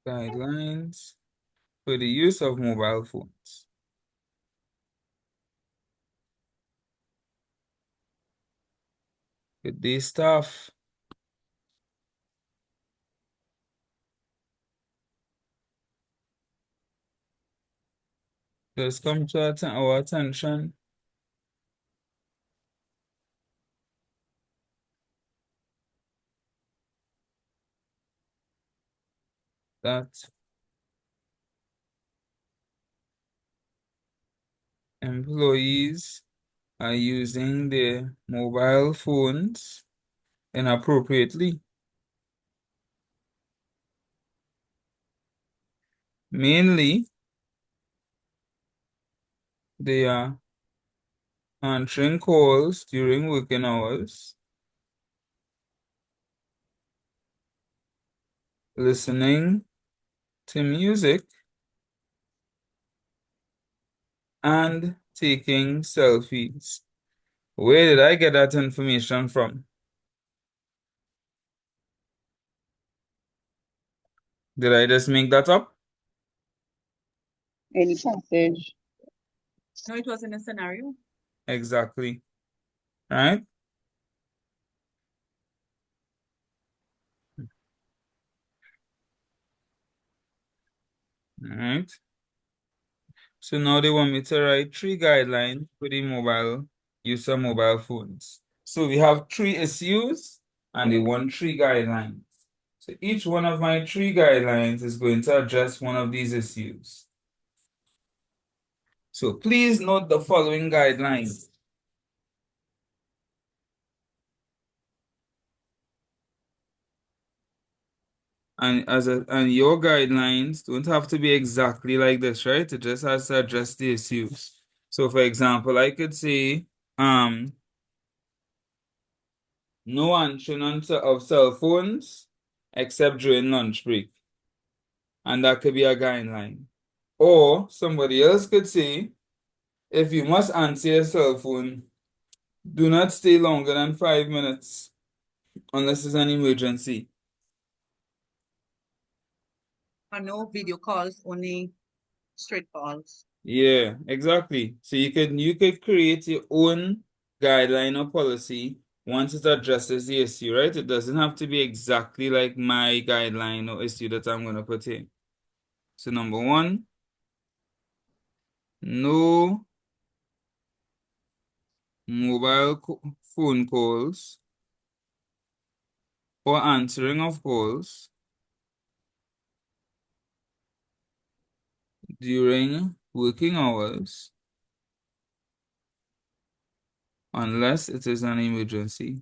Guidelines for the use of mobile phones. Good day, staff. Just come to our attention that employees are using their mobile phones inappropriately. Mainly, they are answering calls during working hours, listening to music, and taking selfies. Where did I get that information from? Did I just make that up? Any passage. No, it was in a scenario. Exactly. Right? All right. So now they want me to write 3 guidelines for the mobile use of mobile phones. So we have 3 issues and they want 3 guidelines. So each one of my 3 guidelines is going to address one of these issues. So please note the following guidelines. And your guidelines don't have to be exactly like this, right? It just has to address the issues. So for example, I could say, no answering of cell phones except during lunch break. And that could be a guideline. Or somebody else could say, if you must answer your cell phone, do not stay longer than 5 minutes unless it's an emergency. And no video calls, only straight calls. Yeah, exactly. So you could create your own guideline or policy once it addresses the issue, right? It doesn't have to be exactly like my guideline or issue that I'm gonna put in. So number 1, no mobile phone calls or answering of calls during working hours unless it is an emergency.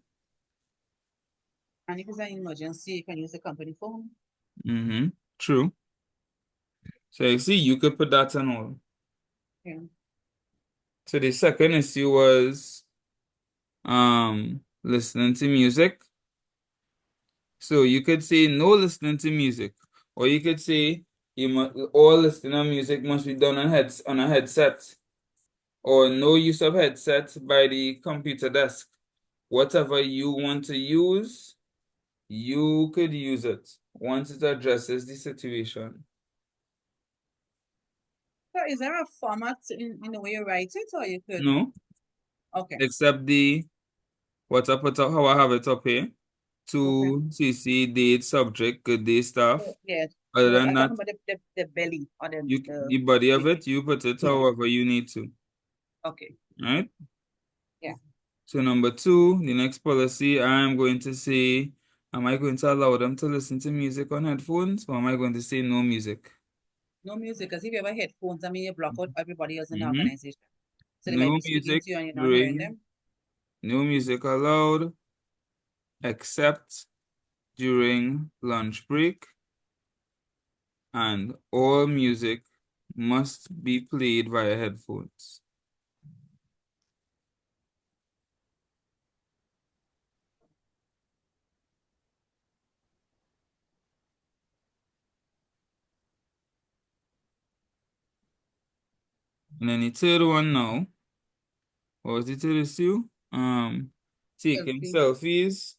And if it's an emergency, you can use the company phone. Mm-hmm. True. So you see, you could put that on all. Yeah. So the second issue was listening to music. So you could say no listening to music, or you could say all listening to music must be done on a headset, or no use of headset by the computer desk. Whatever you want to use, you could use it once it addresses the situation. So is there a format in the way you write it, or you could? No, Okay. except how I have it up here. To CC, date, subject, good day, stuff. Yeah. Other No, than I'm that, talking about the belly or the body of it, you put it however you need to. Okay. Right? Yeah. So number 2, the next policy, I'm going to say, am I going to allow them to listen to music on headphones, or am I going to say no music? No music, because if you have headphones, I mean, you block out everybody else in the Mm-hmm. organization. So they No might be speaking music to you and you're not hearing them. no music allowed except during lunch break, and all music must be played via headphones. And then the third one now, what was the third issue? Taking selfies.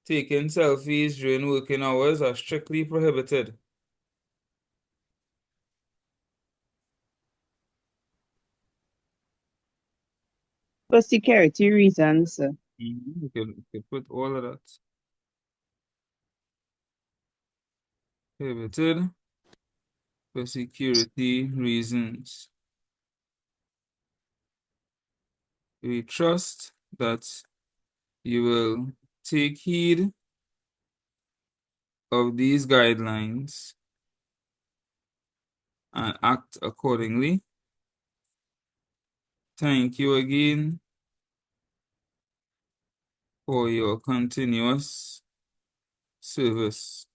Taking selfies during working hours are strictly prohibited. For security reasons. You could put all of that. Prohibited for security reasons. We trust that you will take heed of these guidelines and act accordingly. Thank you again for your continuous service.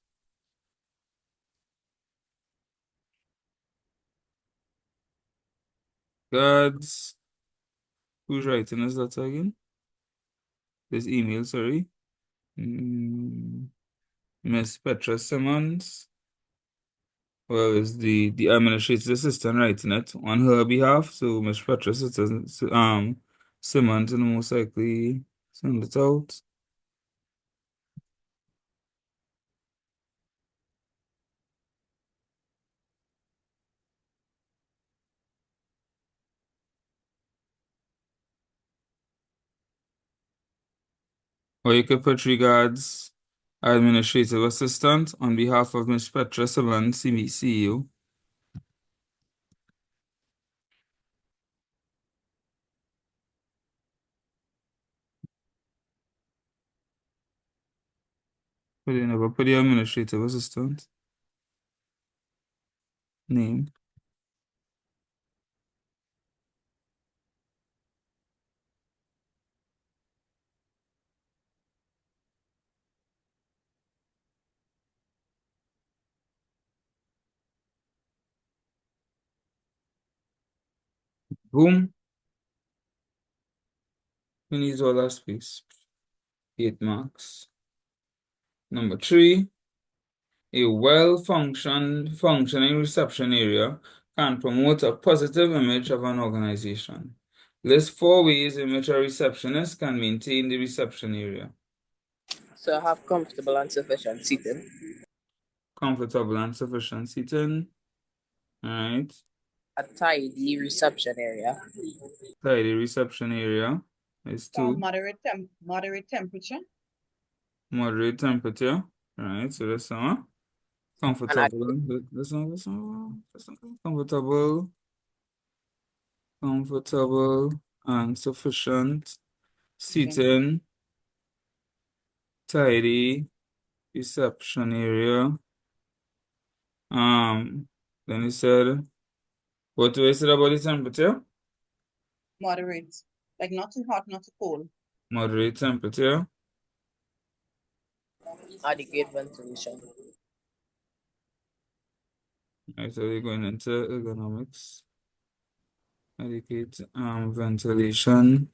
God's, who's writing us that again? This email, sorry. Miss Petra Simmons. Well, it's the administrative assistant writing it on her behalf. So Miss Petra Simmons will most likely send it out. Or you could put regards, administrative assistant, on behalf of Miss Petra Simmons, CEO. But you never put the administrative assistant name. Boom. Who needs all that space? 8 marks. Number 3. A functioning reception area can promote a positive image of an organization. List 4 ways in which a receptionist can maintain the reception area. So have comfortable and sufficient seating. Comfortable and sufficient seating. All right. A tidy reception area. Tidy reception area is 2. Moderate temperature. Moderate temperature. All right. So that's comfortable. Comfortable and sufficient seating. Tidy reception area. Then he said, what do I say about the temperature? Moderate. Like not too hot, not too cold. Moderate temperature. Adequate ventilation. Right, so we're going into ergonomics. Adequate ventilation.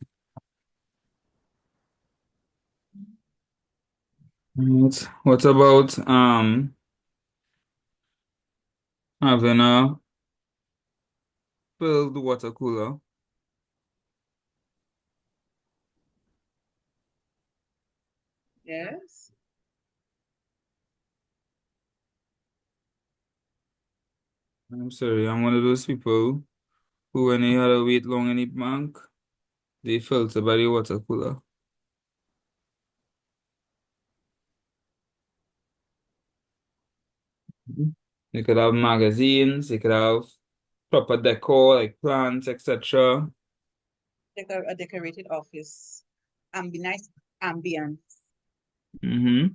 Right. What about having a filled water cooler? Yes. I'm sorry, I'm one of those people who, when they had to wait long in the bank, they filter by the water cooler. You could have magazines, you could have proper decor like plants, etc. A decorated office. Nice ambience. Mm-hmm.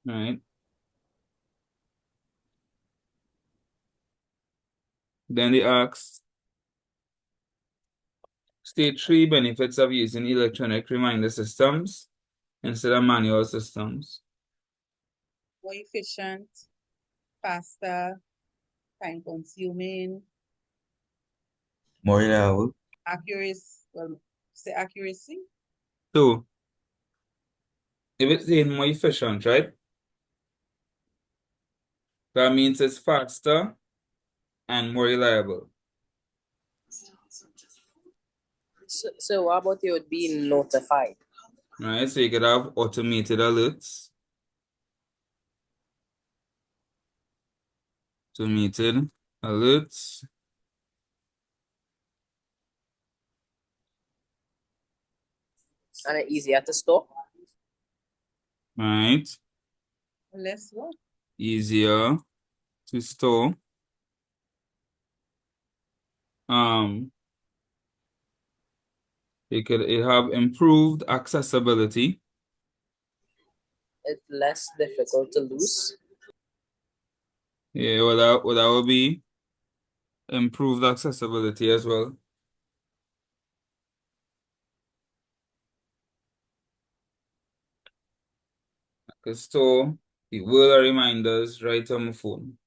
Right. Then they asked, state 3 benefits of using electronic reminder systems instead of manual systems. More efficient, faster, time consuming. More reliable. Accuracy. So, if it's saying more efficient, right? That means it's faster and more reliable. So what about you being notified? Right, so you could have automated alerts. Automated alerts. And it's easier to store. Right. Less what? Easier to store. It have improved accessibility. It's less difficult to lose. Yeah, well, that would be improved accessibility as well. I could store the world of reminders right on my phone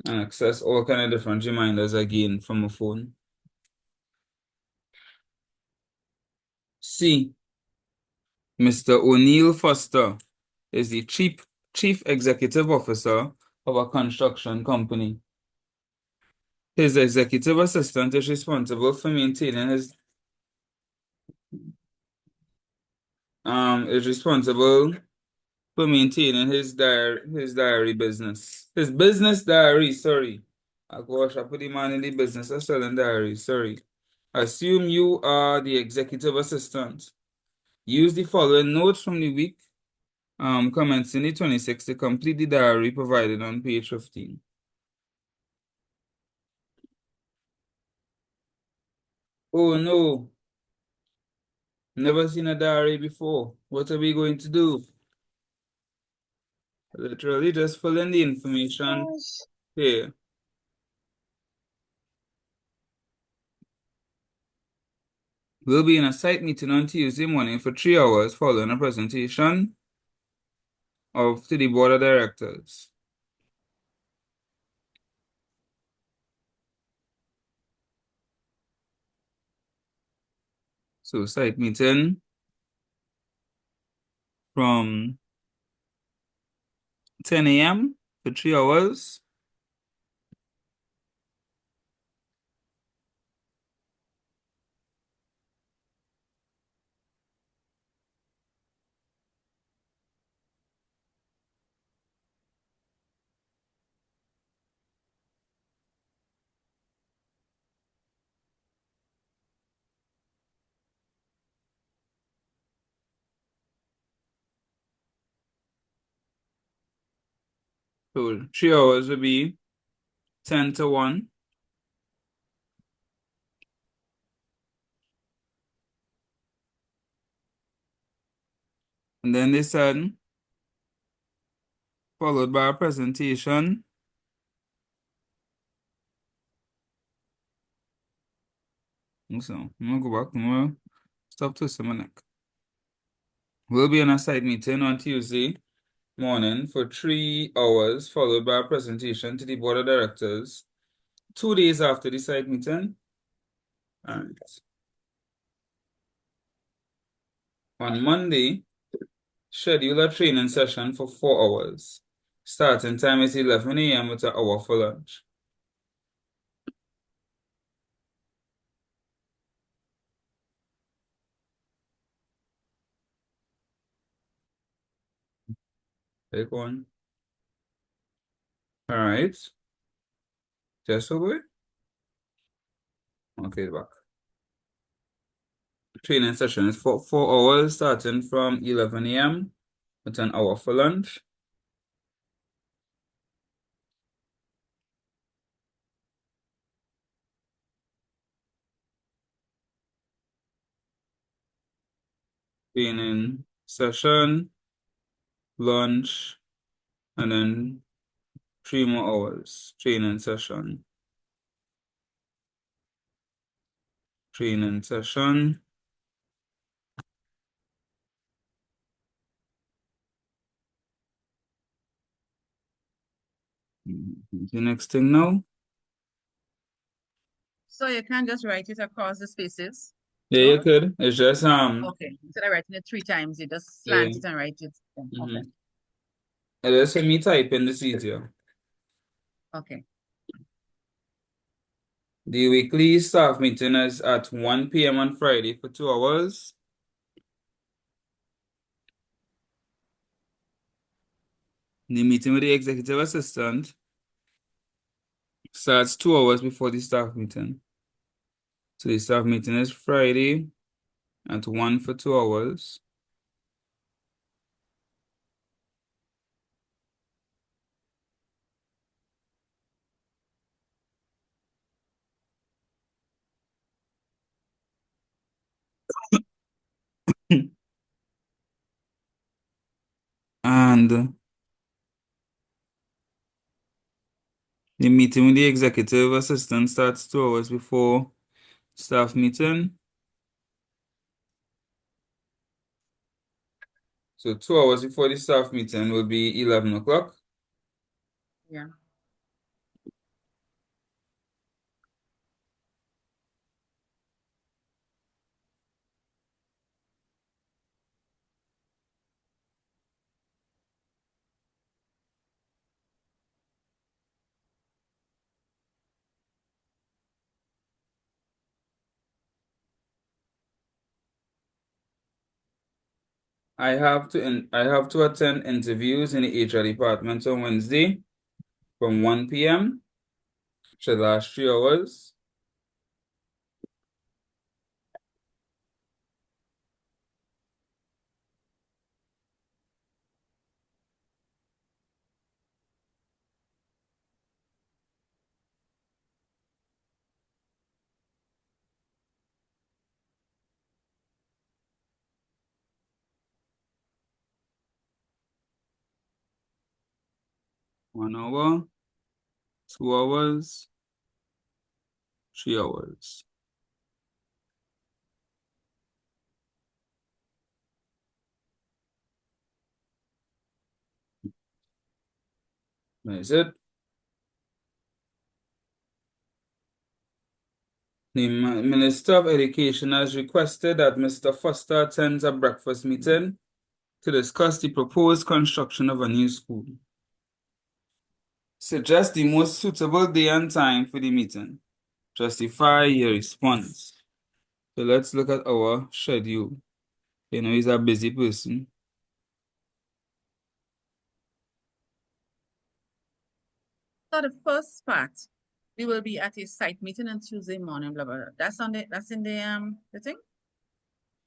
and access all kind of different reminders again from my phone. C. Mr. O'Neill Foster is the chief executive officer of a construction company. His executive assistant is responsible for maintaining his diary business. His business diary, sorry. Oh gosh, I put him on in the business of selling diaries, sorry. Assume you are the executive assistant. Use the following notes from the week commencing the 26th to complete the diary provided on page 15. Oh no, never seen a diary before. What are we going to do? Literally just fill in the information here. We'll be in a site meeting on Tuesday morning for 3 hours following a presentation to the board of directors. So site meeting from 10 a.m. for 3 hours. So 3 hours will be 10 to 1. And then they said, followed by a presentation. So I'm gonna go back. I'm gonna stop to some neck. We'll be in a site meeting on Tuesday morning for 3 hours, followed by a presentation to the board of directors 2 days after the site meeting. All right. On Monday, schedule a training session for 4 hours. Starting time is 11 a.m. with an hour for lunch. Take one. All right. Just over. Okay, back. Training session is for 4 hours, starting from 11 a.m. with an hour for lunch. Training session, lunch, and then 3 more hours. Training session. Training session. The next thing now. So you can't just write it across the spaces? Yeah, you could. It's just Okay. Instead of writing it 3 times, you just slant it and write it. Okay. It just let me type in this easier. Okay. The weekly staff meeting is at 1 p.m. on Friday for 2 hours. The meeting with the executive assistant Starts 2 hours before the staff meeting. So the staff meeting is Friday at 1 for 2 hours. And the meeting with the executive assistant starts 2 hours before staff meeting. So 2 hours before the staff meeting will be 11 o'clock. Yeah. I have to attend interviews in the HR department on Wednesday from 1 p.m. to last 3 hours. One hour, 2 hours, 3 hours. That's it. The Minister of Education has requested that Mr. Foster attends a breakfast meeting to discuss the proposed construction of a new school. Suggest the most suitable day and time for the meeting. Justify your response. So let's look at our schedule. You know, he's a busy person. So the first part, we will be at a site meeting on Tuesday morning, blah, blah, blah. That's in the thing?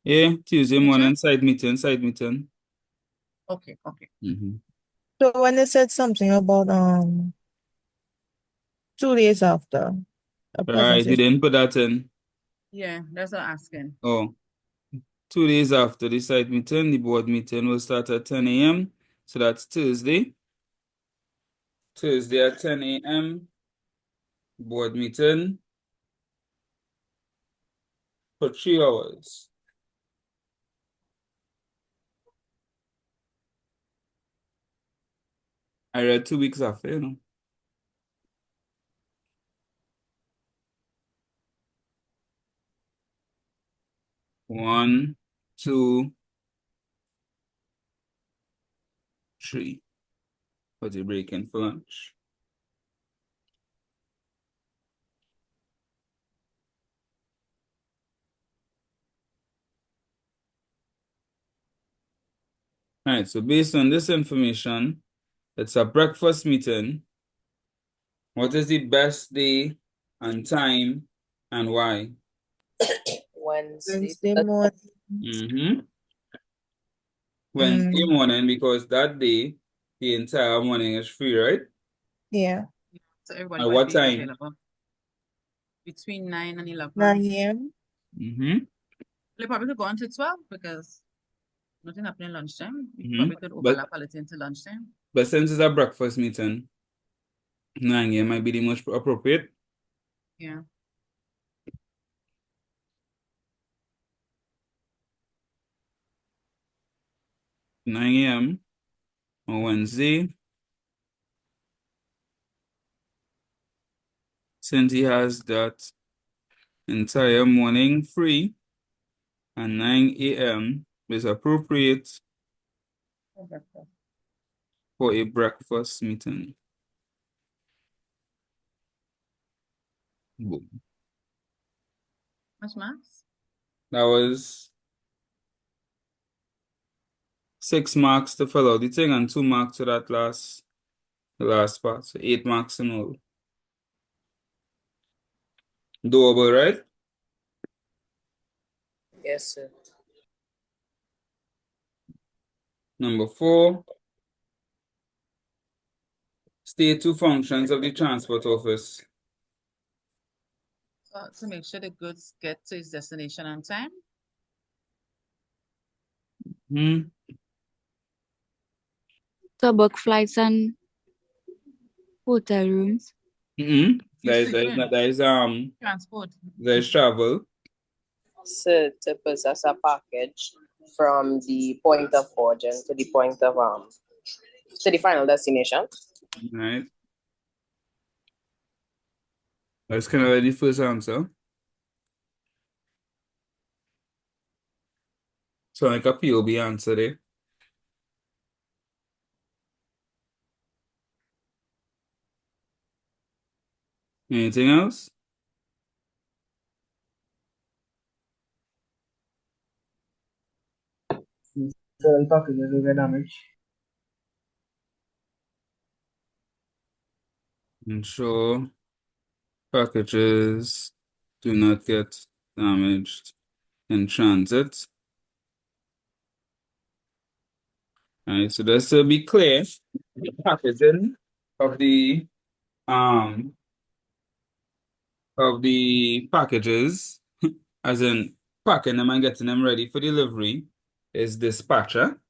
Yeah, Tuesday Teacher? morning, side meeting. Okay, okay. So when they said something about 2 days after a Right, you presentation. didn't put that in. Yeah, that's what I'm asking. Oh, 2 days after the site meeting, the board meeting will start at 10 a.m. So that's Thursday. Thursday at 10 a.m. board meeting for 3 hours. I read 2 weeks after, you know. One, two, three. Put a break in for lunch. All right, so based on this information, it's a breakfast meeting. What is the best day and time and why? Wednesday morning. Wednesday morning, because that day, the entire morning is free, right? Yeah. So everybody At might what be time? available between 9 and 11. 9 a.m. They probably could go until 12 because nothing happening lunchtime. You probably could But overlap a little into lunchtime. since it's a breakfast meeting, 9 a.m. might be the most appropriate. Yeah. Nine a.m. on Wednesday. Since he has that entire morning free, and 9 a.m. is appropriate for a breakfast meeting. Boom. Much marks? That was 6 marks to fill out the thing and 2 marks to that last part. So 8 marks in all. Doable, right? Yes, sir. Number 4, state 2 functions of the transport office. To make sure the goods get to its destination on time. To book flights and hotel rooms. There's transport. There's travel. So to possess a package from the point of origin to the point of to the final destination. Right. That's kind of like the first answer. So like a POB answer there. Anything else? Several packages will get damaged. Ensure packages do not get damaged in transit. Alright, so just to be clear, the packaging of the packages, as in packing them and getting them ready for delivery, is dispatcher.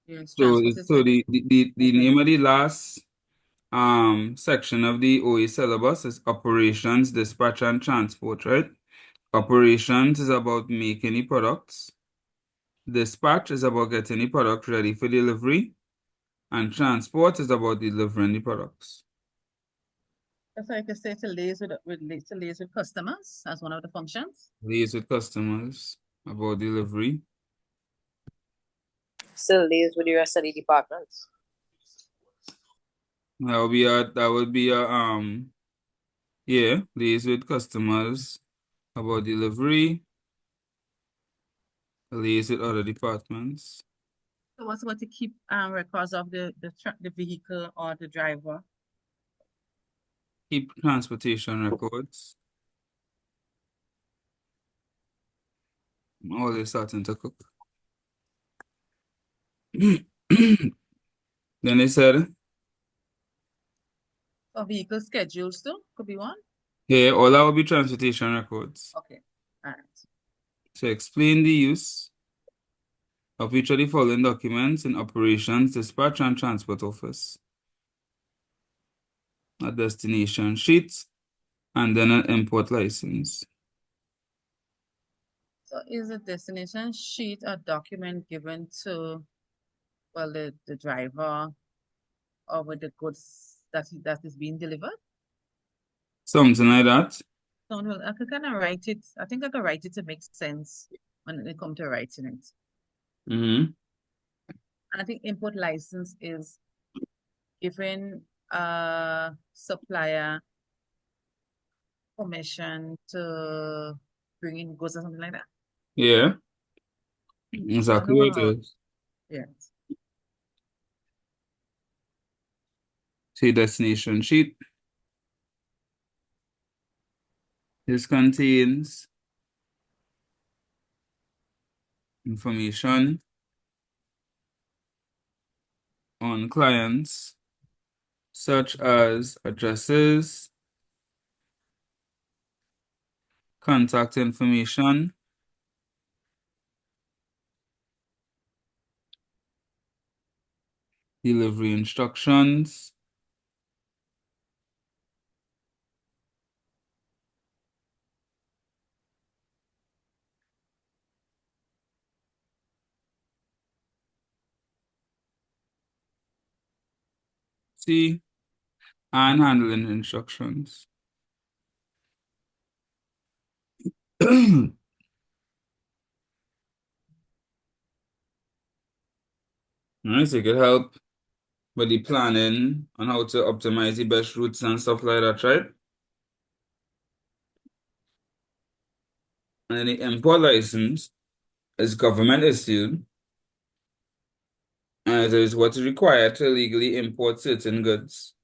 Yes, So transport so is the name of the last section of the OE syllabus is operations, dispatch, and transport, right? Operations is about making the products. Dispatch is about getting the product ready for delivery. And transport is about delivering the products. That's why I can say to liaise with customers as one of the functions. Liaise with customers about delivery. Still liaise with the rest of the departments. That would be a yeah, liaise with customers about delivery. Liaise with other departments. So what's about to keep records of the vehicle or the driver? Keep transportation records. All is starting to cook. Then they said, Or vehicle schedules too, could be one. yeah, all that will be transportation records. Okay, all right. So explain the use of each of the following documents in operations, dispatch, and transport office. A destination sheet, and then an import license. So is a destination sheet a document given to, well, the driver or with the goods that is being delivered? Something like that. So I could kind of write it. I think I could write it to make sense when it comes to writing it. Mm-hmm. And I think import license is giving a supplier permission to bring in goods or something like that. Yeah. Exactly what it is. Yeah. See destination sheet. This contains information on clients such as addresses, contact information, delivery instructions, see, and handling instructions. Alright, so it could help with the planning on how to optimize the best routes and stuff like that, right? And then the import license is government issued, and it is what is required to legally import certain goods.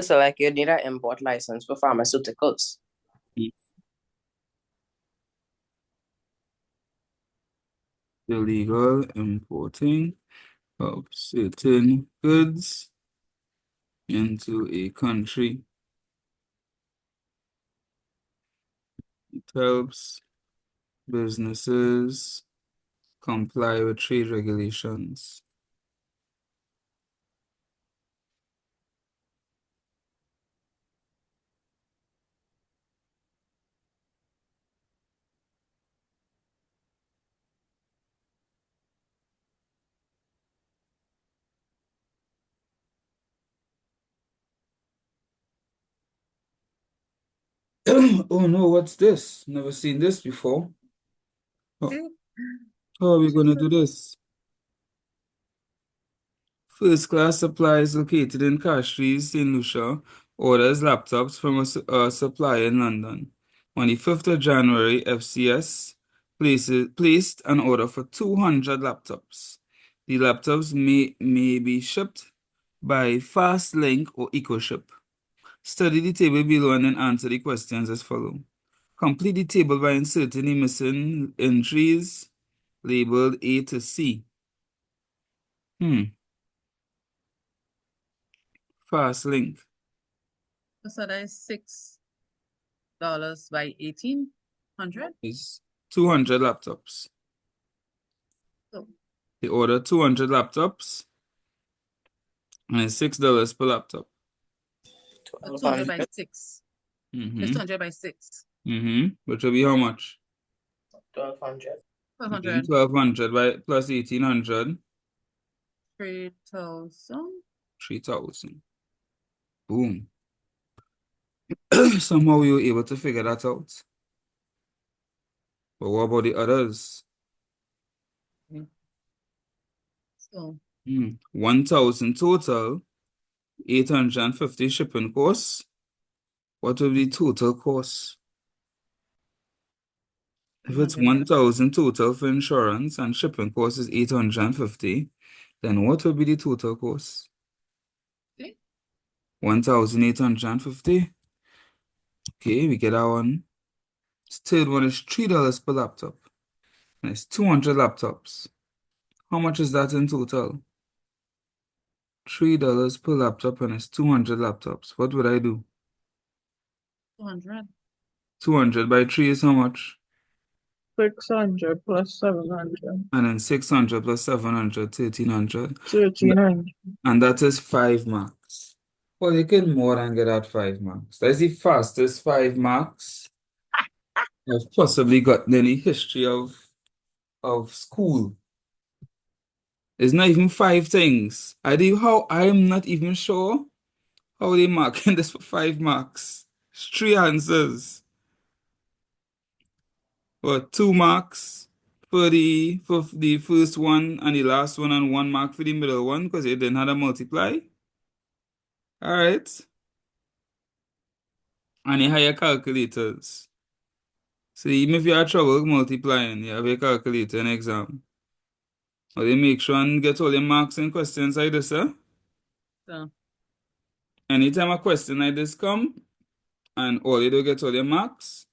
So like you need an import license for pharmaceuticals. Illegal importing of certain goods into a country. It helps businesses comply with trade regulations. Oh no, what's this? Never seen this before. How are we going to do this? First Class Supplies located in Castries, St. Lucia, orders laptops from a supplier in London. On the 5th of January, FCS placed an order for 200 laptops. The laptops may be shipped by Fast Link or EcoShip. Study the table below and then answer the questions as follows. Complete the table by inserting the missing entries labeled A to C. Fast Link. So that is $6 by 1,800. Is 200 laptops. So They order 200 laptops and it's $6 per laptop. 200 by 6. It's 200 by 6. Which will be how much? 1,200. 1,200. 1,200 by plus 1,800. 3,000. 3,000. Boom. Somehow we were able to figure that out. But what about the others? So 1,000 total, 850 shipping costs. What will be the total cost? If it's 1,000 total for insurance and shipping cost is 850, then what will be the total cost? 1,850. Okay, we get that one. Third one is $3 per laptop. And it's 200 laptops. How much is that in total? $3 per laptop and it's 200 laptops. What would I do? 200. 200 by 3 is how much? 600 plus 700. And then 600 plus 700, 1,300. 1,300. And that is 5 marks. Well, you can more than get that 5 marks. That's the fastest 5 marks I've possibly gotten in the history of school. It's not even 5 things. I'm not even sure how they marking this for 5 marks. It's 3 answers. But 2 marks for the first one and the last one, and 1 mark for the middle one because it didn't have a multiply. All right. And the higher calculators. So even if you have trouble multiplying, you have a calculator in exam. Or they make sure and get all the marks in questions like this, huh? So Anytime a question like this come, and all you do get all your marks,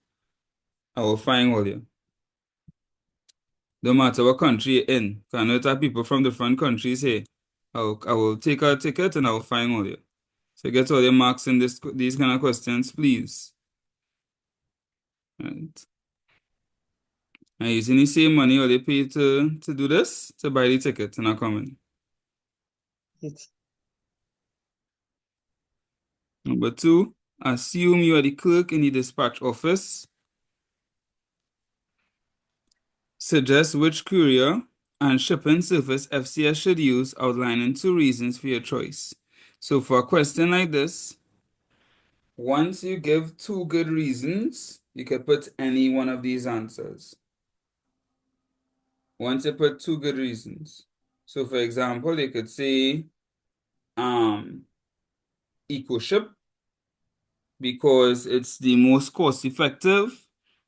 I will fine all you. No matter what country you're in. Because I know that people from different countries here. I will take a ticket and I will fine all you. So get all your marks in these kind of questions, please. Right. And using the same money or they pay to do this, to buy the ticket and I come in. Number 2, assume you are the clerk in the dispatch office. Suggest which courier and shipping service FCS should use, outlining 2 reasons for your choice. So for a question like this, once you give 2 good reasons, you can put any one of these answers. Once you put 2 good reasons. So for example, you could say EcoShip because it's the most cost effective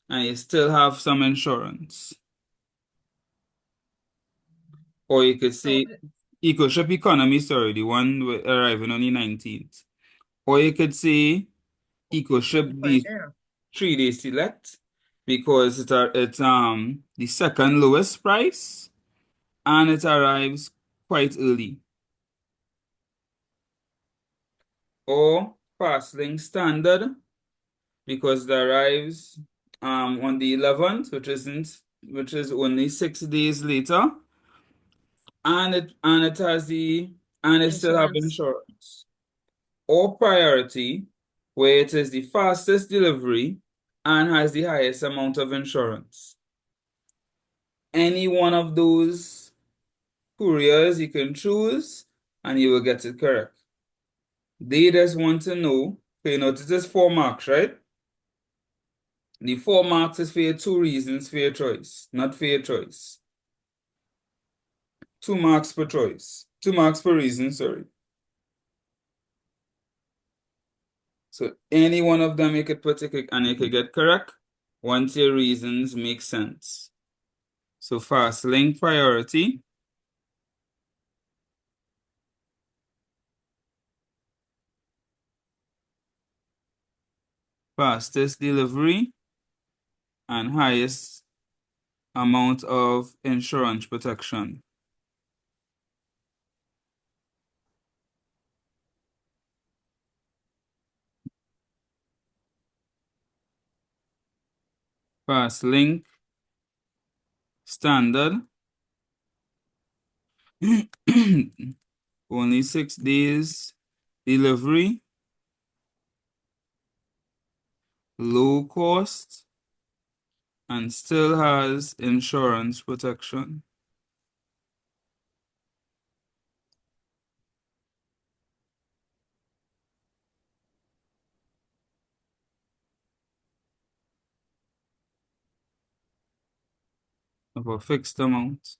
and you still have some insurance. Or you could say EcoShip Economy, sorry, the one arriving on the 19th. Or you could say EcoShip per the year. 3-day select because it's the second lowest price and it arrives quite early. Or Fastlink Standard because it arrives on the 11th, which is only 6 days later, and it has and it still have Insurance. insurance. Or Priority, where it is the fastest delivery and has the highest amount of insurance. Any one of those couriers you can choose and you will get it correct. They just want to know, okay, notice there's 4 marks, right? The 4 marks is for your 2 reasons for your choice, not for your choice. 2 marks per choice. 2 marks per reason, sorry. So any one of them you could put and you could get correct once your reasons make sense. So fast link priority. Fastest delivery and highest amount of insurance protection. Fast link standard. Only 6 days delivery. Low cost and still has insurance protection. Of a fixed amount.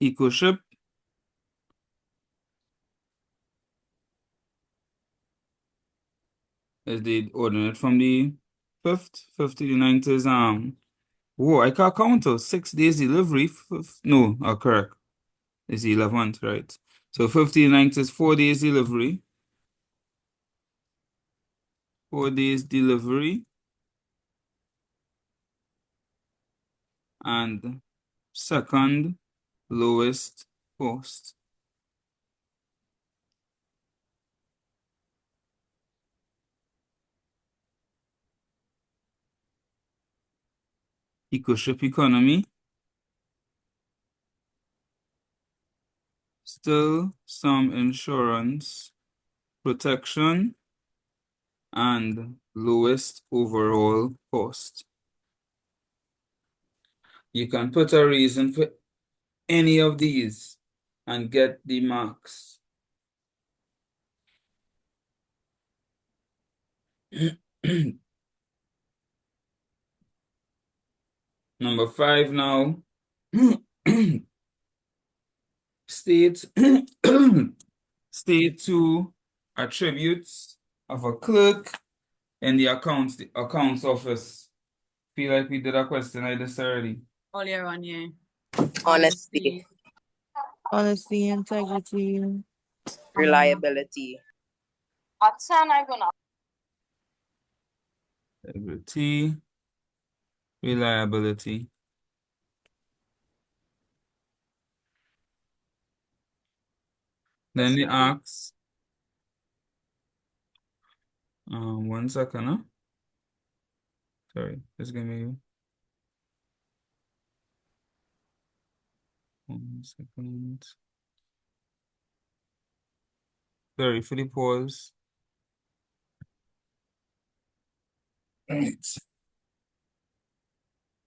EcoShip is the ordinate from the 5th. 5th to the 9th is whoa, I can't count out 6 days delivery. No, correct. It's the 11th, right? So 5th to the 9th is 4 days delivery. 4 days delivery. And second lowest cost. EcoShip economy. Still some insurance protection and lowest overall cost. You can put a reason for any of these and get the marks. Number 5 now. State state 2 attributes of a clerk in the accounts office. Feel like we did a question like this already. Earlier on, yeah. Honesty. Honesty, integrity. Reliability. Integrity, reliability. Then the ask. 1 second, huh? Sorry, just give me 1 second. Sorry for the pause. Right.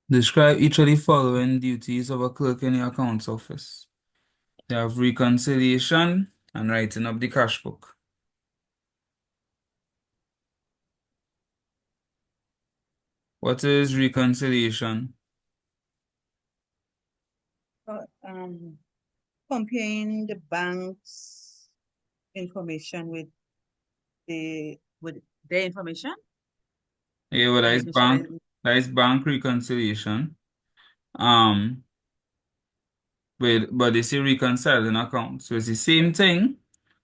Describe each of the following duties of a clerk in the accounts office. They have reconciliation and writing up the cash book. What is reconciliation? Comparing the bank's information with their information. Yeah, well, that is bank reconciliation. but they say reconciling account. So it's the same thing,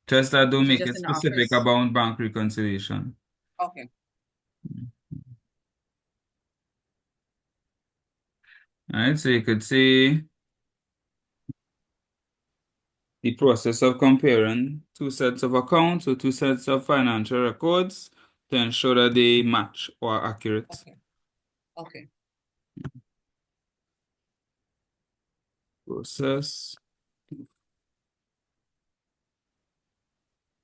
just that don't Which is make just it in the specific office. about bank reconciliation. Okay. All right, so you could say the process of comparing two sets of accounts or two sets of financial records to ensure that they match or are accurate. Okay. Okay. Process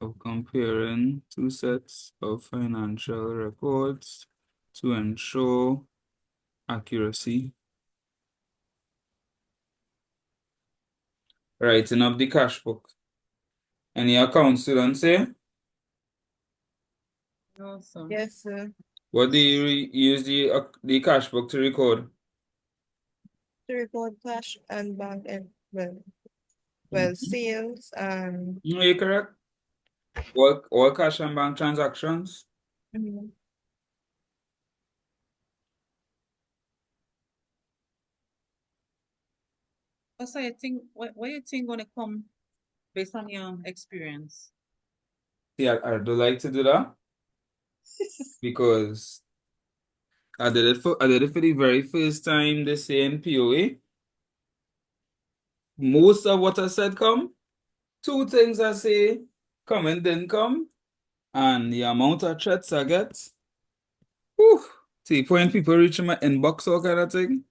of comparing two sets of financial records to ensure accuracy. Writing up the cash book. Any account students say? No, sir. Yes, sir. What do you use the cash book to record? To record cash and bank and well, sales and No, you're correct. All cash and bank transactions. Also, I think what you think gonna come based on your experience? Yeah, I do like to do that because I did it for the very first time this year in POA. Most of what I said come. Two things I say come and didn't come, and the amount of threats I get. Whew, see, when people reach my inbox or kind of thing,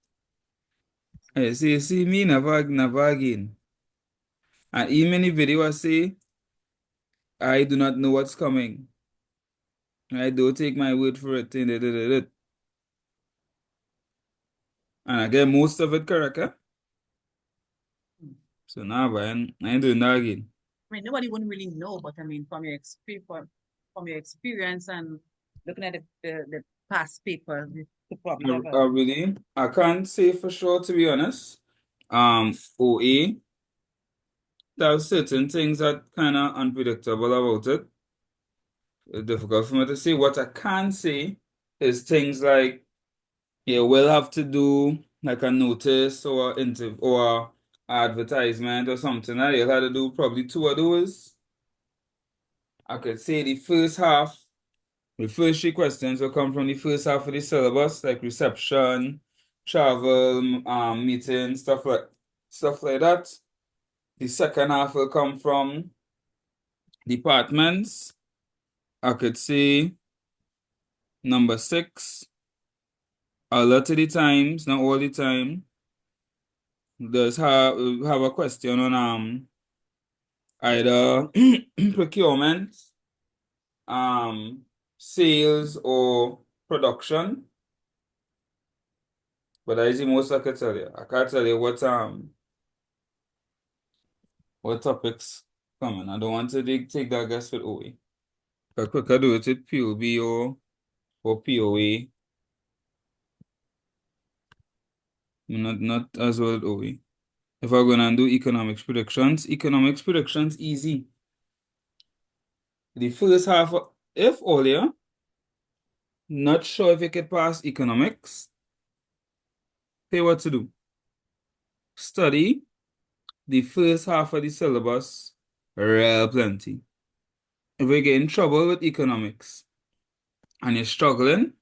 I say, see me never again. And even the video I say, I do not know what's coming. I don't take my word for it. And I get most of it correct, eh? So now, man, I ain't doing that again. I mean, nobody wouldn't really know, but I mean, from your experience and looking at the past papers, you probably have a Really, I can't say for sure, to be honest. OA, there's certain things that kind of unpredictable about it. It's difficult for me to say. What I can say is things like you will have to do like a notice or interview or advertisement or something. And you'll have to do probably two of those. I could say the first half, the first three questions will come from the first half of the syllabus, like reception, travel, meeting, stuff like that. The second half will come from departments. I could say number 6. A lot of the times, not all the time, does have a question on either procurement, sales or production. But that is the most I could tell you. I can't tell you what topics coming. I don't want to take that guess with OE. I quicker do it with POB or POA. Not as well with OE. If I'm gonna do economics predictions easy. The first half, if earlier, not sure if you could pass economics, say what to do. Study the first half of the syllabus real plenty. If you get in trouble with economics and you're struggling,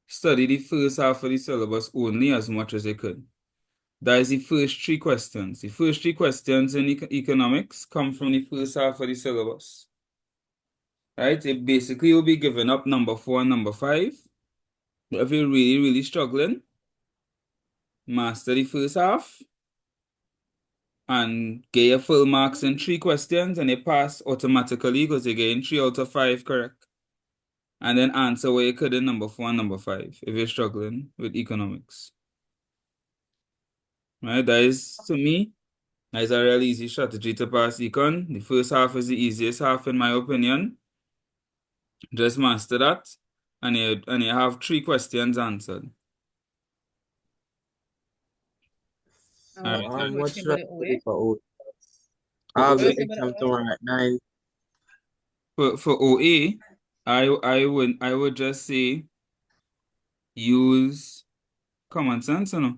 study the first half of the syllabus only as much as you could. That is the first three questions. The first three questions in economics come from the first half of the syllabus. Right? It basically will be given up number 4 and number 5. If you're really, really struggling, master the first half and get your full marks in 3 questions and you pass automatically because you're getting 3 out of 5 correct. And then answer what you could in number 4 and number 5 if you're struggling with economics. Right? That is, to me, that is a real easy strategy to pass econ. The first half is the easiest half in my opinion. Just master that and you have 3 questions answered. what you What think should I about the OA? study for OA? For I have OA, the exam tomorrow at 9. for OA, I would just say use common sense, you know.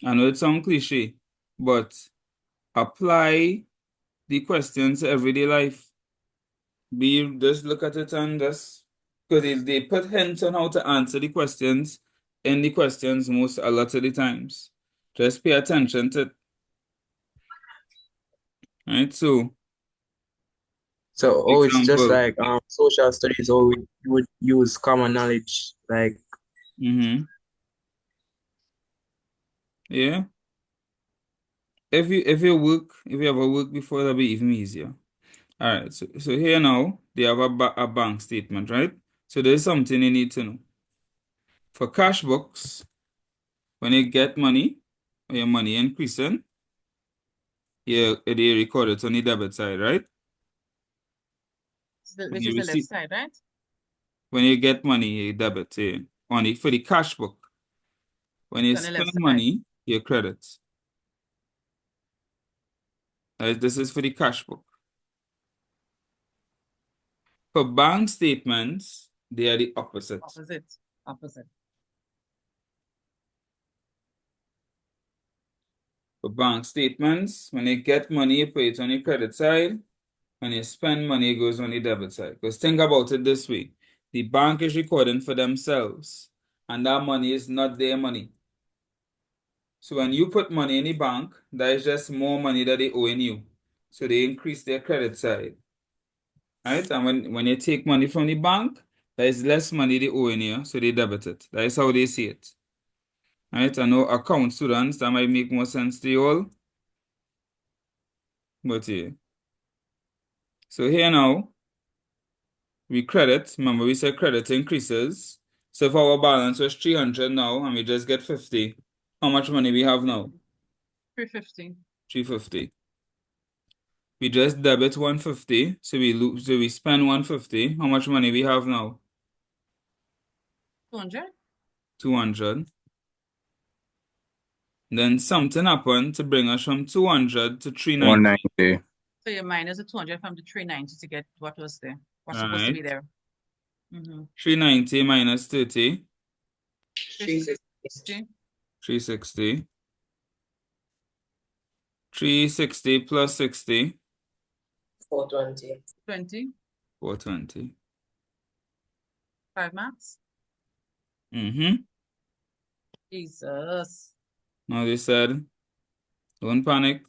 I know it sounds cliche, but apply the questions to everyday life. Just look at it and just, because they put hints on how to answer the questions in the questions a lot of the times. Just pay attention to it. Right? So it's just example. like social studies, or we would use common knowledge, like Yeah. If you ever worked before, that'll be even easier. All right. So here now they have a bank statement, right? So there's something you need to know. For cash books, when you get money, or your money increasing, they record it on the debit side, right? Which is the left side, right? When you get money, you debit for the cash book. When you It's on the spend left side. money, you credit. This is for the cash book. For bank statements, they are the opposite. Opposite. For bank statements, when you get money, you put it on the credit side. When you spend money, it goes on the debit side. Because think about it this way. The bank is recording for themselves, and that money is not their money. So when you put money in the bank, that is just more money that they owe in you. So they increase their credit side. Right? And when you take money from the bank, there is less money they owe in you, so they debit it. That is how they see it. Right? I know account students, that might make more sense to you all. But yeah. So here now, we credit. Remember, we said credit increases. So if our balance was 300 now, and we just get 50, how much money we have now? 350. 350. We just debit 150, so we spend 150. How much money we have now? 200. 200. Then something happened to bring us from 200 to 390. 190. So you minus the 200 from the 390 to get what was there. What's supposed to be there. 390 minus 30. 360. 360. 360 plus 60. 420. 420. 5 marks. Jesus. Now they said, don't panic.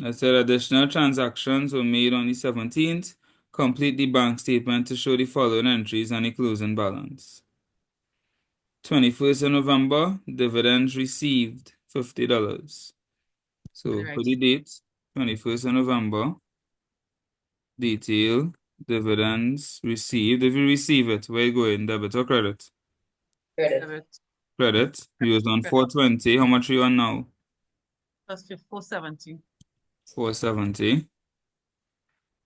I said additional transactions were made on the 17th. Complete the bank statement to show the following entries and the closing balance. 21st of November, dividends received, $50. So for the date, 21st of November, detail, dividends received. If you receive it, where you going, debit or credit? Credit. You was on 420. How much are you on now? Plus 470. 470.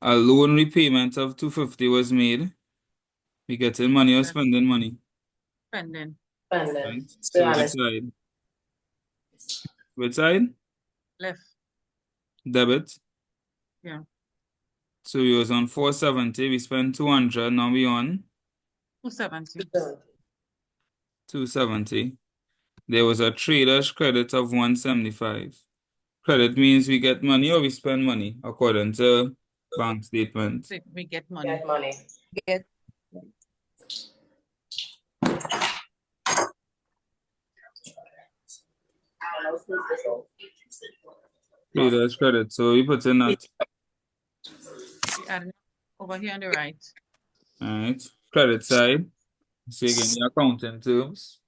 A loan repayment of 250 was made. We getting money or spending money? Spending. Right. So which side? Which side? Left. Debit. Yeah. So we was on 470. We spent 200. Now we on 270. 270. There was a trader's credit of 175. Credit means we get money or we spend money according to bank statement. We get money. Get. Trader's credit. So we put in that. We add it over here on the right. All right. Credit side. So again, the accounting terms.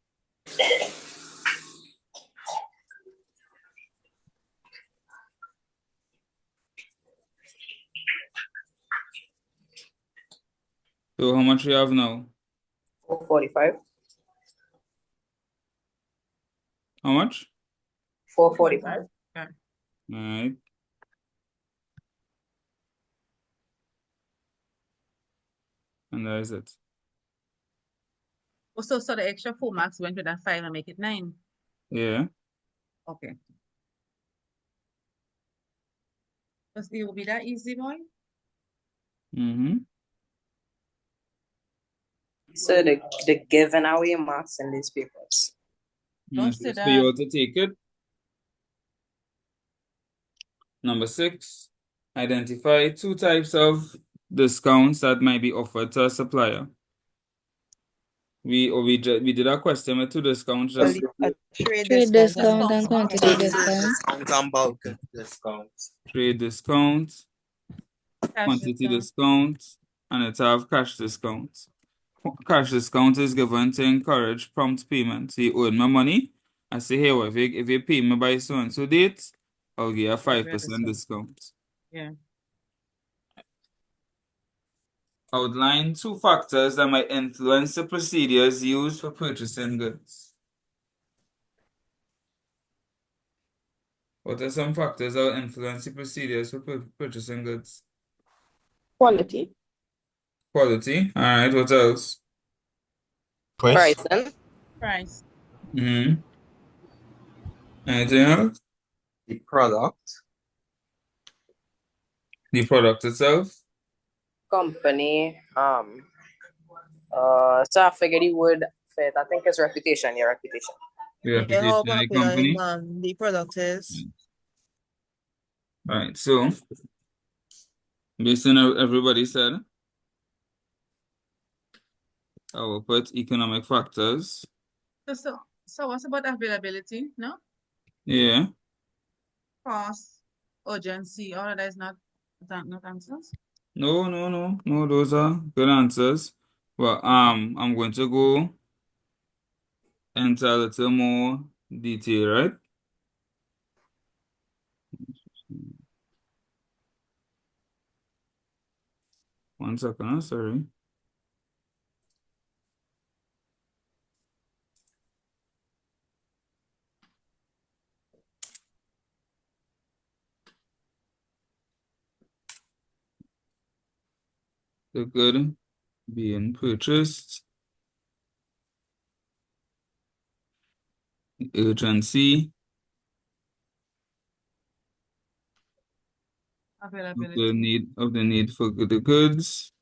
So how much we have now? 445. How much? 445. Okay. All right. And that is it. So the extra 4 marks went with that 5 and make it 9. Yeah. Okay. But it will be that easy, boy. So the giving away marks in these papers. Don't say For you that. all to take it. Number 6, identify 2 types of discounts that might be offered to a supplier. We did a question with 2 discounts Well, just a trade Trade discount discount and quantity discount. Discount and bulk discount. trade discount, Cash quantity discount. discount, and it have cash discount. Cash discount is given to encourage prompt payment. So you owe me money. I say, hey, well, if you pay me by so and so date, I'll give you a 5% discount. Yeah. Outline 2 factors that might influence the procedures used for purchasing goods. What are some factors that will influence the procedures for purchasing goods? Quality. Quality. All right. What else? Pricing. Price. Mm-hmm. Anything else? The product. The product itself. Company. So I figured he would fit. I think it's reputation. Your reputation. The Yeah, reputation how of the popular company. the product is. All right. So, based on what everybody said, I will put economic factors. So what's about availability? No? Yeah. Cost, urgency, all of that is not answers? No. Those are good answers. Well, I'm going to go into a little more detail, right? One second, sorry. The good being purchased, urgency, Availability. the need for the goods,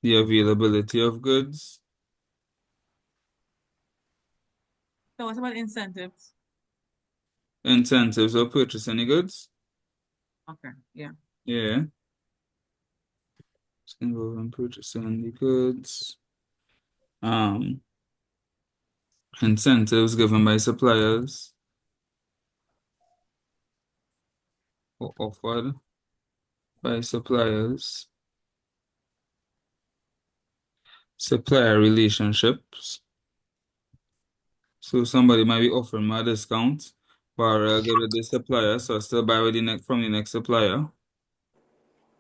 the availability of goods, So what's about incentives? incentives of purchasing the goods. Okay, yeah. Yeah. It's involved in purchasing the goods. Incentives given by suppliers or offered by suppliers. Supplier relationships. So somebody might be offering me a discount, but I'll get with the supplier, so I still buy with from the next supplier.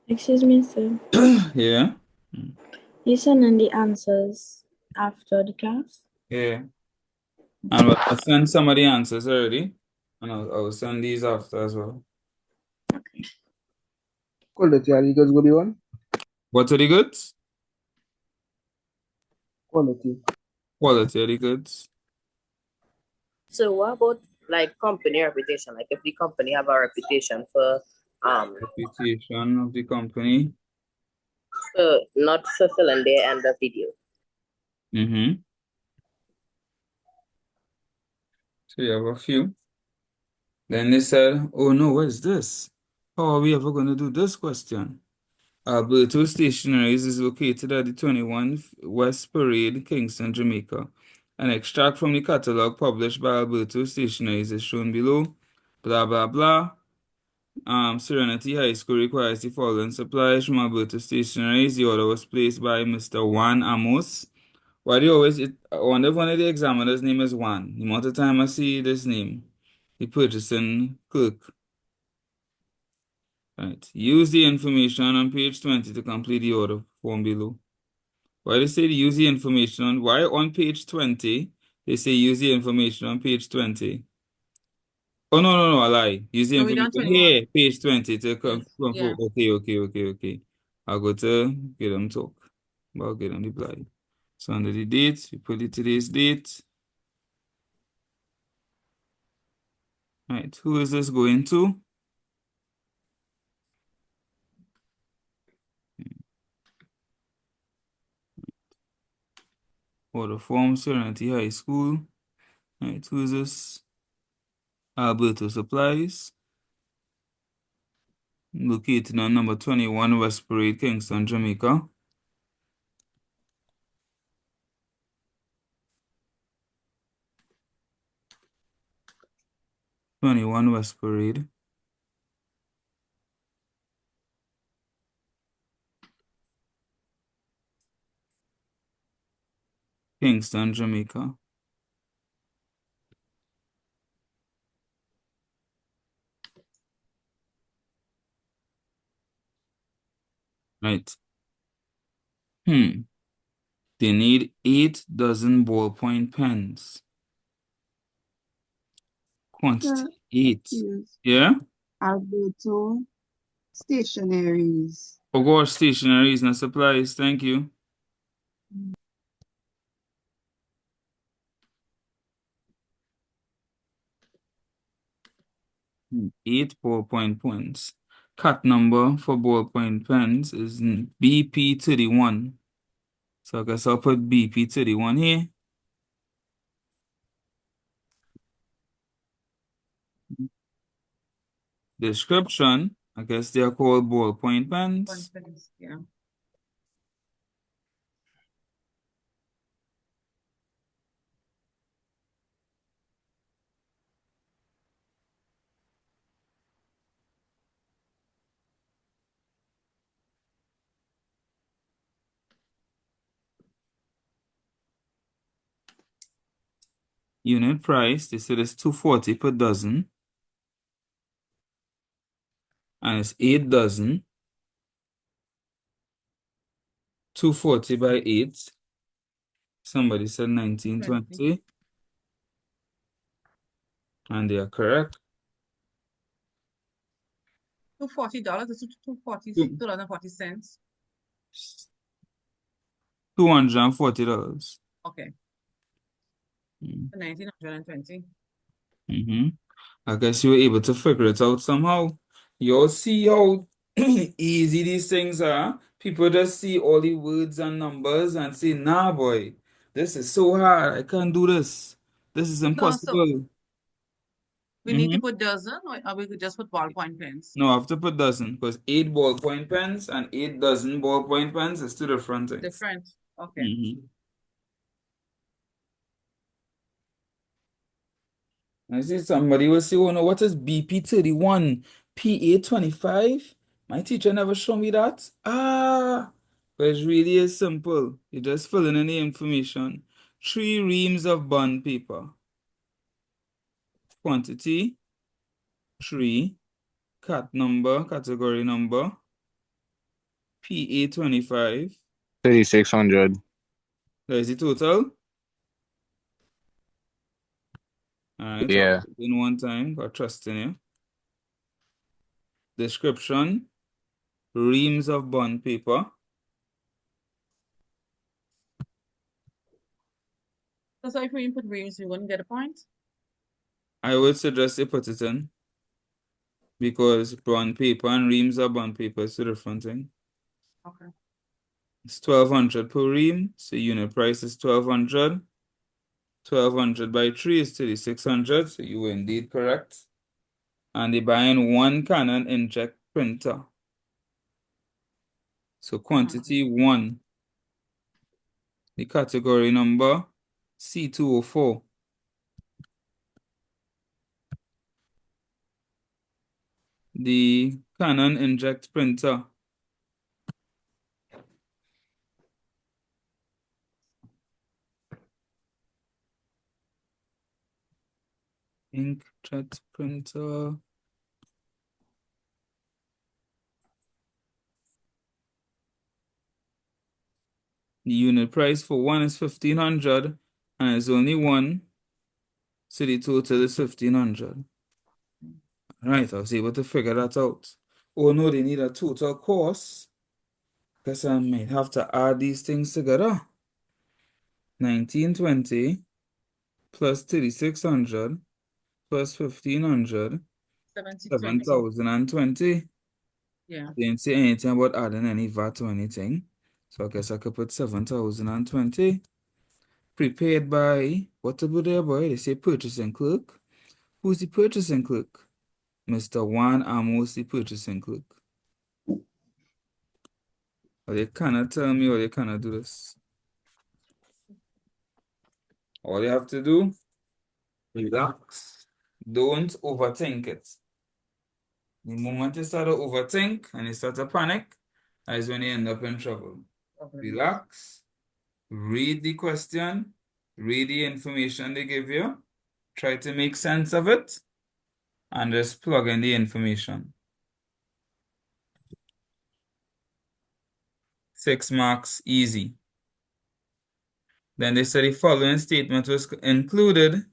Excuse me, sir. Yeah. You sending the answers after the class? Yeah. And I sent some of the answers already, and I'll send these after as well. Quality, are you guys good one? What are the goods? Quality. Quality are the goods. So what about like company reputation? Like if the company have a reputation for Reputation of the company. not fulfilling their end of the deal. Mm-hmm. So you have a few. Then they said, oh no, what's this? How are we ever going to do this question? Alberto Stationeries is located at the 21 West Parade, Kingston, Jamaica. An extract from the catalog published by Alberto Stationeries is shown below. Blah, blah, blah. Serenity High School requires the following supplies from Alberto Stationeries. The order was placed by Mr. Juan Amos. Why do you always, I wonder if one of the examiners' name is Juan. The amount of time I see this name. The purchasing clerk. Right. Use the information on page 20 to complete the order form below. Why they say use the information on why on page 20 they say use the information on page 20? Oh no, I lie. Use the No, we done information 21. here, page 20 to come Yes, yeah. okay. I'll go to get them talk. I'll get them reply. So under the date, we put it today's date. Right, who is this going to? Order form, Serenity High School. Right, who is this? Alberto Supplies. located on number 21 West Parade, Kingston, Jamaica. West Parade. Kingston, Jamaica. Right. They need 8 dozen ballpoint pens. Quantity 8. Yeah? Alberto stationaries. Oh gosh, stationaries and supplies. Thank you. Eight ballpoint pens. Cut number for ballpoint pens is BP31. So I guess I'll put BP31 here. Description, I guess they are called ballpoint pens. Yeah. Unit price, they said it's $2.40 per dozen. And it's 8 dozen. $2.40 by 8. Somebody said 19.20. And they are correct. $240. It's $2.40. $240. Okay. 1920. I guess you were able to figure it out somehow. You'll see how easy these things are. People just see all the words and numbers and say, nah, boy, this is so hard. I can't do this. This is No, so impossible. we need to put dozen, or we could just put ballpoint pens? No, I have to put dozen because 8 ballpoint pens and 8 dozen ballpoint pens is two different things. Different. Okay. I see somebody will say, oh no, what is BP31? PA25? My teacher never showed me that. But it really is simple. You just fill in the information. 3 reams of bond paper. Quantity, 3. Cat number, category number. PA25. 3,600. That is the total. All right, Yeah. in one time, got trust in you. Description, reams of bond paper. So if we input reams, we wouldn't get a point? I would suggest you put it in because bond paper and reams of bond paper is two different thing. Okay. It's 1,200 per ream, so unit price is 1,200. 1,200 by 3 is 3,600, so you were indeed correct. And they're buying 1 Canon inkjet printer. So quantity 1. The category number C204. The Canon inkjet printer. Inkjet printer. The unit price for 1 is 1,500 and there's only 1. So the total is 1,500. Right, I was able to figure that out. Oh no, they need a total cost. Guess I might have to add these things together. 1920 plus 3,600 plus 1,500, 7,020. Yeah. They didn't say anything about adding any VAT or anything. So I guess I could put 7,020. Prepared by, what about there, boy? They say purchasing clerk. Who's the purchasing clerk? Mr. Juan Amos, the purchasing clerk. Or you cannot tell me or you cannot do this. All you have to do, relax. Don't overthink it. The moment you start to overthink and you start to panic, that is when you end up in trouble. Relax, read the question, read the information they give you, try to make sense of it, and just plug in the information. 6 marks, easy. Then they said the following statement was included,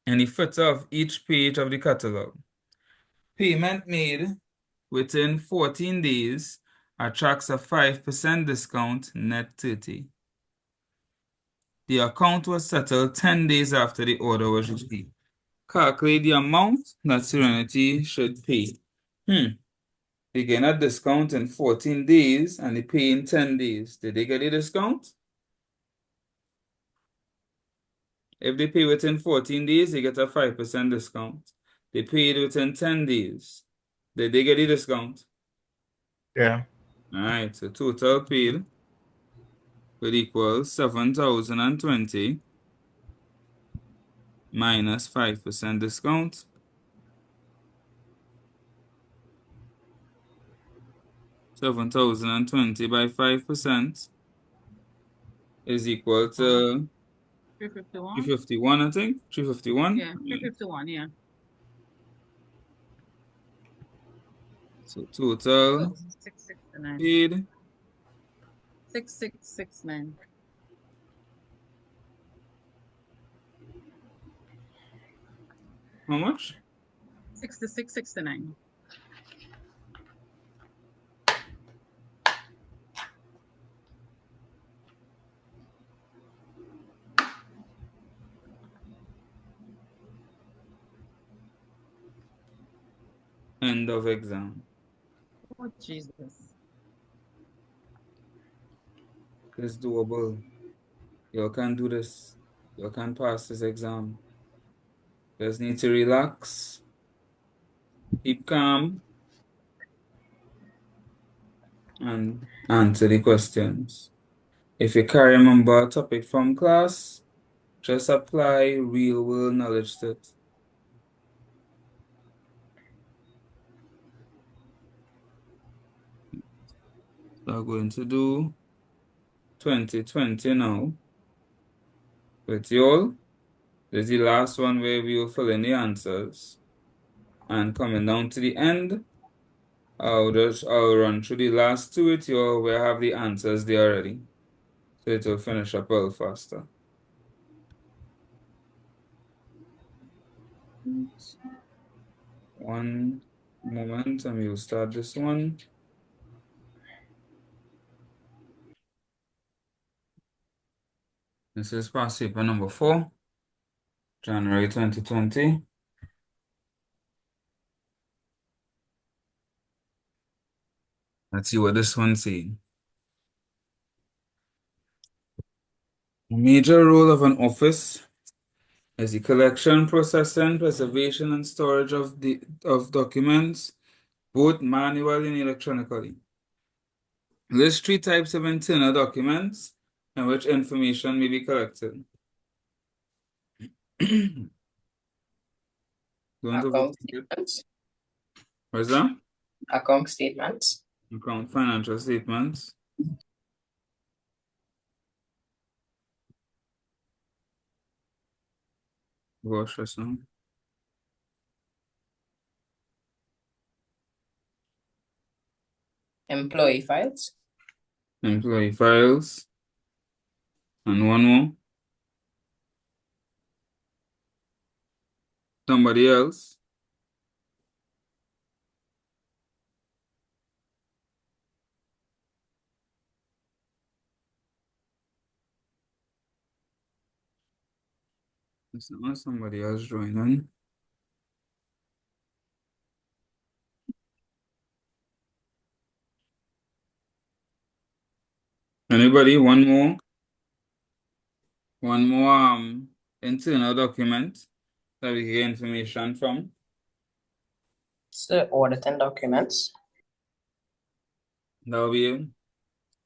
in the footer of each page of the catalog. Payment made within 14 days attracts a 5% discount, net 30. The account was settled 10 days after the order was received. Calculate the amount that Serenity should pay. They get a discount in 14 days and they pay in 10 days. Did they get a discount? If they pay within 14 days, they get a 5% discount. They paid within 10 days. Did they get a discount? Yeah. All right, so total paid will equal 7,020 minus 5% discount. 7,020 by 5% is equal to 351. 351, I think. 351? Yeah, 351, yeah. So total 669. paid 6669. how much? 6669. End of exam. Oh, Jesus. It's doable. You can do this. You can pass this exam. Just need to relax, keep calm, and answer the questions. If you can't remember a topic from class, just apply real world knowledge to it. So I'm going to do 2020 now. With you all, this is the last one where we will fill in the answers. And coming down to the end, I'll run through the last two with you all where I have the answers there already. So it will finish up a little faster. One moment, and we'll start this one. This is past paper number 4, January 2020. Let's see what this one's saying. A major role of an office is the collection, processing, preservation, and storage of documents, both manually and electronically. List 3 types of internal documents in which information may be collected. Account statements. What's that? Account statements. Account financial statements. Gosh, that's not. Employee files. Employee files. And one more. Somebody else. It's not somebody else joining. Anybody? One more? One more internal document that we get information from. So auditing documents. That will be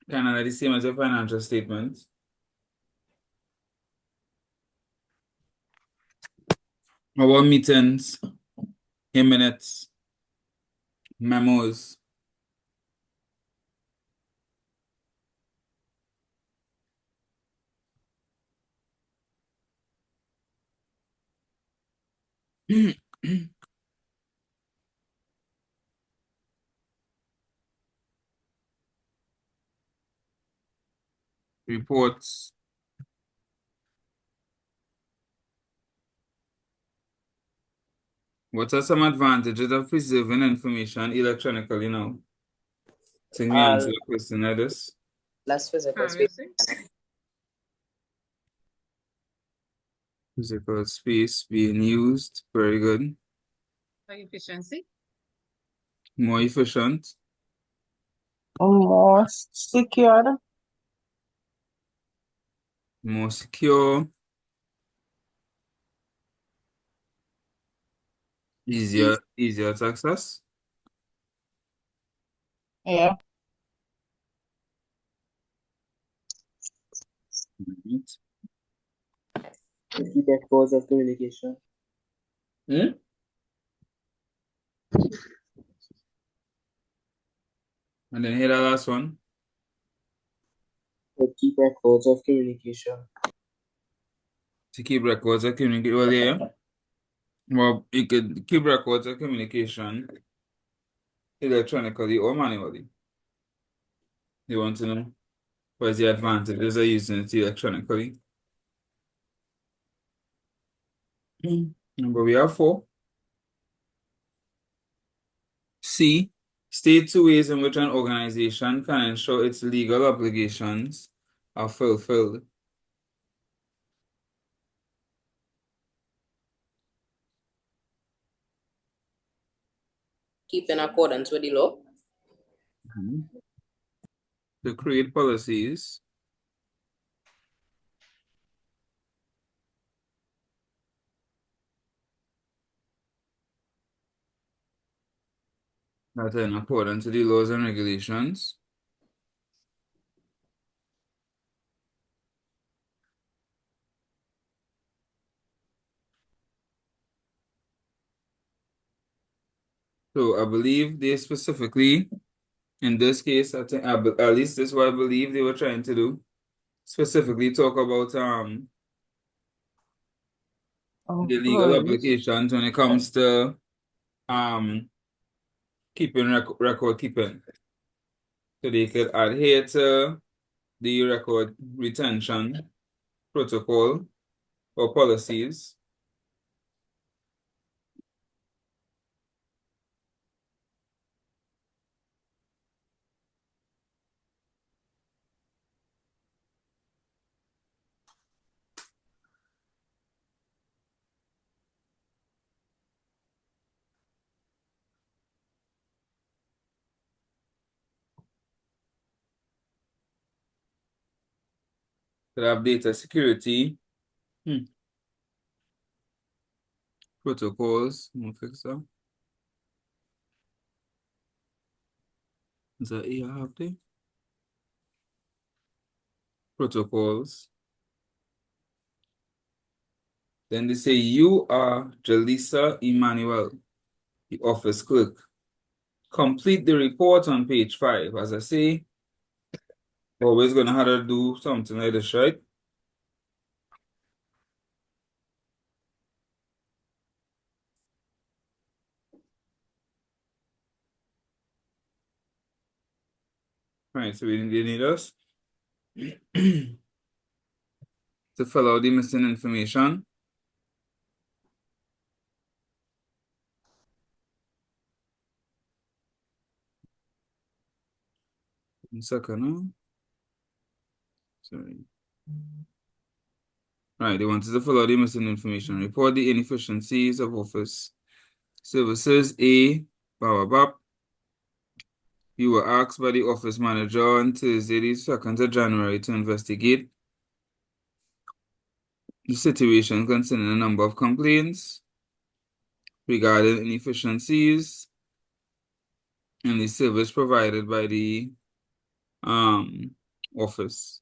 kind of like the same as a financial statement. How about meetings, minutes, memos? Reports. What are some advantages of preserving information electronically now? Think me answer the question like this. Less physical space. Physical space being used. Very good. Efficiency. More efficient. More secure. More secure. Easier to access. Yeah. Right. Keep records of communication. And then here the last one. To keep records of communication. To keep records of communication. Well, yeah. Well, you could keep records of communication electronically or manually. You want to know what is the advantages of using it electronically? But we have 4. C. State 2 ways in which an organization can ensure its legal obligations are fulfilled. Keep in accordance with the law. To create policies that are in accordance with the laws and regulations. So I believe they specifically, in this case, I think at least this is what I believe they were trying to do. Specifically talk about the legal obligations when it comes to keeping record keeping. So they could adhere to the record retention protocol or policies. Could have data security protocols. We'll fix that. Is that E I have there? Protocols. Then they say you are Jalisa Emmanuel, the office clerk. Complete the report on page 5. As I say, always gonna have to do something like this, right? Right, so they need us to fill out the missing information. One second, huh? Sorry. Right, they wanted to fill out the missing information. Report the inefficiencies of office services. A, blah, blah, blah. You were asked by the office manager on Thursday, the 2nd of January, to investigate the situation concerning a number of complaints regarding inefficiencies in the service provided by the office.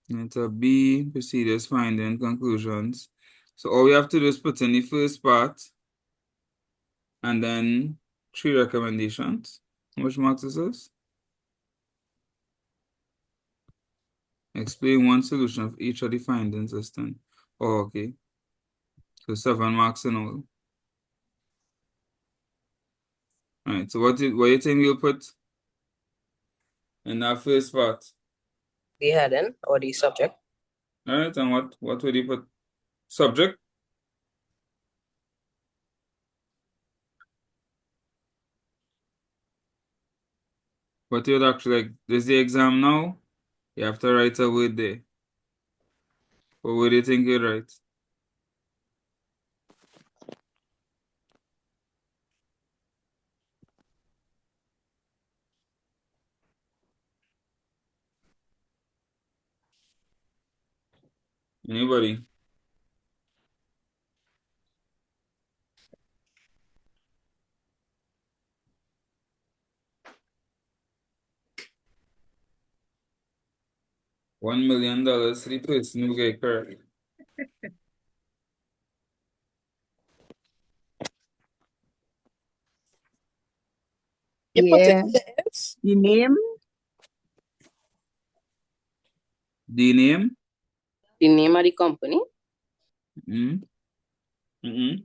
Letter B, procedures, finding, conclusions. So all we have to do is put in the first part and then 3 recommendations. How much marks is this? Explain one solution of each of the findings listed. Oh, okay. So 7 marks in all. Alright, so what do you think you'll put in that first part? The heading or the subject. Alright, and what would you put? Subject? What you'd actually like, this is the exam now? You have to write a word there. What would you think you'd write? Anybody? $1 million to the person who get correct. You put it Yeah. in the S? The name, The name? The name of the company. Mm-hmm. Mm-hmm.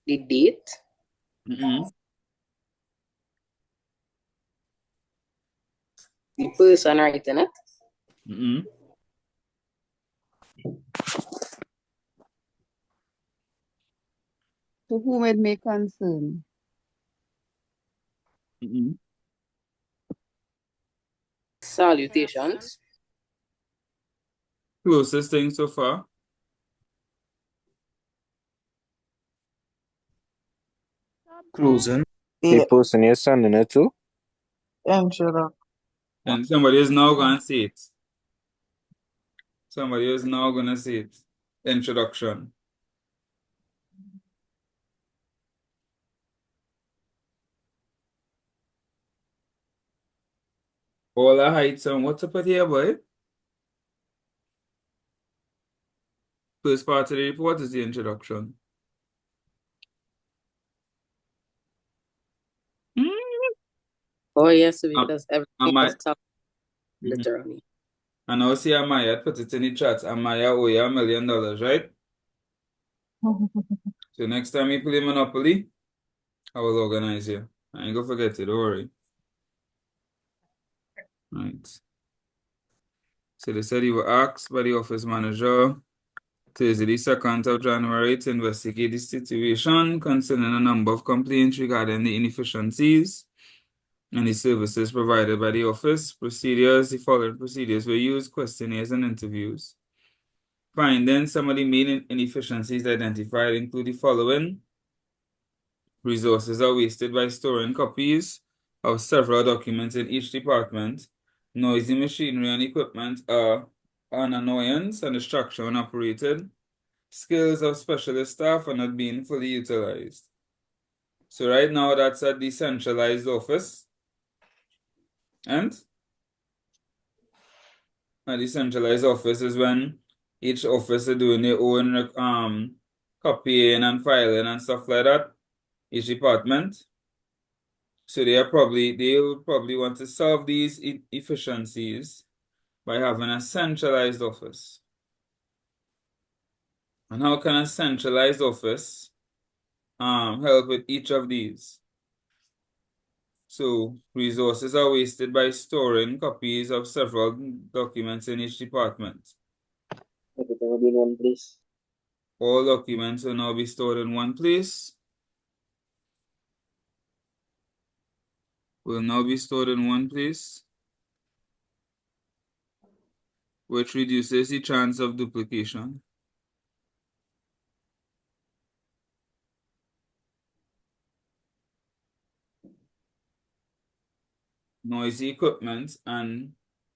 The date. Mm-hmm. The person writing it. Mm-hmm. to whom it may concern. Mm-hmm. Salutations. Closest thing so far? Closing. The The person you're sending it to? introduction. And somebody is now going to see it. Somebody is now going to see it. Introduction. All the heights and what's up with here, boy? First part of the report is the introduction. Oh yes, because everything Am I? is top literally. And now see Amaya, put it in the chat. Amaya owe you $1 million, right? So next time you play Monopoly, I will organize you. I ain't gonna forget it, don't worry. Right. So they said you were asked by the office manager Thursday, the 2nd of January, to investigate the situation concerning a number of complaints regarding the inefficiencies and the services provided by the office. The following procedures were used: questionnaires and interviews. Findings: some of the main inefficiencies identified include the following. Resources are wasted by storing copies of several documents in each department. Noisy machinery and equipment are an annoyance and distraction when operated. Skills of specialist staff are not being fully utilized. So right now that's a decentralized office. And a decentralized office is when each office is doing their own copying and filing and stuff like that. Each department. So they'll probably want to solve these efficiencies by having a centralized office. And how can a centralized office help with each of these? So resources are wasted by storing copies of several documents in each department. Everything will be in one place. All documents will now be stored in one place. Will now be stored in one place, which reduces the chance of duplication. Noisy equipment and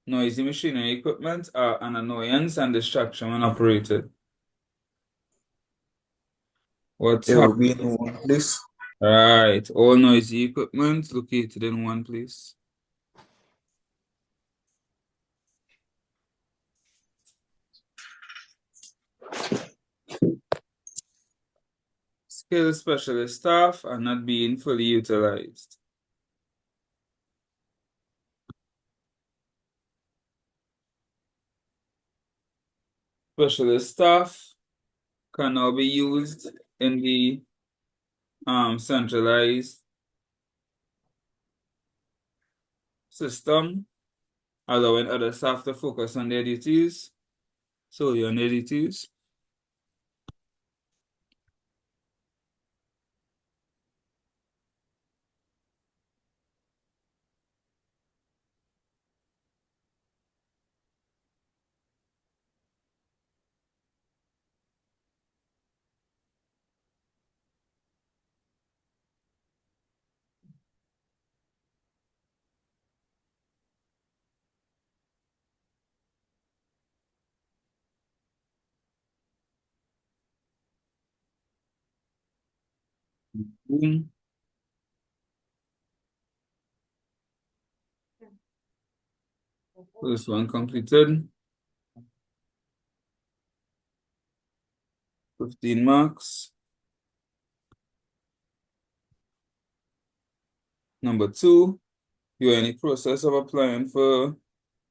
noisy machinery equipment are an annoyance and distraction when operated. What's There will happening? be in one place. Right. All noisy equipment located in one place. Skill specialist staff are not being fully utilized. Specialist staff can now be used in the centralized system, allowing other staff to focus on their duties. So your duties. Boom. This one completed. 15 marks. Number 2, you're in the process of applying for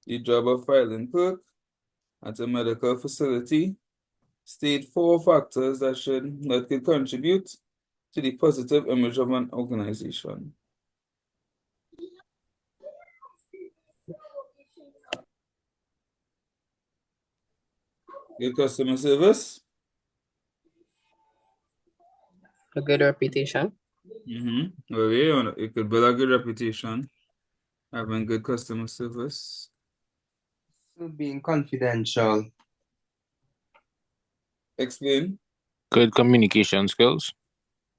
the job of filing clerk at a medical facility. State 4 factors that could contribute to the positive image of an organization. Good customer service. A good reputation. Well, yeah, it could build a good reputation, having good customer service. Still being confidential. Explain. Good communication skills.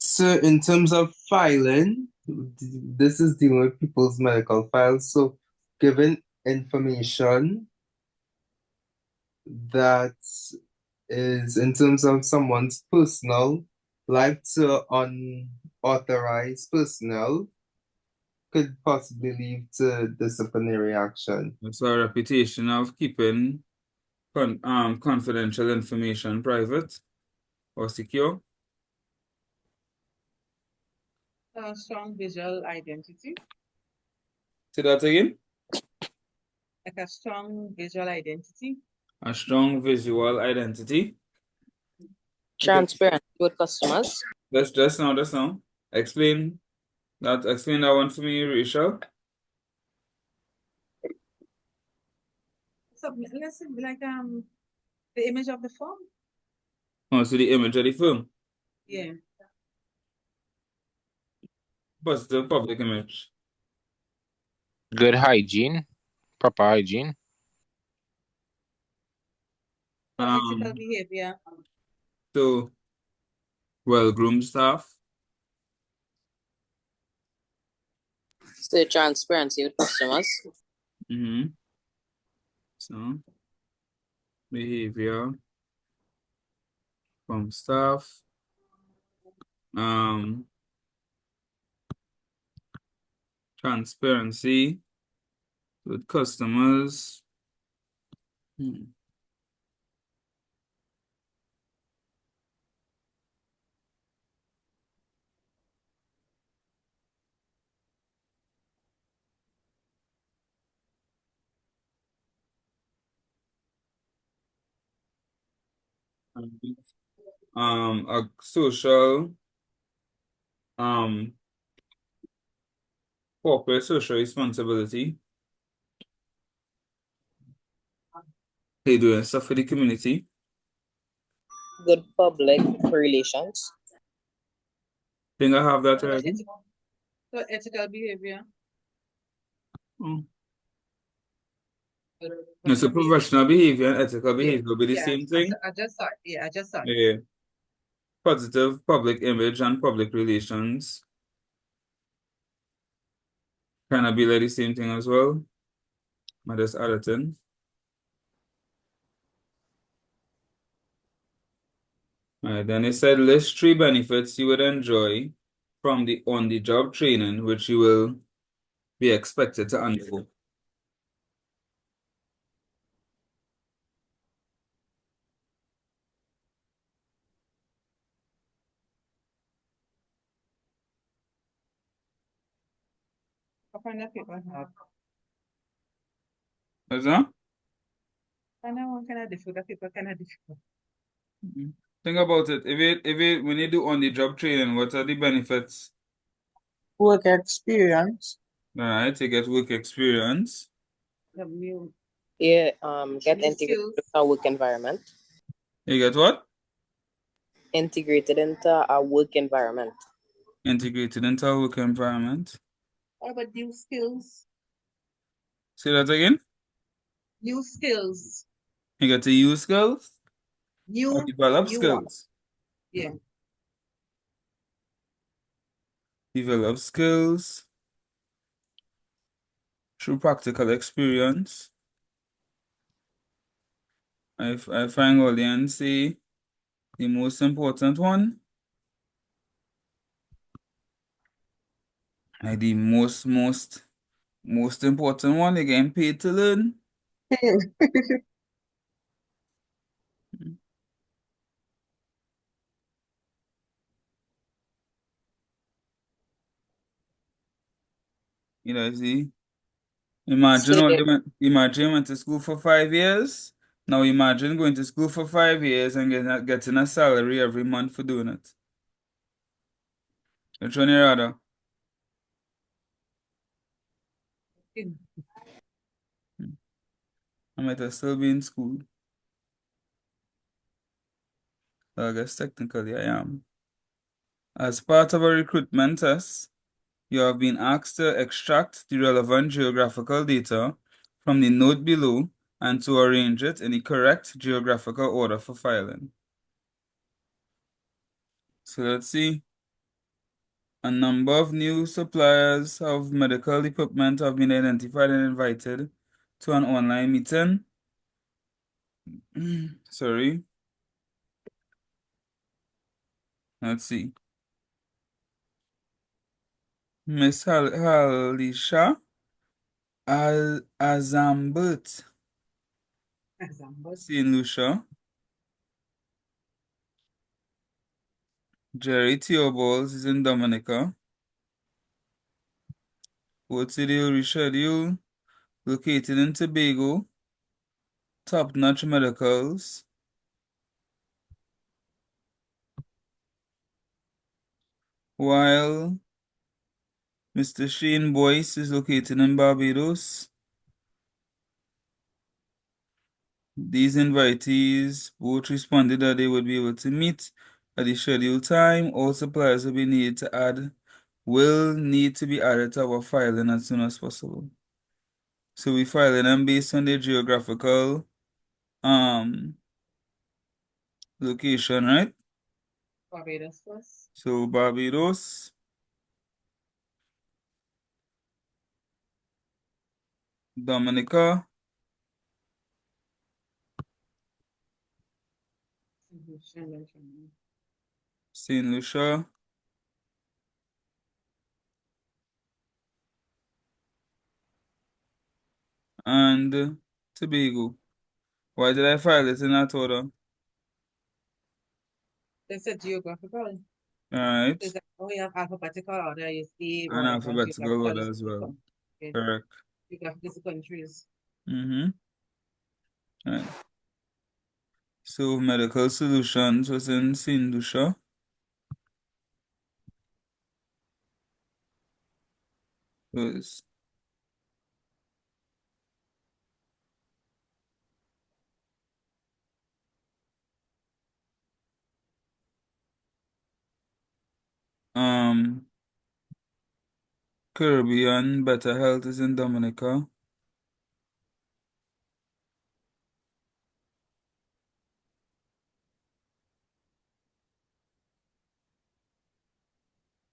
So in terms of filing, this is dealing with people's medical files. So given information that is in terms of someone's personal, like to unauthorized personnel, could possibly lead to disciplinary action. It's a reputation of keeping confidential information private or secure. A strong visual identity. Say that again. Like a strong visual identity. A strong visual identity. Transparency with customers. Just now. Explain that one for me, Rachel. So let's say like the image of the firm. Oh, so the image of the firm. Yeah. Positive public image. Good hygiene. Proper hygiene. Ethical behavior. So well-groomed staff. So transparency with customers. So behavior from staff. Transparency with customers. A social corporate social responsibility. They doing stuff for the community. Good public relations. Think I have that already. So ethical behavior. It's a professional behavior and ethical behavior will be the same thing. I just saw it. I just saw it. Yeah. Positive public image and public relations. Can I be like the same thing as well? I just add it in. Alright, then it said list 3 benefits you would enjoy from the on-the-job training which you will be expected to undergo. What kind of people have? What's that? I know what kind of difficult people kind of difficult. Think about it. When you do on-the-job training, what are the benefits? Work experience. Alright, you get work experience. Yeah, get New integrated skills. into a work environment. You get what? Integrated into a work environment. Integrated into a work environment. What about new skills? Say that again. New skills. You get to use skills or New develop new what? skills. Yeah. Develop skills through practical experience. I find all the and say the most important one. Like the most important one, you're getting paid to learn. You know, see. Imagine Say, imagine you went to school for 5 years. Now imagine going to school for 5 years and getting a salary every month for doing it. Which one you rather? I might have still be in school. So I guess technically I am. As part of a recruitment test, you have been asked to extract the relevant geographical data from the note below and to arrange it in the correct geographical order for filing. So let's see. A number of new suppliers of medical equipment have been identified and invited to an online meeting. Sorry. Let's see. Miss Halisha Azambert, St. Lucia. Jerry Theobalds is in Dominica. Port City will reschedule. Located in Tobago. Top-notch medicals. While Mr. Shane Boyce is located in Barbados. These invitees both responded that they would be able to meet at the scheduled time. All suppliers will need to be added to our filing as soon as possible. So we filing them based on their geographical location, right? Barbados first. So Barbados, Dominica, St. Lucia, and Tobago. Why did I file it in that order? It's a geographical. Alright. Is that we have alphabetical order, you see, And or alphabetical geographical order is as well. okay. Correct. Geographical is countries. Right. So medical solutions was in St. Lucia. Was Caribbean Better Health is in Dominica.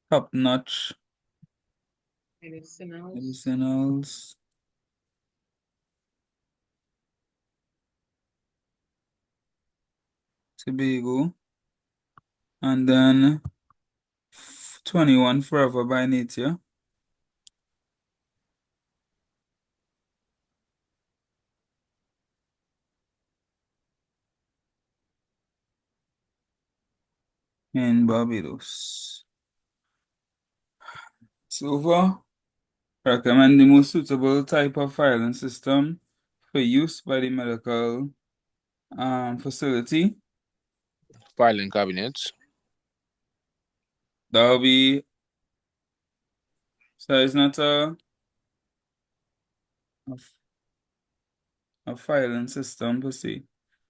Top notch medicinals. Tobago. And then 21 Forever by Nature. In Barbados. It's over. Recommend the most suitable type of filing system for use by the medical facility. Filing cabinets. That will be, so it's not a filing system per se.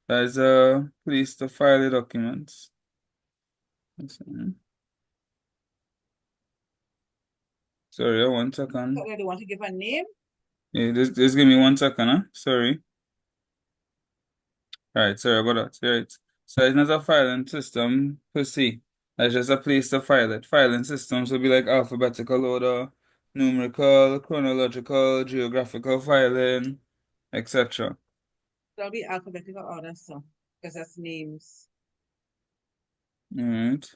That is a place to file the documents. Sorry, 1 second. So they want to give a name? Yeah, just give me 1 second, huh? Sorry. Right, sorry about that. Right. So it's not a filing system per se. It's just a place to file it. Filing systems will be like alphabetical order, numerical, chronological, geographical filing, etc. There'll be alphabetical order, so because that's names. Alright.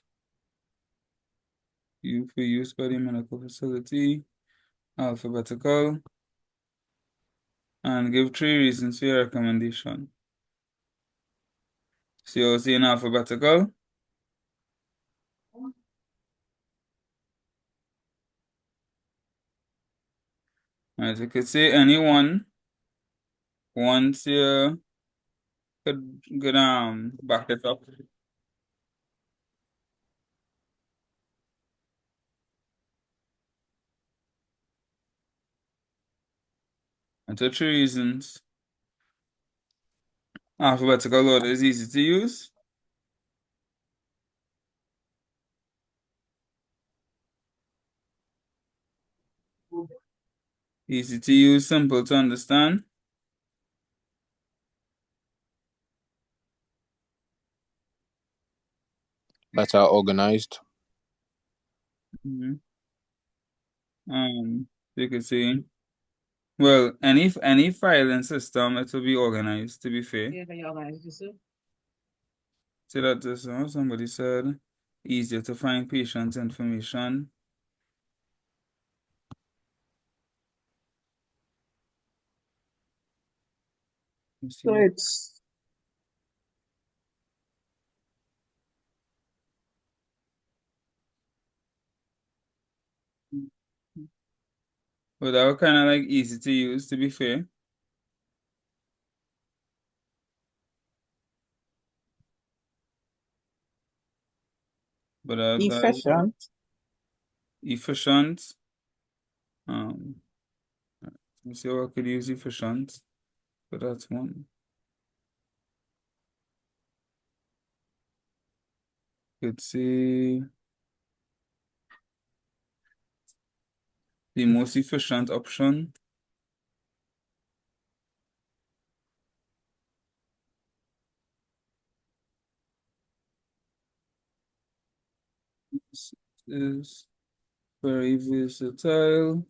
For use by the medical facility, alphabetical, and give 3 reasons for your recommendation. So you're saying alphabetical? Alright, you could say anyone once you could back it up. And the 3 reasons. Alphabetical order is easy to use. Easy to use, simple to understand. Better organized. You could say, well, any filing system, it will be organized, to be fair. Yeah, they organize you, sir. See that this somebody said easier to find patient information. So it's But that was kind of like easy to use, to be fair. But efficient. Efficient. Let me see how I could use efficient. But that's one. Could see the most efficient option. Is very versatile,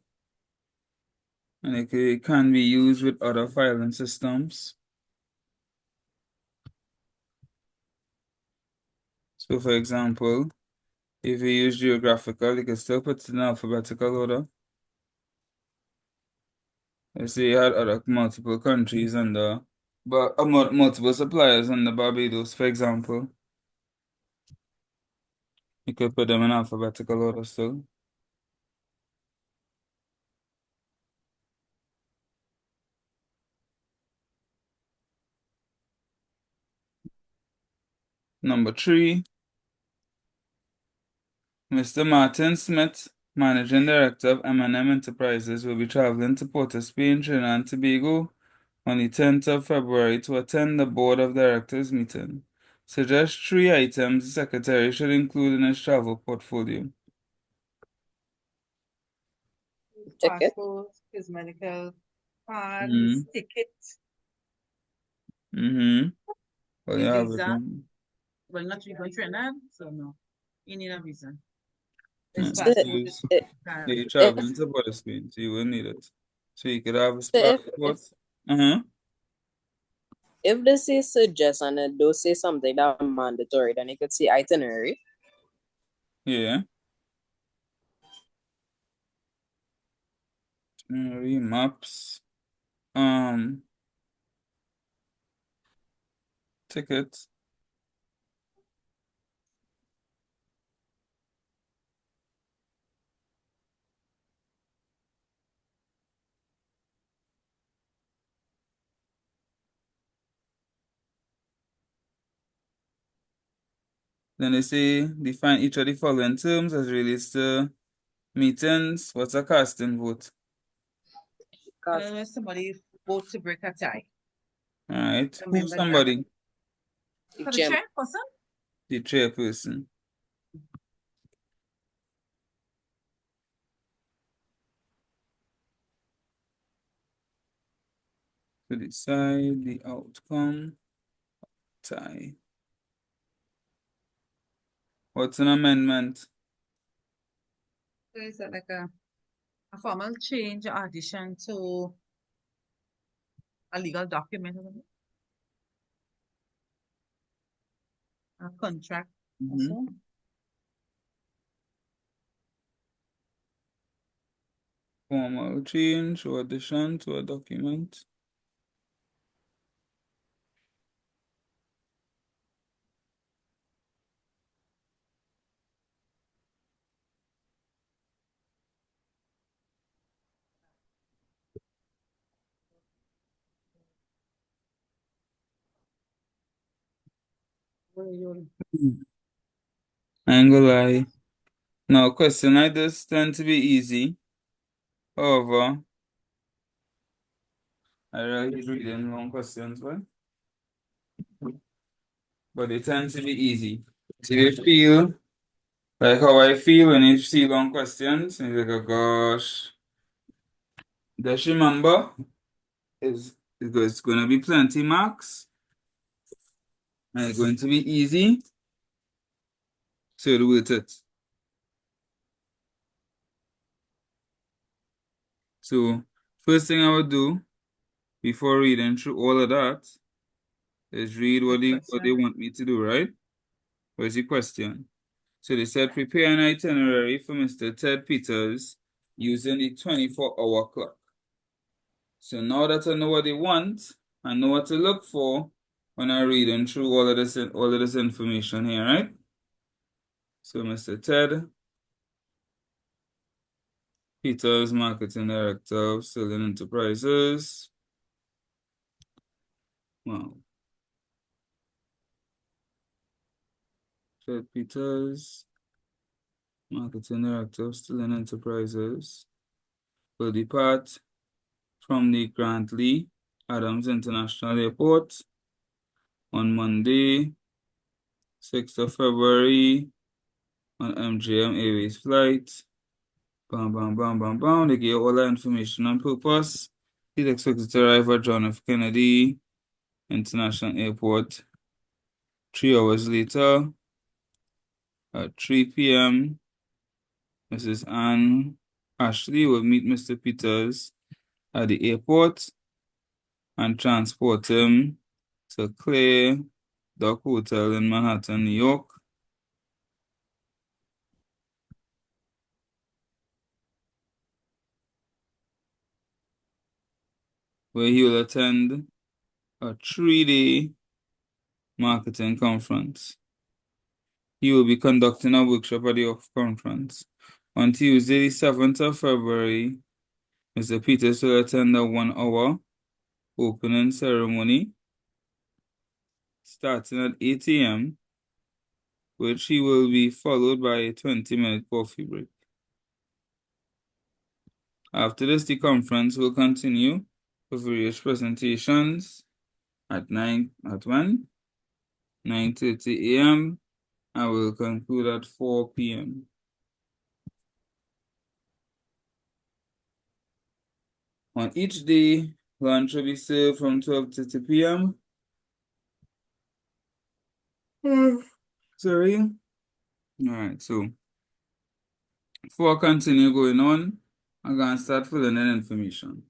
and it can be used with other filing systems. So, for example, if you use geographical, you can still put it in alphabetical order. Let's say you had other multiple countries under, but multiple suppliers under Barbados, for example. You could put them in alphabetical order still. Number 3, Mr. Martin Smith, Managing Director of M&M Enterprises, will be traveling to Port of Spain, Trinidad and Tobago on the 10th of February to attend the Board of Directors meeting. Suggest 3 items the Secretary should include in his travel portfolio. Ticket. Passport, his medical card, his ticket. Well, you have it. Visa. Well, not you going to Trinidad, so no. You need a visa. His So passport, his card. you're traveling to Port of Spain, so you will need it. So you could have his passport. If they say suggest and it does say something that's mandatory, then you could say itinerary. Yeah. Itinerary maps. Tickets. Then they say define each of the following terms as relates to meetings. What's a casting vote? When somebody vote to break a tie. All right. Who's Remember that? somebody? For the chairperson? The chairperson. To decide the outcome. Tie. What's an amendment? So is that like a formal change or addition to a legal document or something? A contract also? Formal change or addition to a document. I ain't gonna lie. Now, question like this tend to be easy. However, I really hate reading long questions, but they tend to be easy. So you feel like how I feel when you see long questions, and you're like, oh gosh. Just remember, it's going to be plenty marks, and it's going to be easy, so you're worth it. So, first thing I would do before reading through all of that is read what they want me to do, right? Where's the question? So they said prepare an itinerary for Mr. Ted Peters using the 24-hour clock. So now that I know what they want, I know what to look for when I read them through all of this information here, right? So Mr. Ted Peters, Marketing Director of Sterling Enterprises. Wow. Ted Peters, Marketing Director of Sterling Enterprises, will depart from the Grantley Adams International Airport on Monday, 6th of February, on MGM Airways flight. Bam, bam, bam, bam, bam. They give all the information on purpose. He's expected to arrive at John F. Kennedy International Airport 3 hours later at 3 p.m. Mrs. Ann Ashley will meet Mr. Peters at the airport and transport him to Clay Dock Hotel in Manhattan, New York. Where he will attend a 3-day marketing conference. He will be conducting a workshop at the conference. On Tuesday, the 7th of February, Mr. Peters will attend a 1-hour opening ceremony starting at 8 a.m., which he will be followed by a 20-minute coffee break. After this, the conference will continue with various presentations at 9:30 a.m. and will conclude at 4 p.m. On each day, lunch will be served from 12:30 p.m. Sorry. All right, so before I continue going on, I'm going to start filling in information.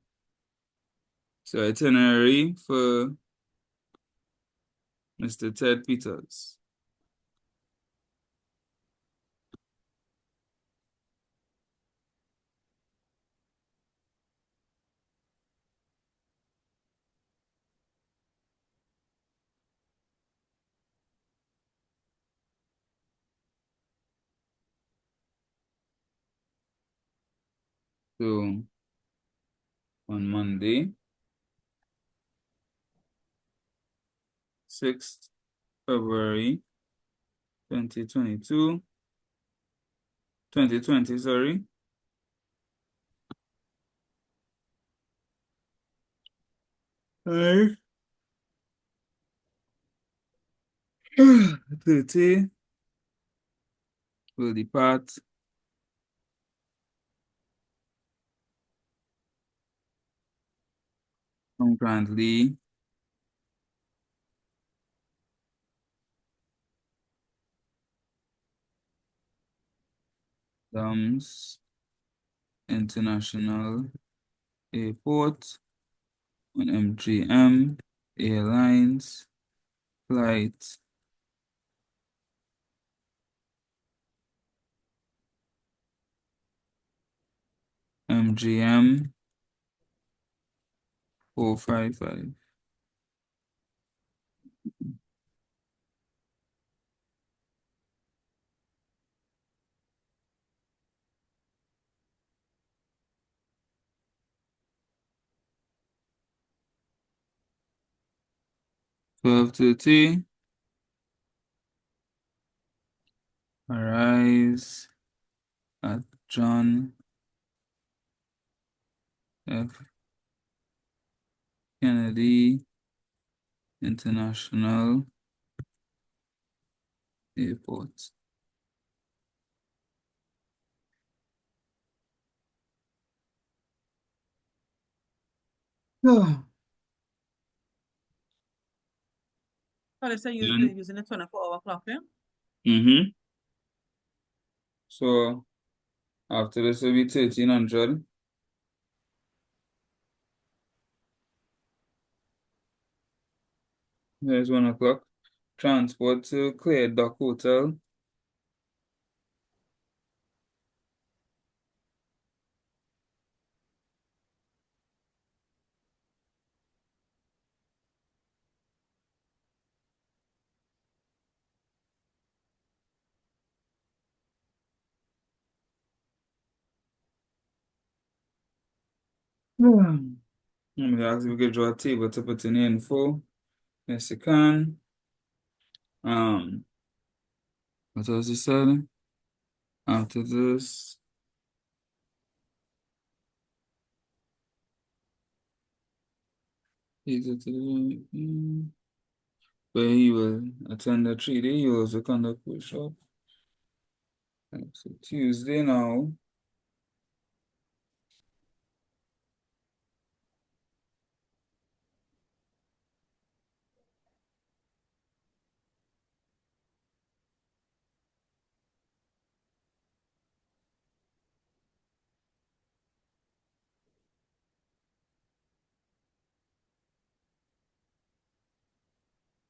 So itinerary for Mr. Ted Peters. So on Monday, 6th February 2022, 2020, sorry. Alright. 30 will depart concurrently Dams International Airport on MGM Airlines flight MGM 455. $12.30 arrives at John F. Kennedy International Airport. Oh. So they say using a 24-hour clock, yeah? Mm-hmm. So after this will be 1300. There's 1 o'clock. Transport to Clear Dock Hotel. I'm gonna ask if we could draw a table to put in the info. Yes, you can. What else you said? After this, where he will attend the 3-day, he will also conduct workshop. So Tuesday now.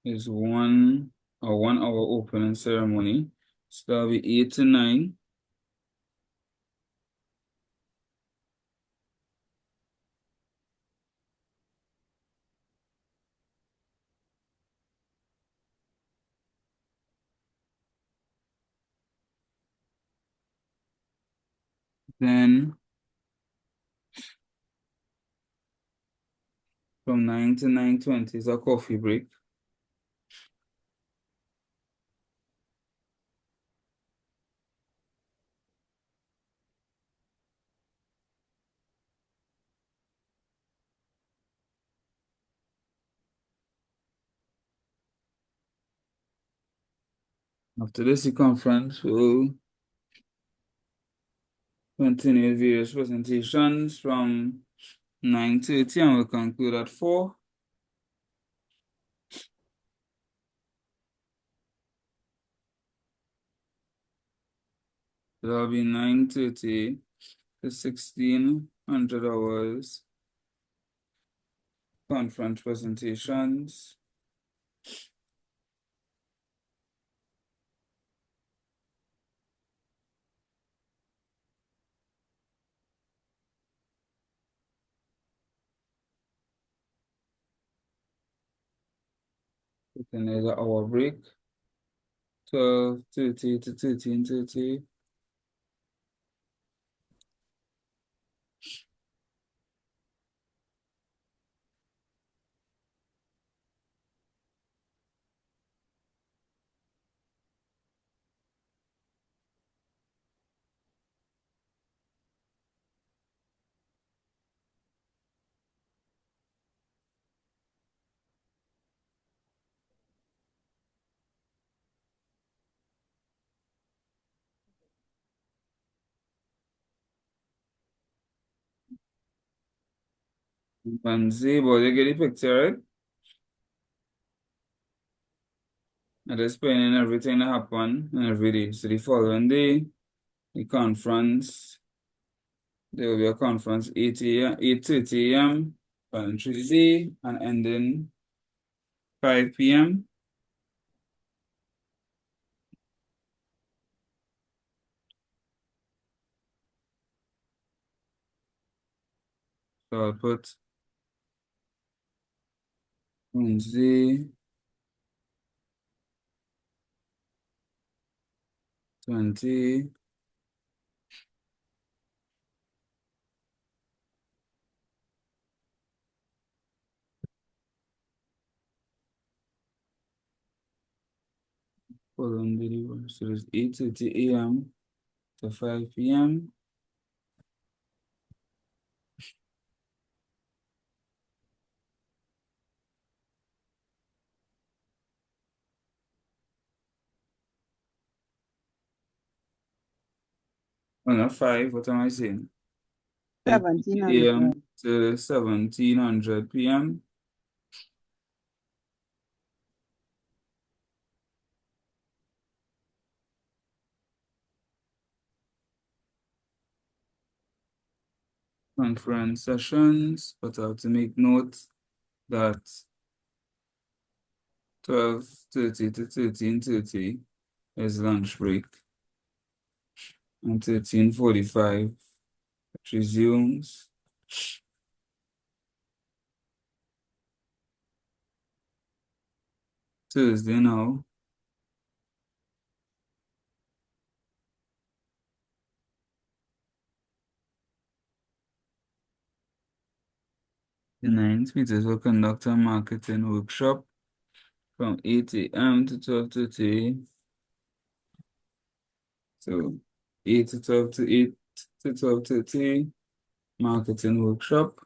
Is 1 hour opening ceremony. So that'll be 8 to 9. Then from 9 to 9:20 is a coffee break. After this, the conference will continue various presentations from 9:30 and will conclude at 4. That'll be 9:30 to 1600 hours conference presentations. Then there's an hour break. 12:30 to 13:30. Wednesday, but you get the picture, right? I just putting in everything that happened every day. So the following day, the conference, there will be a conference 8 a.m., 8:30 a.m. on Tuesday and ending 5 p.m. So I'll put Wednesday 20. Following day, so it's 8:30 a.m. to 5 p.m. Oh, not 5, what am I saying? 8:30 1700. a.m. to 1700 p.m. Conference sessions, but I have to make note that 12:30 to 13:30 is lunch break, and 13:45 resumes. Tuesday now. The 9th, Peters will conduct a marketing workshop from 8 a.m. to 12:30. So 8 to 12 to 8 to 12:30 marketing workshop.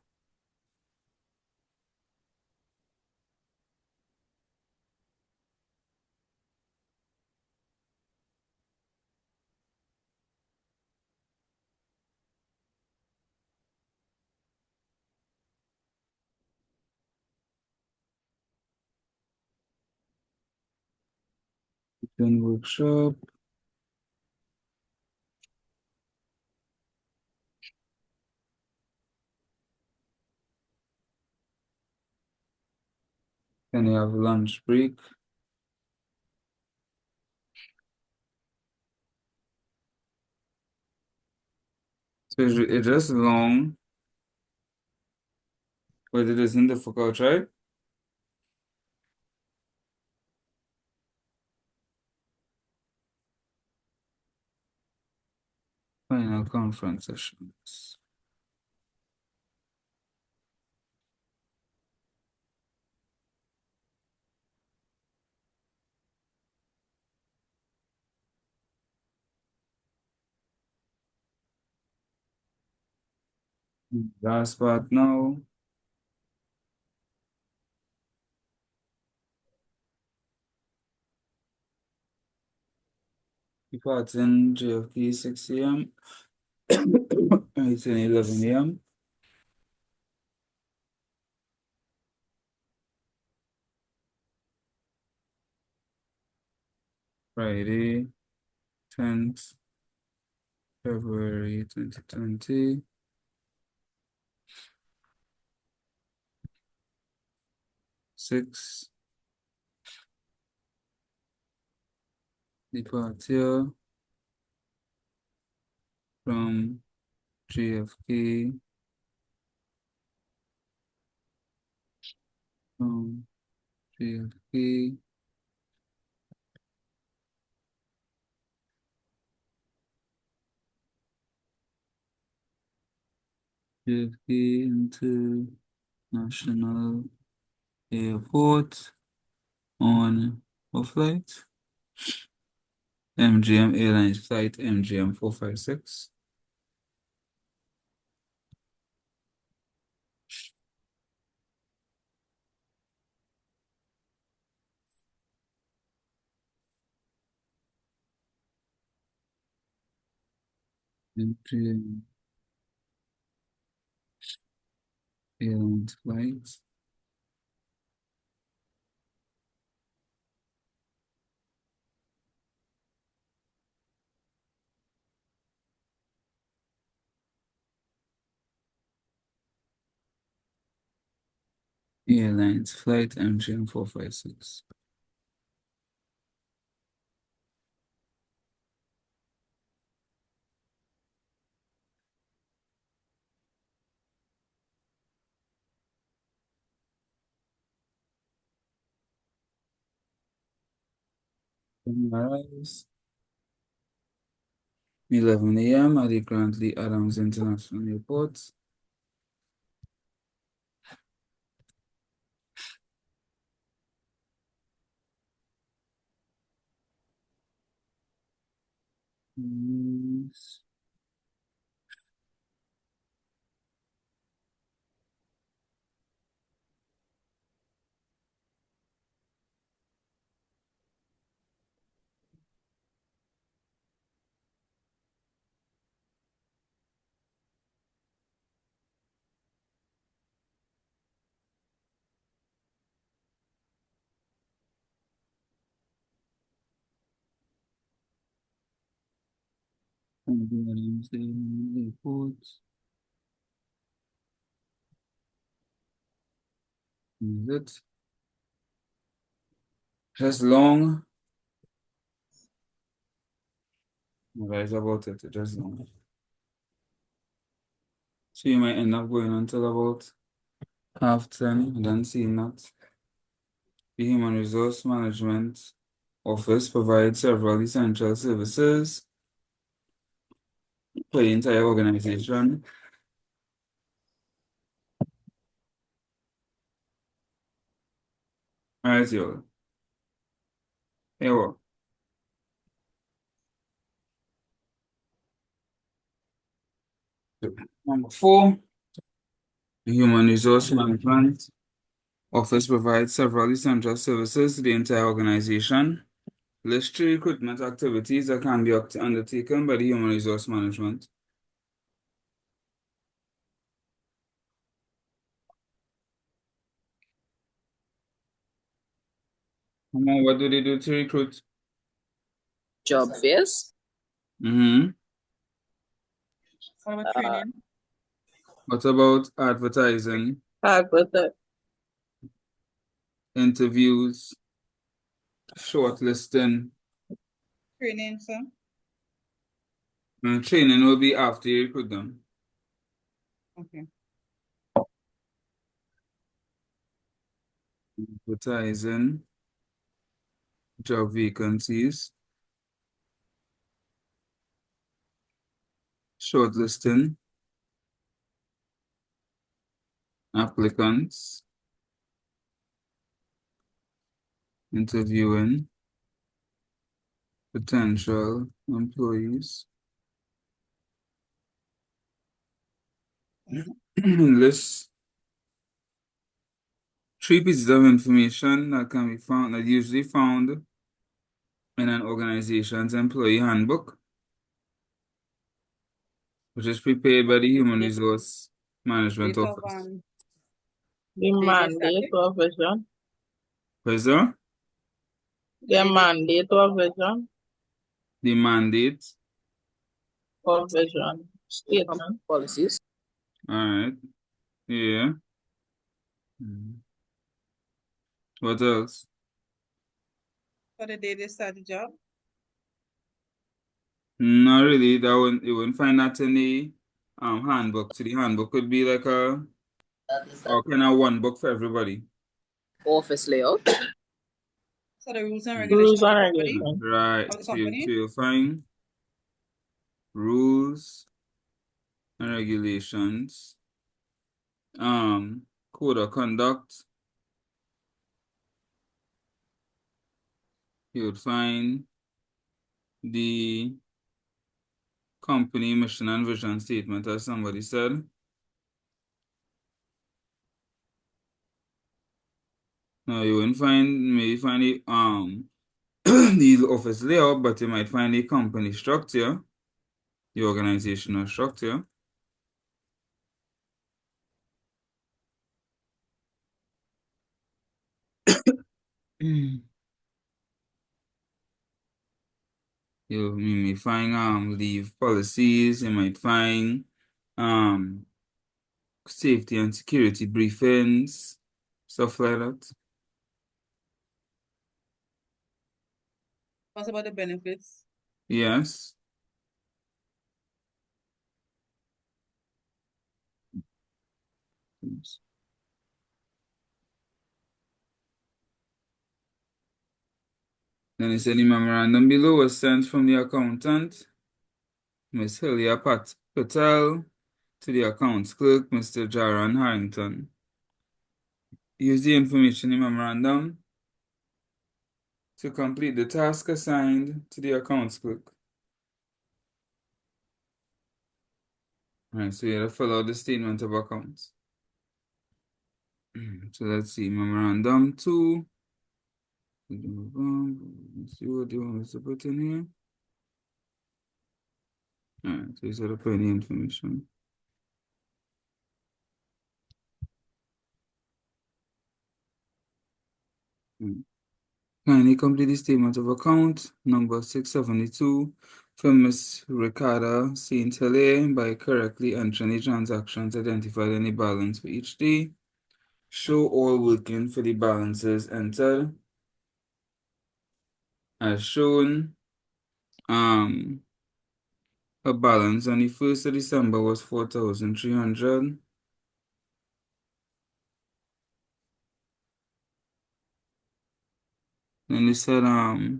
Marketing workshop. Then you have lunch break. So it's just long, but it isn't difficult, right? Final conference sessions. Last part now. Departing JFK 6 a.m. It's 11 a.m. Friday, 10th February 2020. Six, departure from JFK, from JFK, JFK International Airport on what flight? MGM Airlines flight MGM 456. MGM Airline flight. Airlines flight MGM 456. Arrives 11 a.m. at the Grantley Adams International Airport. Yes. Adams Airport. Is it? Just long. That is about it. Just long. So you might end up going until about 10:30 and then seeing that. The Human Resource Management Office provides several essential services for the entire organization. All right, y'all. Hey, what? Number 4, the Human Resource Management Office provides several essential services to the entire organization. List 3 recruitment activities that can be undertaken by the Human Resource Management. What do they do to recruit? Job fairs. Mm-hmm. What about training? What about advertising? Advertising. Interviews, shortlisting. Training, sir. And training will be after you recruit them. Okay. Advertising, job vacancies, shortlisting, applicants, interviewing potential employees. List 3 pieces of information that can be found, that usually found in an organization's employee handbook, which is prepared by the Human Resource Management Date of Office. the mandate of vision. What is that? The mandate of vision. The mandate. Of vision. Statement. Policies. All right. Yeah. What else? For the day they start the job. Not really. You wouldn't find that in the handbook. So the handbook could be like a kind of one book for everybody. Office layout. So the rules and regulations of the company. Right. Of the So company. you'll find rules and regulations, code of conduct. You would find the company mission and vision statement, as somebody said. No, you wouldn't maybe find the the office layout, but you might find the company structure, the organizational structure. You may find leave policies, you might find safety and security briefings, stuff like that. What about the benefits? Yes. Yes. Then it said the memorandum below was sent from the accountant, Ms. Hilya Patel, to the accounts clerk, Mr. Jaran Harrington. Use the information in the memorandum to complete the task assigned to the accounts clerk. Alright, so you have to fill out the statement of accounts. So let's see, memorandum 2. Let's see what you want us to put in here. Alright, so you sort of put any information. Kindly complete the statement of account number 672 from Ms. Ricarda St. Hilaire by correctly entering the transactions identified in the balance for each day. Show all working for the balances entered. As shown, her balance on the 1st of December was 4,300. Then they said, right.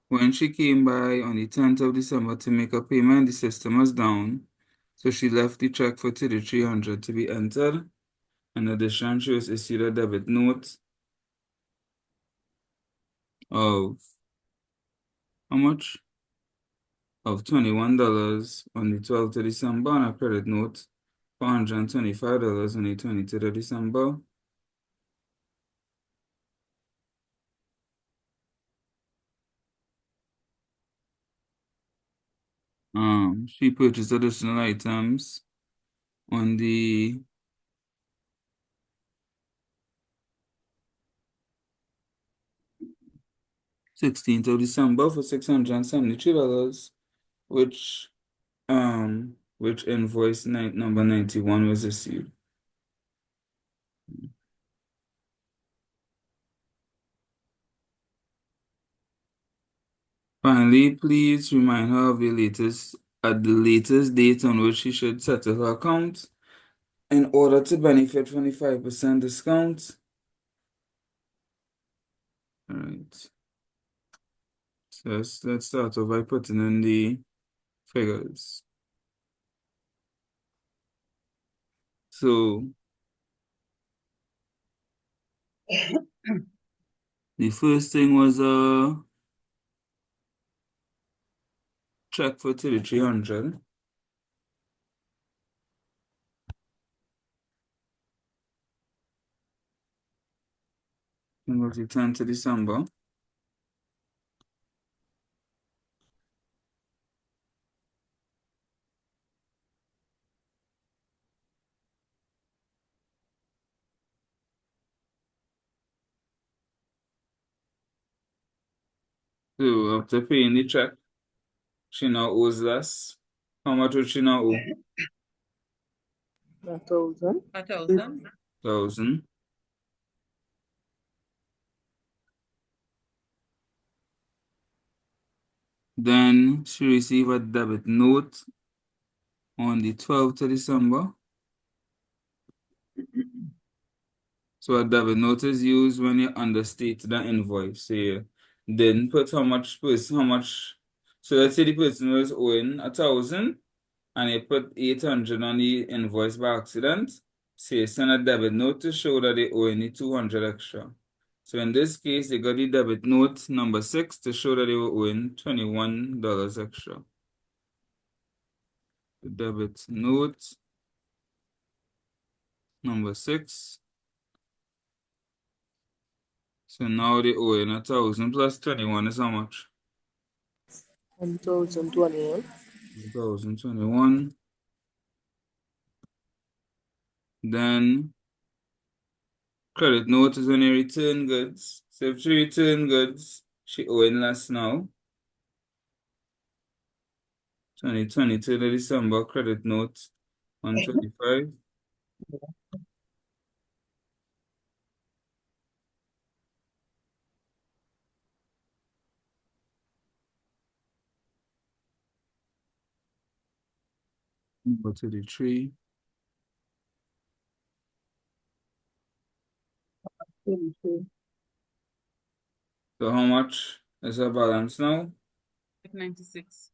When she came by on the 10th of December to make a payment, the system was down. So she left the check for 3,300 to be entered. In addition, she was issued a debit note of how much? Of $21 on the 12th of December and a credit note for $125 on the 23rd of December. She purchased additional items on the 16th of December for $673, which invoice number 91 was issued. Finally, please remind her of the latest date on which she should settle her account in order to benefit from the 5% discount. All right. So let's start off by putting in the figures. So the first thing was a check for 3,300. It was the 10th of December. So after paying the check, she now owes less. How much would she now owe? 1,000. 1,000. 1,000. Then she received a debit note on the 12th of December. So a debit note is used when you understate the invoice. So you didn't put how much. So let's say the person was owing 1,000 and you put 800 on the invoice by accident. So you send a debit note to show that they owe you 200 extra. So in this case, they got the debit note number 6 to show that they were owing $21 extra. The debit note number 6. So now they owe you 1,000 plus 21 is how much? 1,021. 1,021. Then credit note is when you return goods. So if she return goods, she owing less now. 2022 December credit note 125. Go to the tree. So how much is her balance now? 896.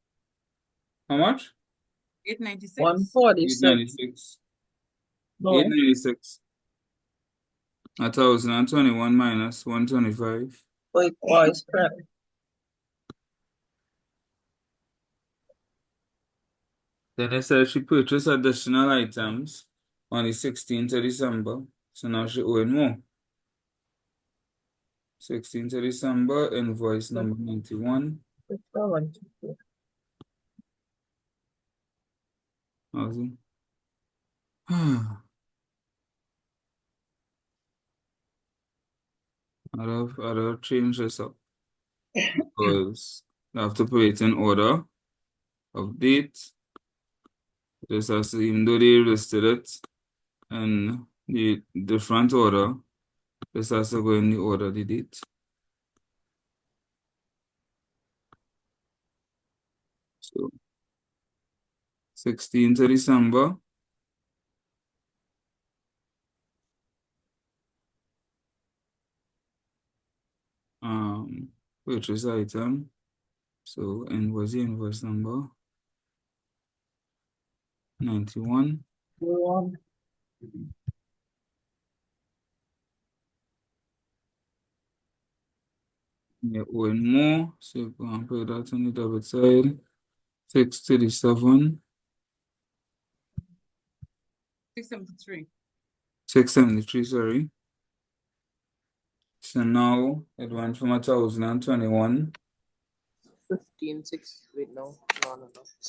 How much? 896. 146. 896. No. 896. 1,021 minus 125. Wait, it's correct. Then they said she purchased additional items on the 16th of December. So now she owing more. 16th of December, invoice number 91. Housing. I'll change this up because I have to put it in order of date. This has to, even though they listed it in the different order, this has to go in the order of the date. So 16th of December. Purchase item. So invoice the invoice number 91. You're owing more, so you can put that on the debit side. 637. 673. 673, sorry. So now it went from 1,021 15.6. Wait, no.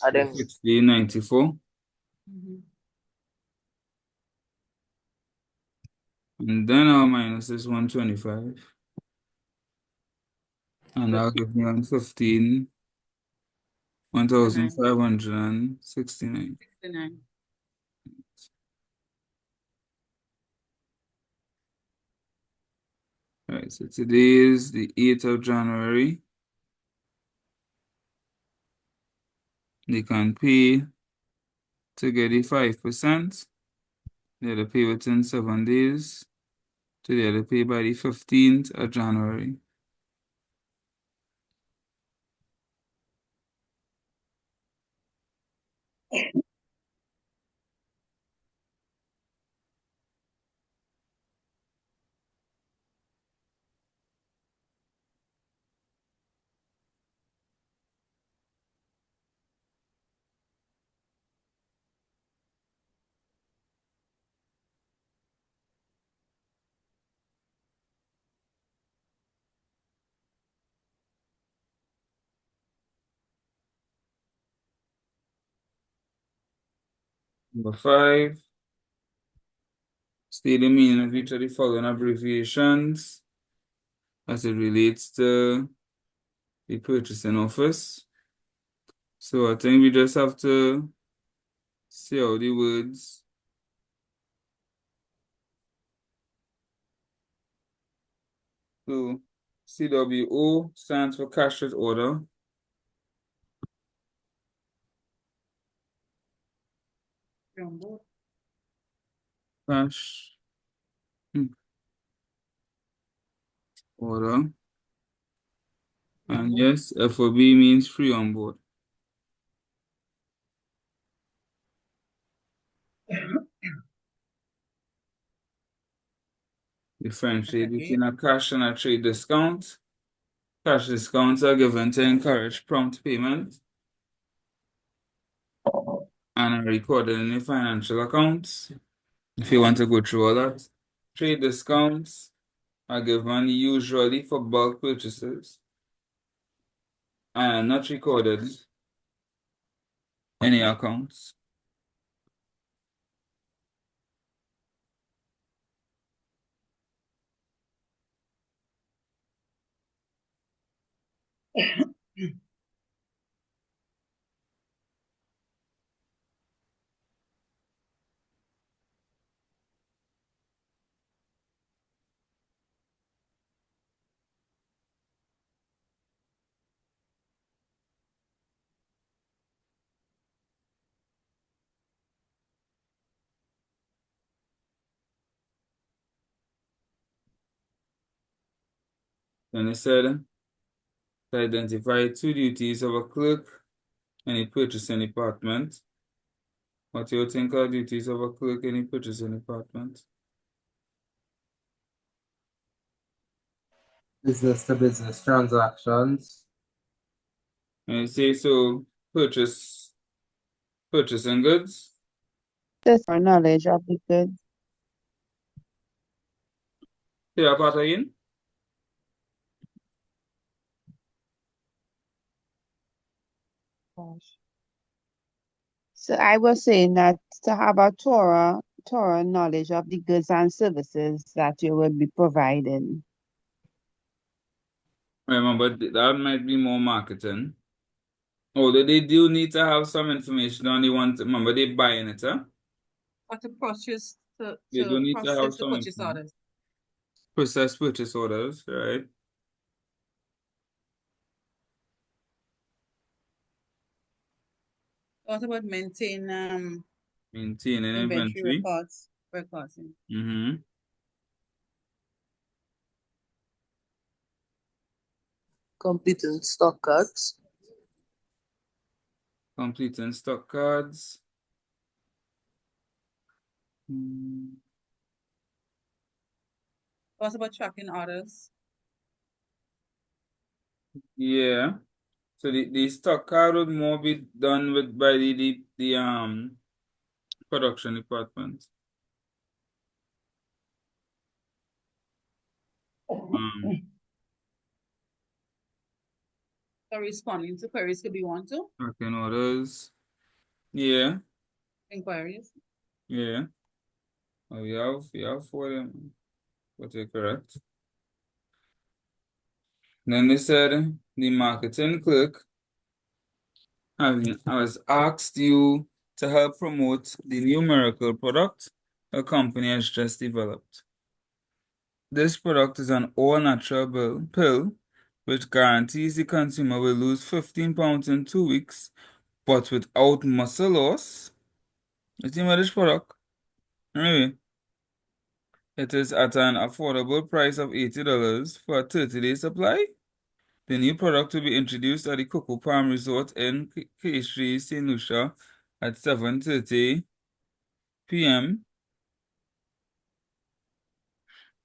I to didn't. 1694. And then I'll minus this 125. And I'll give me 1,569. 69. All right, so today is the 8th of January. They can pay to get the 5%. They have to pay within 7 days. So they have to pay by the 15th of January. Number 5. State the meaning of each of the following abbreviations as it relates to the purchasing office. So I think we just have to see how the words so CWO stands for cash with order. Cash order. And yes, FOB means free on board. Differentiate between a cash and a trade discount. Cash discounts are given to encourage prompt payment and are recorded in the financial accounts. If you want to go through all that, trade discounts are given usually for bulk purchases and are not recorded in any accounts. Then it said to identify two duties of a clerk in a purchasing department. What do you think are duties of a clerk in a purchasing department? Business to business transactions. And you say so purchasing goods. Test for knowledge of the goods. Say that part again. So I was saying that to have a thorough knowledge of the goods and services that you will be providing. Remember, that might be more marketing. Oh, they do need to have some information on the one. Remember, they buying it, huh? Or to purchase, They do to need to have process the some purchase orders. process purchase orders, right? What about maintain Maintaining inventory inventory. records? Mm-hmm. Completing stock cards. Completing stock cards. Mm. What about tracking orders? Yeah. So the stock card would more be done with by the production department. So responding to queries could be one too. Tracking orders. Yeah. Inquiries. Yeah. Oh, we have four of them. But you're correct. Then they said the marketing clerk has asked you to help promote the new miracle product a company has just developed. This product is an all-natural pill which guarantees the consumer will lose 15 pounds in 2 weeks, but without muscle loss. You think about this product? Anyway, it is at an affordable price of $80 for a 30-day supply. The new product will be introduced at the Cocoa Palm Resort in K Street, St. Lucia at 7:30 p.m.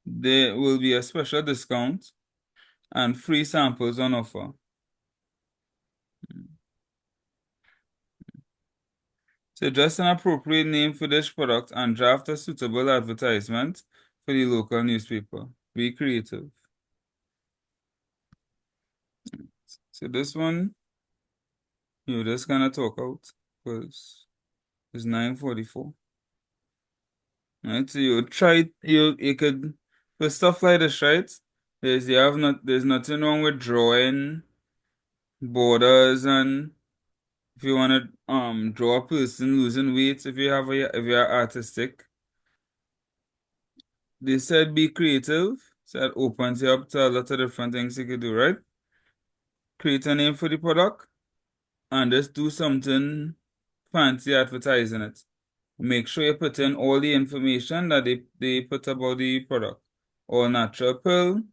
There will be a special discount and free samples on offer. Suggest an appropriate name for this product and draft a suitable advertisement for the local newspaper. Be creative. So this one, you just gonna talk out because it's 9:44. Right, so you could for stuff like this, right? There's nothing wrong with drawing borders, and if you wanna draw a person losing weight if you're artistic. They said be creative, so that opens you up to a lot of different things you could do, right? Create a name for the product and just do something fancy advertising it. Make sure you put in all the information that they put about the product. All natural pill,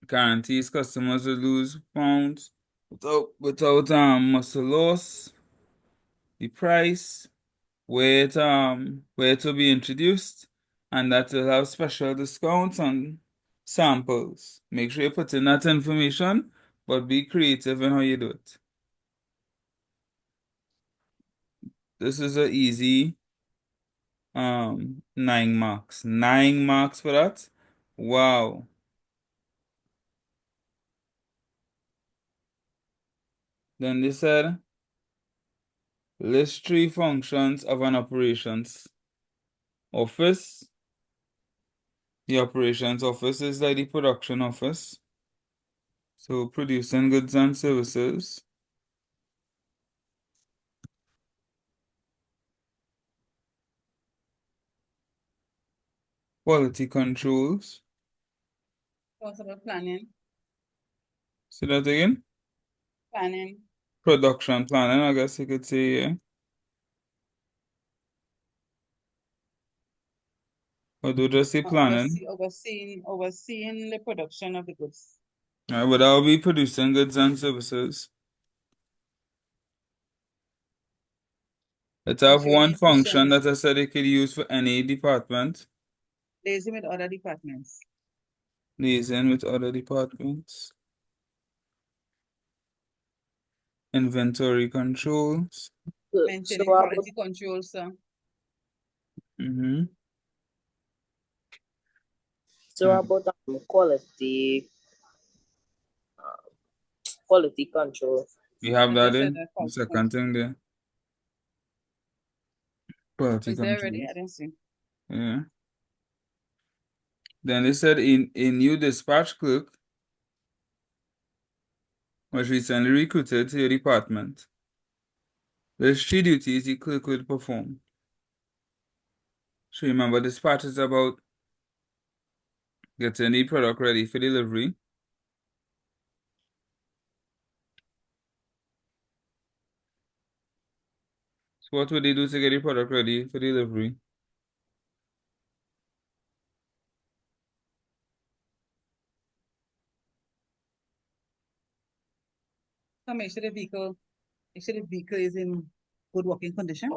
guarantees customers will lose pounds without muscle loss, the price, where to be introduced, and that will have special discounts and samples. Make sure you put in that information, but be creative in how you do it. This is a easy 9 marks. 9 marks for that. Wow. Then they said list 3 functions of an operations office. The operations office is like the production office. So producing goods and services. Quality controls. Possible planning. Say that again? Planning. Production planning, I guess you could say, yeah. Or do just say planning? Overseeing the production of the goods. Alright, but I'll be producing goods and services. Let's have one function that I said it could use for any department. Liaising with other departments. Liaison with other departments. Inventory controls. Maintaining quality control, sir. Mm-hmm. So about quality control. You have that in the second thing there. Quality Is there control. already? I didn't see. Yeah. Then they said a new dispatch clerk was recently recruited to your department. There's 3 duties the clerk will perform. So remember, dispatch is about getting the product ready for delivery. So what would they do to get the product ready for delivery? So make sure the vehicle is in good working condition.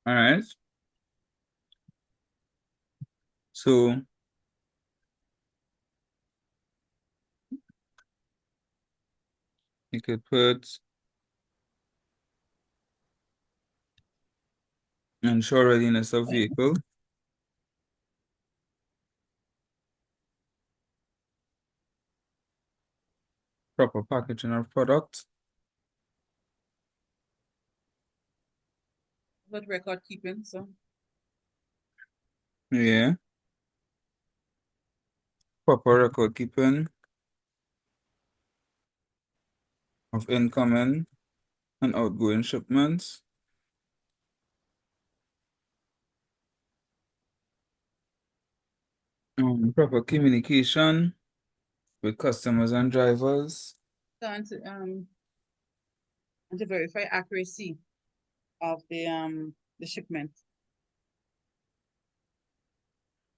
All right. So you could put ensure readiness of vehicle. Proper packaging of product. Good record keeping, so. Yeah. Proper record keeping of incoming and outgoing shipments. Proper communication with customers and drivers. So and to verify accuracy of the shipment.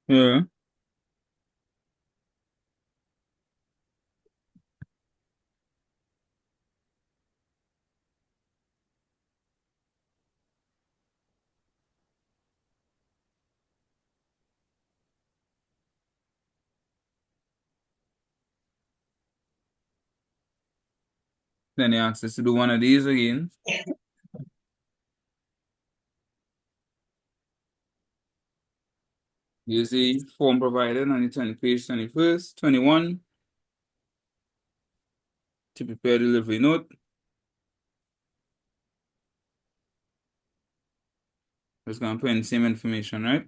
Yeah. Then he asks us to do one of these again. Use the form provided on the page 21 to prepare delivery note. Just gonna put in the same information, right?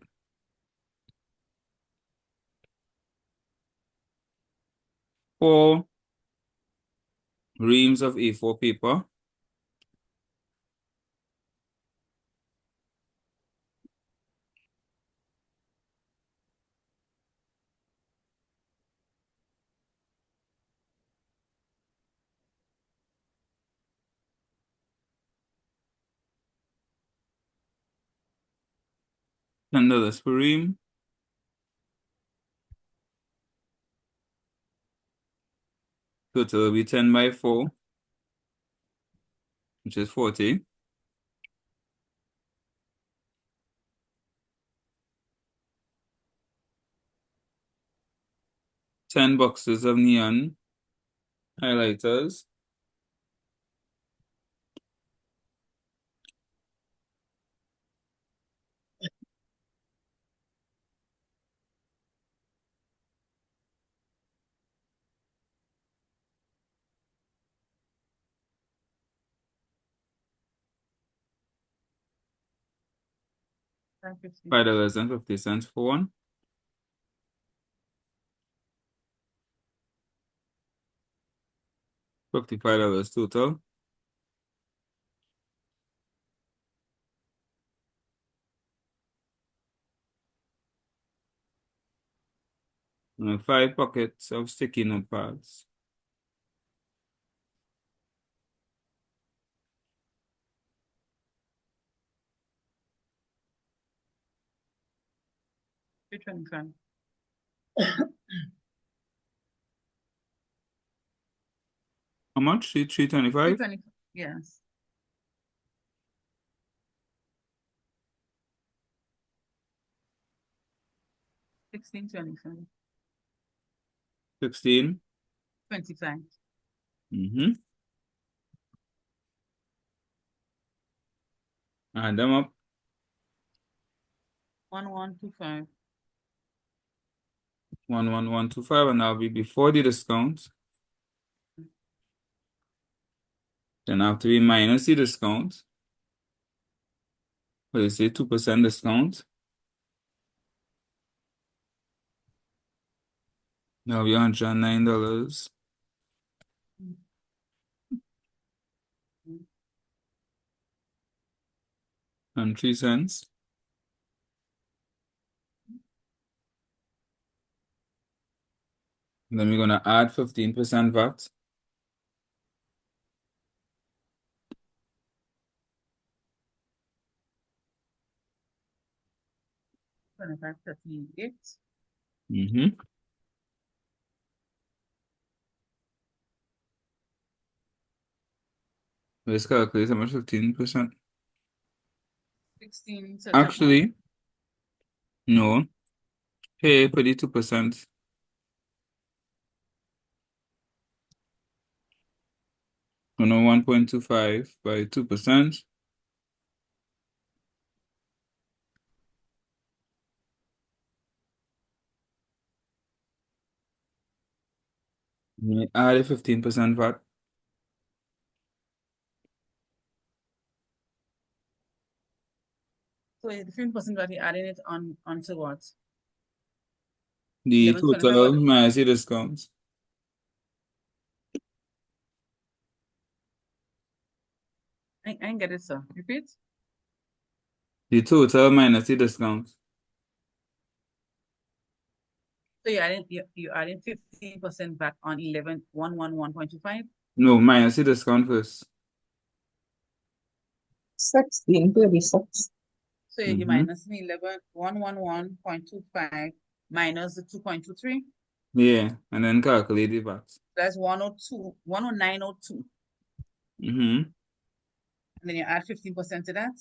Four reams of A4 paper. $10 per ream. Total will be 10 by 4, which is 40. $10 boxes of neon highlighters. $5.50 for one. $55 total. And 5 pockets of sticky notepads. Which one, Fran? How much? 325? 320, yes. $16.25. 16. 25. Add them up. 1125. 11125, and that'll be before the discount. Then after we minus the discount, we say 2% discount. Now we $109 and 3 cents. Then we're gonna add 15% VAT. $25.38. Let's calculate how much 15%. 16. Actually, no. Pay for the 2%. You know, 1.25 by 2%. We add a 15% VAT. So the 15% that you're adding it on onto what? The 11.25 total minus the discount. I didn't get it, sir. Repeat. The total minus the discount. So you're adding 15% back on 111.25. No, minus the discount first. 16.36. So you're minus 111.25 minus the 2.23. Yeah, and then calculate the VAT. That's 109.02. And then you add 15% to that.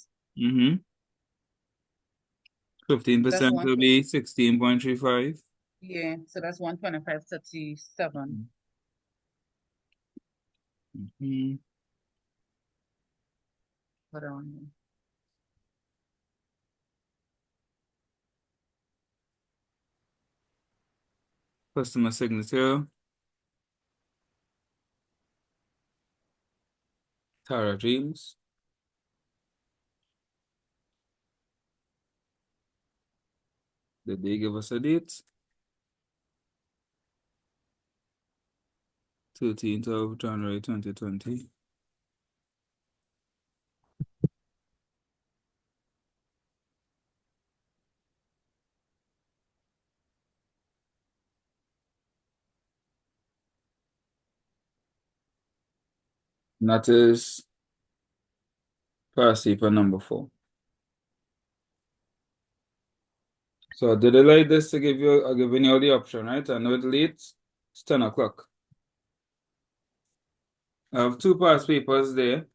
15% will be 16.35. Yeah, so that's 125.37. Hold on. Customer signature. Tara James. Did they give us a date? 13th of January 2020. And that is past paper number 4. So did I like this to give you, giving you the option, right? I know it's late. It's 10 o'clock. I have 2 past papers there.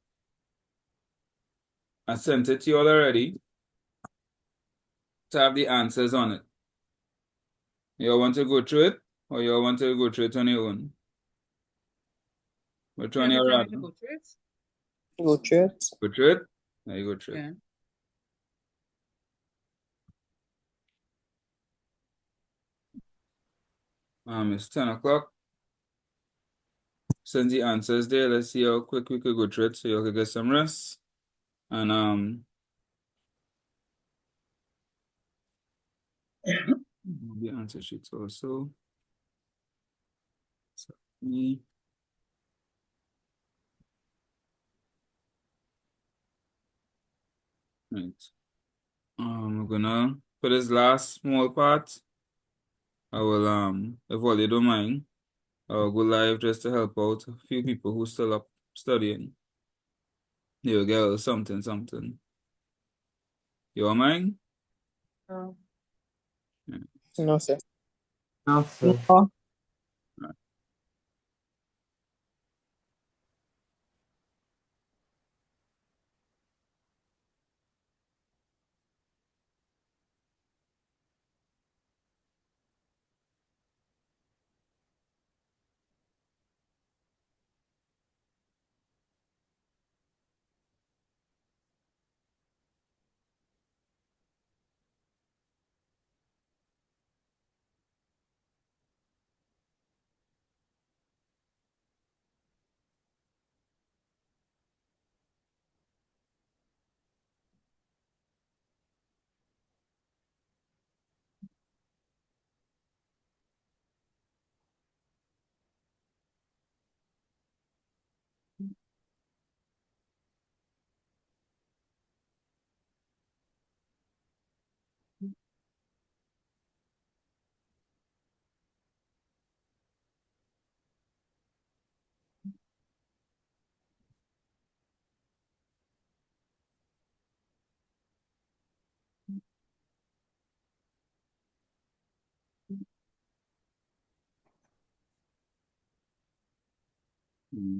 I sent it to you all already to have the answers on it. You all want to go through it, or you all want to go through it on your own? Which one you're rather? Go through it. Go through it. Go through it? Yeah, you go through it. It's 10 o'clock. Send the answers there. Let's see how quick we could go through it so you can get some rest. And the answer sheets also. So, Right. We're gonna, for this last small part, I will, if all you don't mind, I'll go live just to help out a few people who still up studying. You'll get a little something. You all mind? No. Yeah. No, sir. No, sir. No.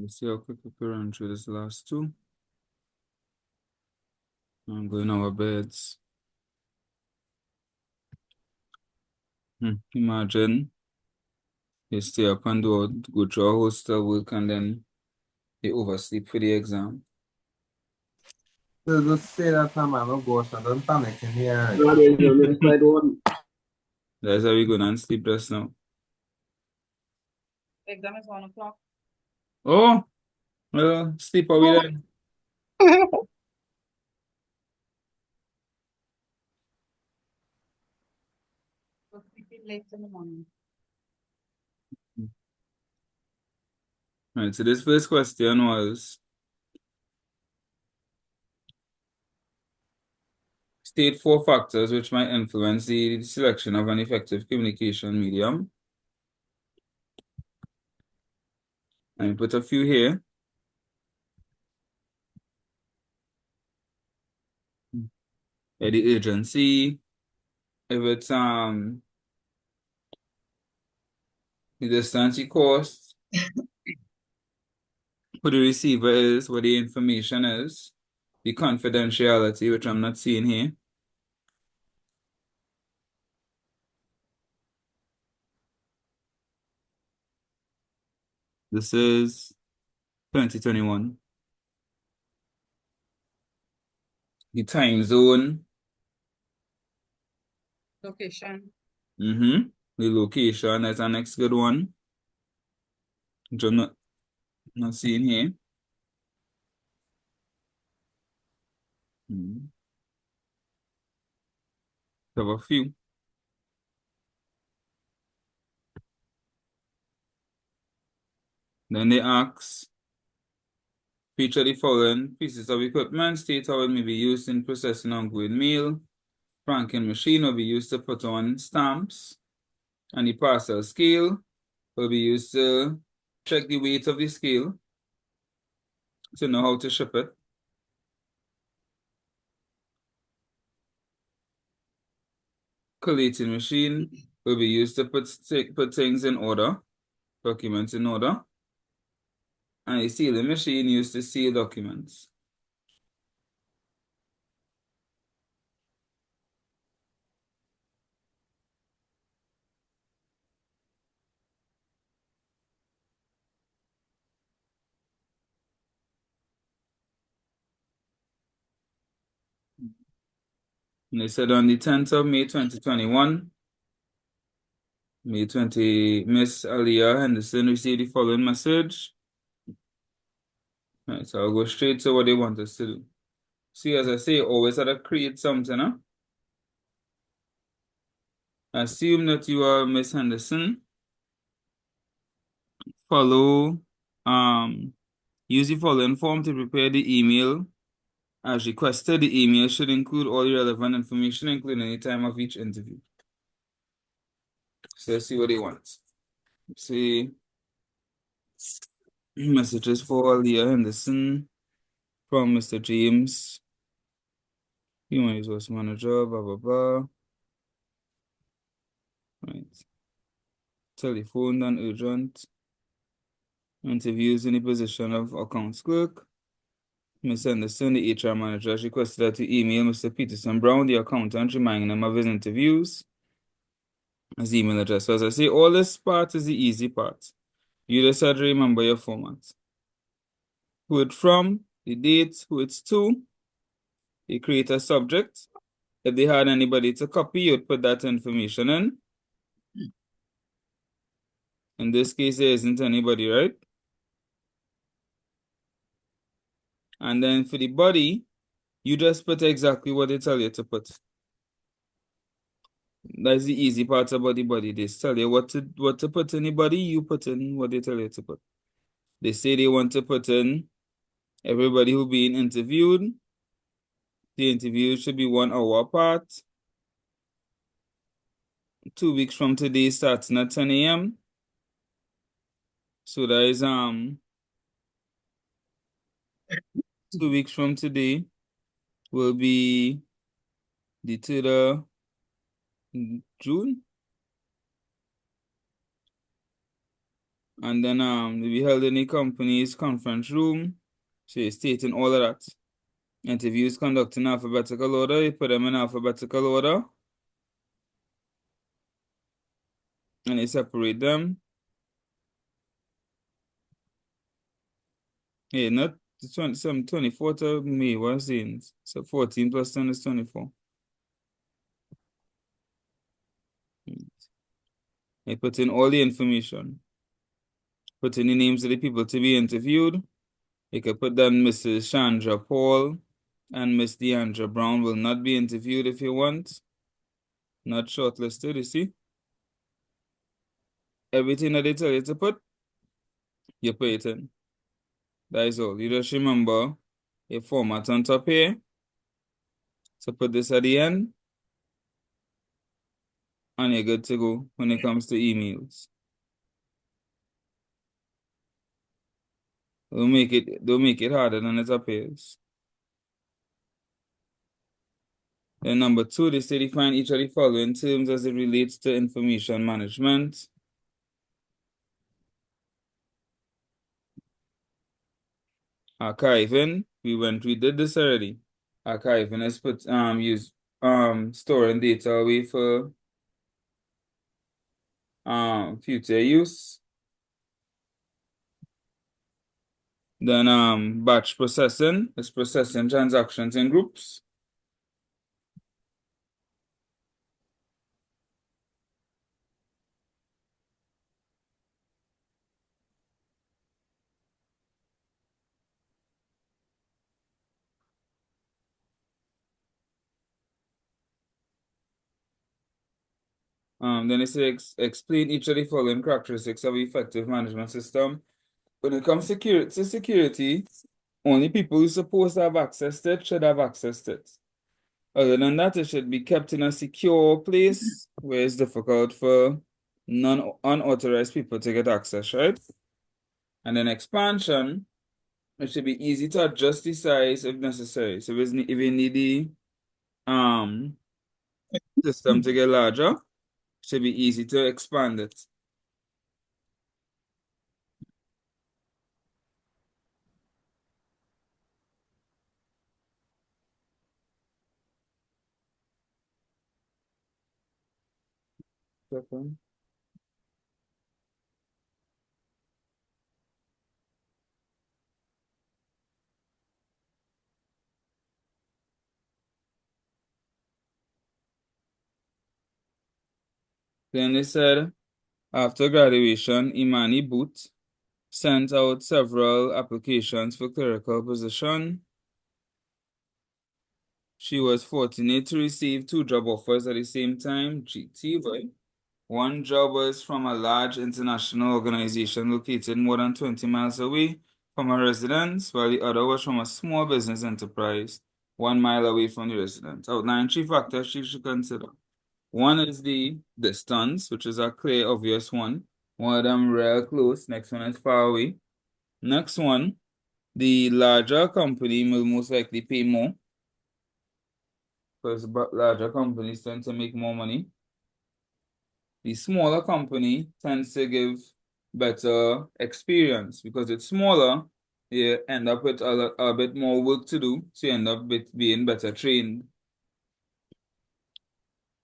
Let's see how quick we can run through this last two. I'm going our beds. Imagine you stay up and go through a hostel work and then you oversleep for the exam. So just say that time, man. Oh gosh, I don't panic in here. That's how we go and sleep just now. Exam is 1 o'clock. Oh, well, sleep away then. So sleeping late in the morning. Right, so this first question was state 4 factors which might influence the selection of an effective communication medium. And put a few here. The urgency, if it's the distance it costs, who the receiver is, what the information is, the confidentiality, which I'm not seeing here. This is 2021. The time zone. Location. The location is our next good one, which I'm not seeing here. Have a few. Then they ask, feature the following pieces of equipment, state how it may be used in processing ongoing mail. Franking machine will be used to put on stamps, and the parcel scale will be used to check the weight of the scale to know how to ship it. Collating machine will be used to put things in order, documents in order. And the sealing machine used to seal documents. And they said on the 10th of May 2021, Miss Aliyah Henderson received the following message. Right, so I'll go straight to what they want us to do. See, as I say, always have to create something, huh? Assume that you are Miss Henderson. Follow, use the following form to prepare the email As requested, the email should include all the relevant information, including the time of each interview. So let's see what they want. See, messages for Leah Henderson from Mr. James, Human Resource Manager, blah, blah, blah. Right. Telephone and urgent. Interviews in the position of accounts clerk. Ms. Henderson, the HR manager, has requested her to email Mr. Peterson Brown, the accountant, reminding him of his interviews. His email address. So as I say, all this part is the easy part. You just have to remember your format. Who it's from, the date, who it's to. You create a subject. If they had anybody to copy, you'd put that information in. In this case, there isn't anybody, right? And then for the body, you just put exactly what they tell you to put. That's the easy part about the body. They tell you what to put in the body, you put in what they tell you to put. They say they want to put in everybody who being interviewed. The interview should be 1 hour apart. 2 weeks from today, starting at 10 a.m. So that is 2 weeks from today will be the 3rd of June. And then they'll be held in the company's conference room. So you're stating all of that. Interviews conducted in alphabetical order. You put them in alphabetical order. And you separate them. Yeah, not the 24th of May, what's it? So 14 plus 10 is 24. You put in all the information. Put in the names of the people to be interviewed. You could put down Mrs. Chandra Paul and Miss Deandra Brown will not be interviewed if you want. Not shortlisted, you see? Everything that they tell you to put, you put it in. That is all. You just remember a format on top here. So put this at the end. And you're good to go when it comes to emails. Don't make it harder than it appears. Then number 2, they say define each of the following terms as it relates to information management. Archiving, we did this already. Archiving is storing data away for future use. Then batch processing is processing transactions in groups. Then it says explain each of the following characteristics of effective management system. When it comes to security, only people who are supposed to have access to it should have access to it. Other than that, it should be kept in a secure place where it's difficult for unauthorized people to get access, right? And then expansion, it should be easy to adjust the size if necessary. So if you need the system to get larger, it should be easy to expand it. Okay. Then they said, after graduation, Imani Booth sent out several applications for clerical position. She was fortunate to receive 2 job offers at the same time. GT, boy. One job was from a large international organization located more than 20 miles away from her residence, while the other was from a small business enterprise 1 mile away from the residence. Outline 3 factors she should consider. One is the distance, which is a clear, obvious one. One of them real close, next one is far away. Next one, the larger company will most likely pay more because larger companies tend to make more money. The smaller company tends to give better experience because it's smaller. You end up with a bit more work to do, so you end up being better trained.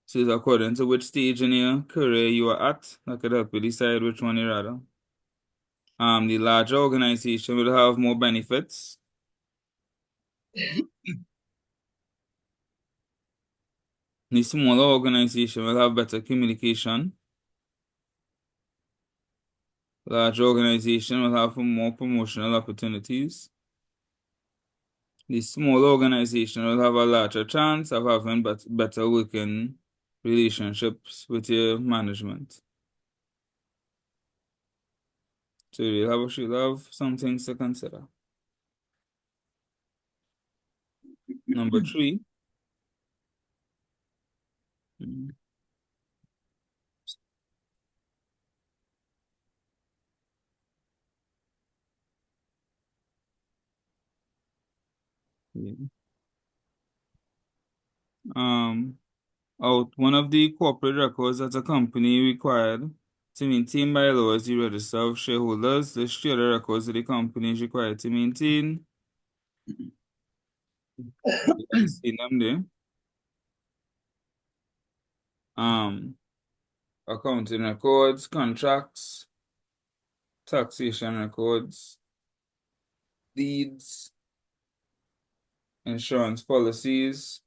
So it's according to which stage in your career you are at, that could help you decide which one you rather. The larger organization will have more benefits. The smaller organization will have better communication. Large organization will have more promotional opportunities. The small organization will have a larger chance of having better working relationships with your management. So she'll have some things to consider. Number 3. One of the corporate records that a company required to maintain by law is the register of shareholders. The share records that the company is required to maintain. You see them there. Accounting records, contracts, taxation records, deeds, insurance policies.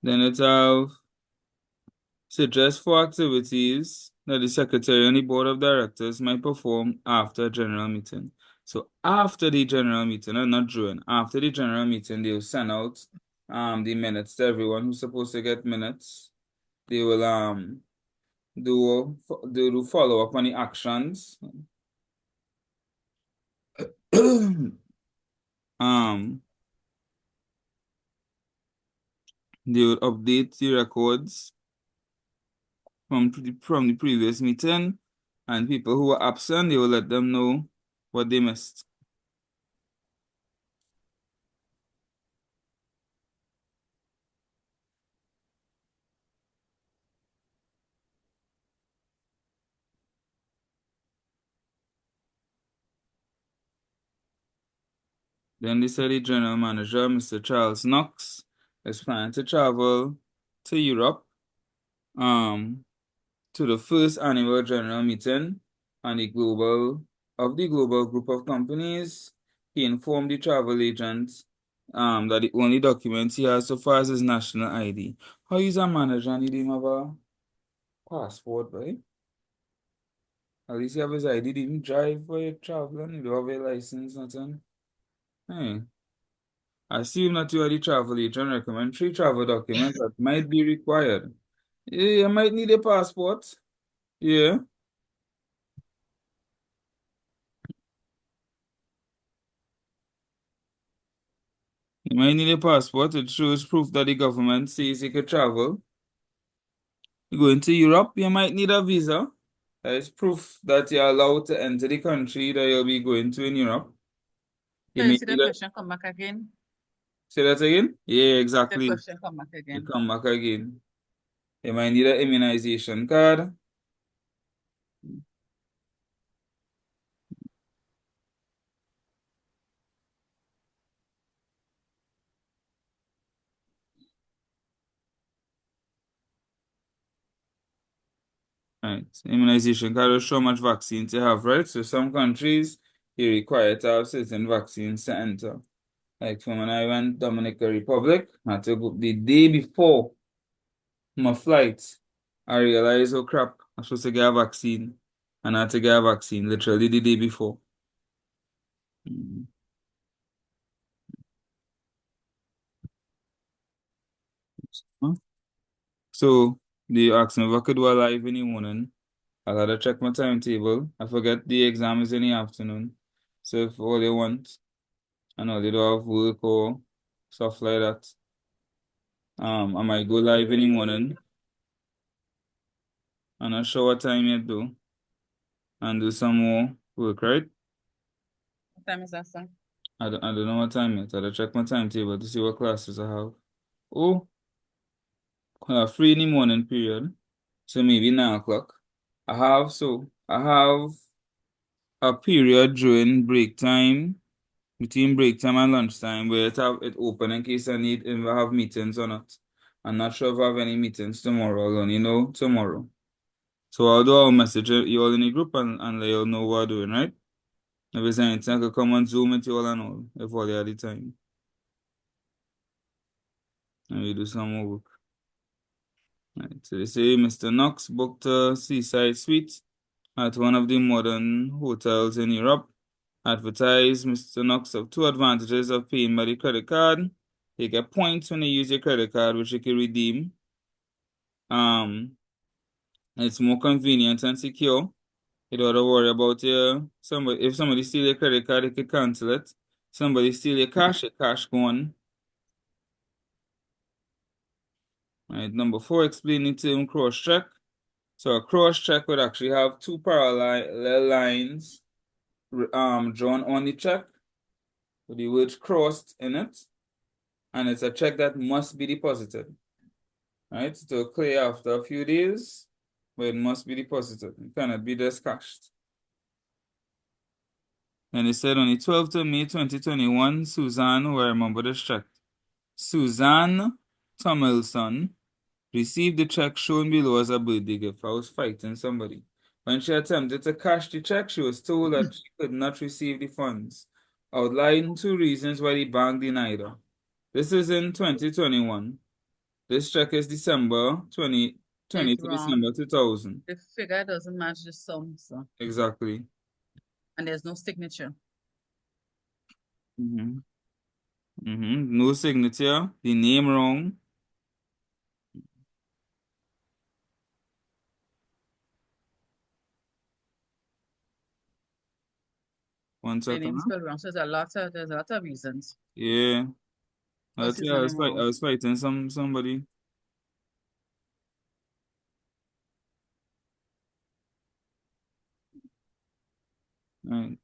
Then it have suggest for activities that the secretary and the board of directors might perform after a general meeting. So after the general meeting, and not during, after the general meeting, they will send out the minutes to everyone who's supposed to get minutes. They will do follow up on the actions. They will update the records from the previous meeting, and people who were absent, they will let them know what they missed. Then they said the general manager, Mr. Charles Knox, is planning to travel to Europe to the first annual general meeting on the global group of companies. He informed the travel agent that the only documents he has so far is his national ID. How is a manager and he didn't have a passport, right? At least he have his ID, didn't drive while you're traveling, you don't have a license, nothing. Hey. Assume that you are the travel agent, recommend 3 travel documents that might be required. Yeah, you might need a passport. Yeah. You might need a passport. It shows proof that the government says you could travel. You go into Europe, you might need a visa. That is proof that you're allowed to enter the country that you'll be going to in Europe. You So you may see the need a... question come back again? Say that again? Yeah, The exactly. question come back You again. come back again. You might need an immunization card. Right. Immunization card will show how much vaccines you have, right? So some countries, you require to have certain vaccines to enter. Like from when I went Dominican Republic, I had to go the day before my flight. I realized, oh crap, I'm supposed to get a vaccine. And I had to get a vaccine literally the day before. Mm. Huh? So they asked me if I could do a live in the morning. I gotta check my timetable. I forget the exam is in the afternoon. So if all they want, I know they don't have work or stuff like that. I might go live in the morning. I'm not sure what time yet though. And do some more work, right? What time is that, sir? I don't know what time yet. I gotta check my timetable to see what classes I have. Oh, free in the morning period. So maybe 9 o'clock. I have a period during break time, between break time and lunchtime, where it open in case if I have meetings or not. I'm not sure if I have any meetings tomorrow. I'll only know tomorrow. So I'll message you all in the group and let you all know what I'm doing, right? If there's anything, I could come on Zoom with you all and all, if all you have the time. And we do some more work. Right. So they say Mr. Knox booked a seaside suite at one of the modern hotels in Europe. Advertise Mr. Knox have two advantages of paying by the credit card. You get points when you use your credit card, which you can redeem. It's more convenient and secure. You don't have to worry about if somebody steal your credit card, you can cancel it. Somebody steal your cash gone. Right. Number 4, explain the term cross check. So a cross check would actually have two parallel lines drawn on the check with the word crossed in it, and it's a check that must be deposited. Right? To clear after a few days, but it must be deposited. It cannot be just cashed. And it said on the 12th of May 2021, Suzanne, who I remember this check, Suzanne Tomilson received the check shown below as a birthday gift. I was fighting somebody. When she attempted to cash the check, she was told that she could not receive the funds, outlining 2 reasons why the bank denied her. This is in 2021. This check is December 2020 It's to wrong. December 2000. The figure doesn't match the sum, sir. Exactly. And there's no signature. No signature. The name wrong. One The name second. spelled wrong. So there's a lot of reasons. Yeah. What's his I name wrong? was fighting somebody. Right.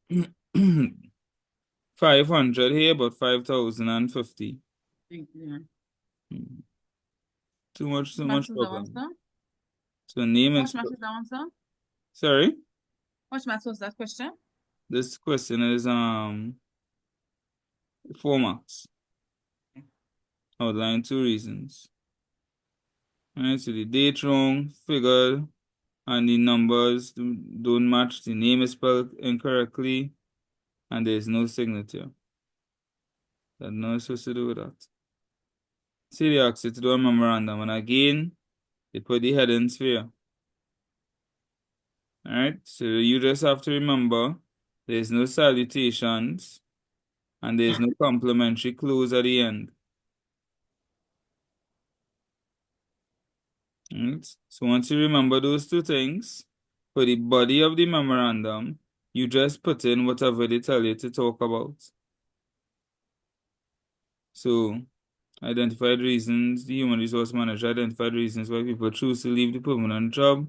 500 here, but 5,050. Yeah. Too much Matches that one, problem. sir? So name Which is matches that one, sir? sorry. Which match was that question? This question is 4 marks. Outline 2 reasons. Alright, so the date wrong, figure, and the numbers don't match. The name is spelled incorrectly, and there's no signature. That's not supposed to do with that. See, they asked you to do a memorandum, and again, they put the headings for you. Alright, so you just have to remember there's no salutations and there's no complimentary close at the end. Right? So once you remember those 2 things, for the body of the memorandum, you just put in whatever they tell you to talk about. So, identified reasons, the human resource manager identified reasons why people choose to leave the permanent job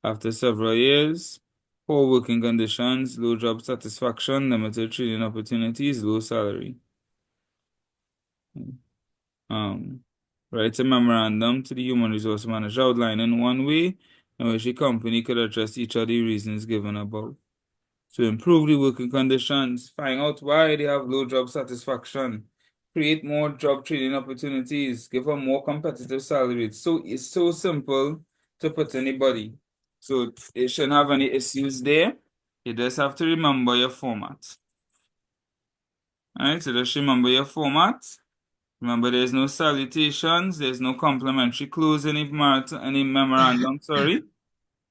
after several years. Poor working conditions, low job satisfaction, limited training opportunities, low salary. Write a memorandum to the human resource manager outlining one way in which the company could address each of the reasons given above. To improve the working conditions, find out why they have low job satisfaction, create more job training opportunities, give a more competitive salary. It's so simple to put anybody. So it shouldn't have any issues there. You just have to remember your format. Alright, so just remember your format. Remember, there's no salutations, there's no complimentary clause in any memorandum, sorry.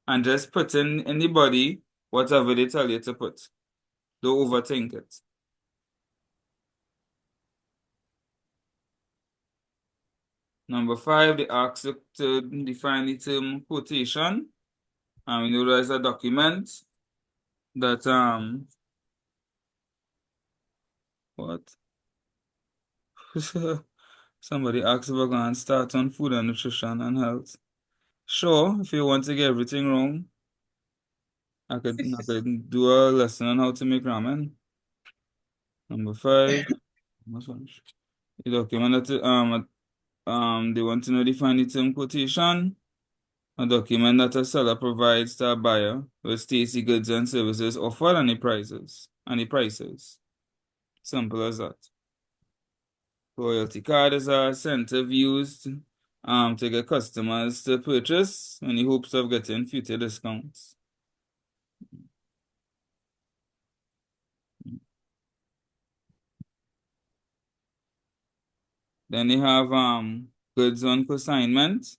And just put in the body whatever they tell you to put. Don't overthink it. Number 5, they ask you to define the term quotation. And we know there's a document that what? Somebody asked if we're going to start on food and nutrition and health. Sure, if you want to get everything wrong, I could do a lesson on how to make ramen. Number 5. The document that they want to know define the term quotation. A document that a seller provides to a buyer which states the goods and services offered and the prices. Simple as that. Loyalty card is a incentive used to get customers to purchase in the hopes of getting future discounts. Then they have goods on consignment.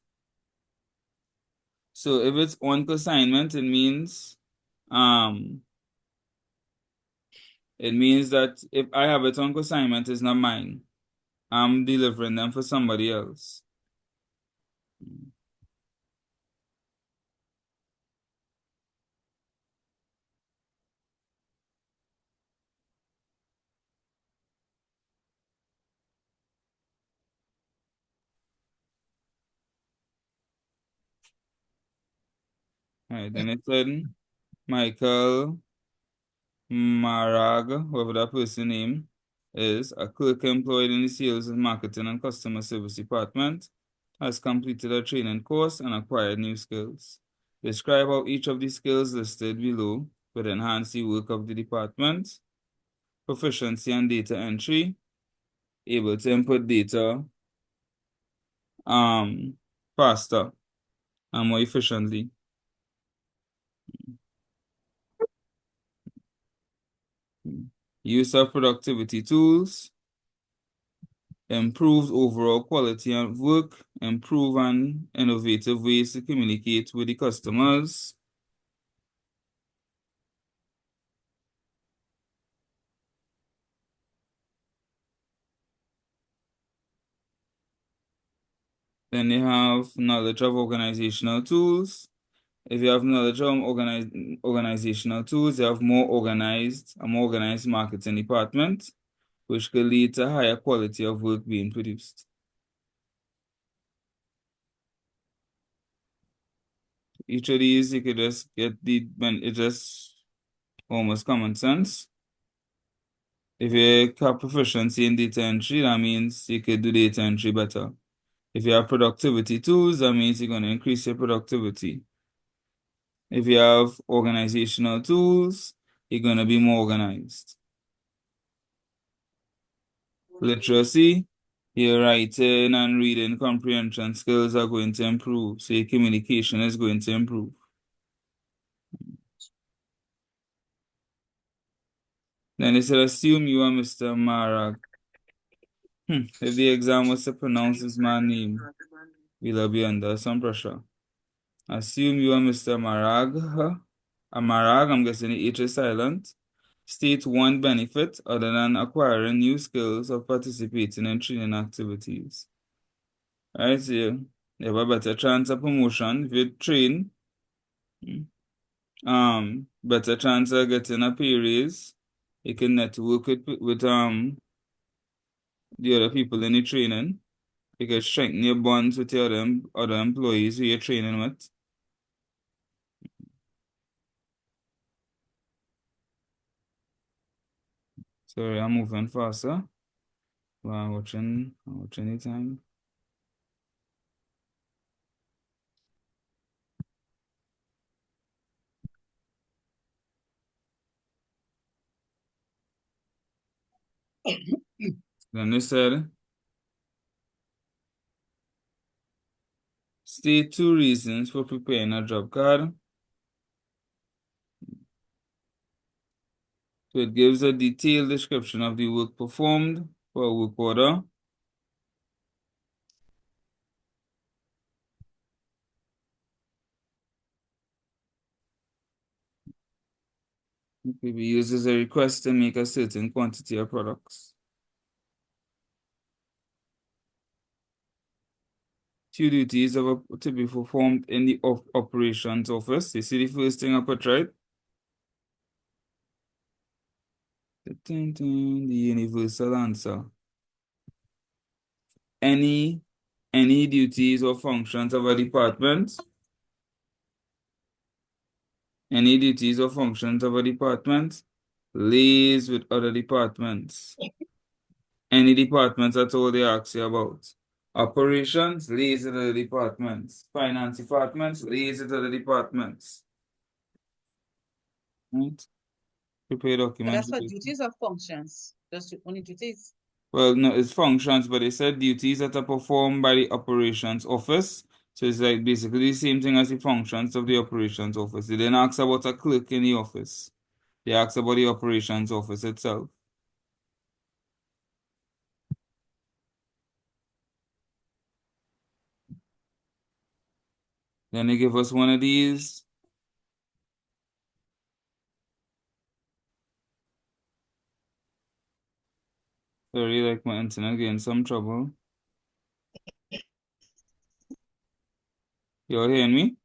So if it's on consignment, it means that if I have it on consignment, it's not mine. I'm delivering them for somebody else. All right, then it said Michael Marag, whoever that person name is, a clerk employed in the sales and marketing and customer service department, has completed a training course and acquired new skills. Describe how each of the skills listed below would enhance the work of the department. Proficiency and data entry, able to input data faster and more efficiently. Use of productivity tools, improves overall quality of work, improve and innovative ways to communicate with the customers. Then they have knowledge of organizational tools. If you have knowledge of organizational tools, you have a more organized marketing department, which could lead to higher quality of work being produced. Each of these, you could just get it's just almost common sense. If you have proficiency in data entry, that means you could do data entry better. If you have productivity tools, that means you're going to increase your productivity. If you have organizational tools, you're going to be more organized. Literacy, your writing and reading comprehension skills are going to improve, so your communication is going to improve. Then they said, assume you are Mr. Marag. If the exam was to pronounce this man's name, we'll be under some pressure. Assume you are Mr. Marag. Marag, I'm guessing the H is silent. State one benefit other than acquiring new skills or participating in training activities. Right, so you have a better chance of promotion if you train. Better chance of getting a pay raise. You can network with the other people in the training. You can strengthen your bonds with your other employees who you're training with. Sorry, I'm moving faster while watching the time. Then they said, state 2 reasons for preparing a job card. So it gives a detailed description of the work performed for a work order. It could be used as a request to make a certain quantity of products. Few duties to be performed in the operations office. You see the first thing I put, right? The universal answer. Any duties or functions of a department. Any duties or functions of a department liaise with other departments. Any departments at all they ask you about. Operations liaise with other departments. Finance departments liaise with other departments. Right? Prepare So documents. that's for duties or functions? Just only duties? Well, no, it's functions, but they said duties that are performed by the operations office. So it's like basically the same thing as the functions of the operations office. They didn't ask about a clerk in the office. They asked about the operations office itself. Then they give us one of these. Sorry, like my internet getting some trouble. You're hearing me?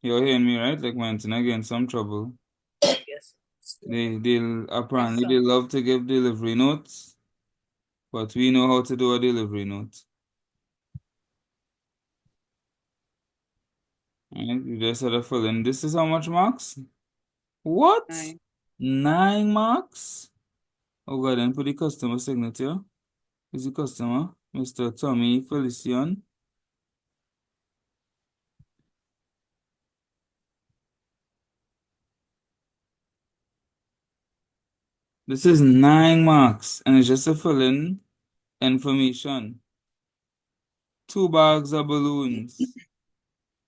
You're hearing me, right? Like my internet getting some trouble. Yes. They'll apparently they love to give delivery notes, but we know how to do a delivery note. Right? You just had to fill in. This is how much marks? What? 9 marks? Oh God, then put the customer signature. Is the customer? Mr. Tommy Felician. This is 9 marks, and it's just to fill in information. 2 bags of balloons.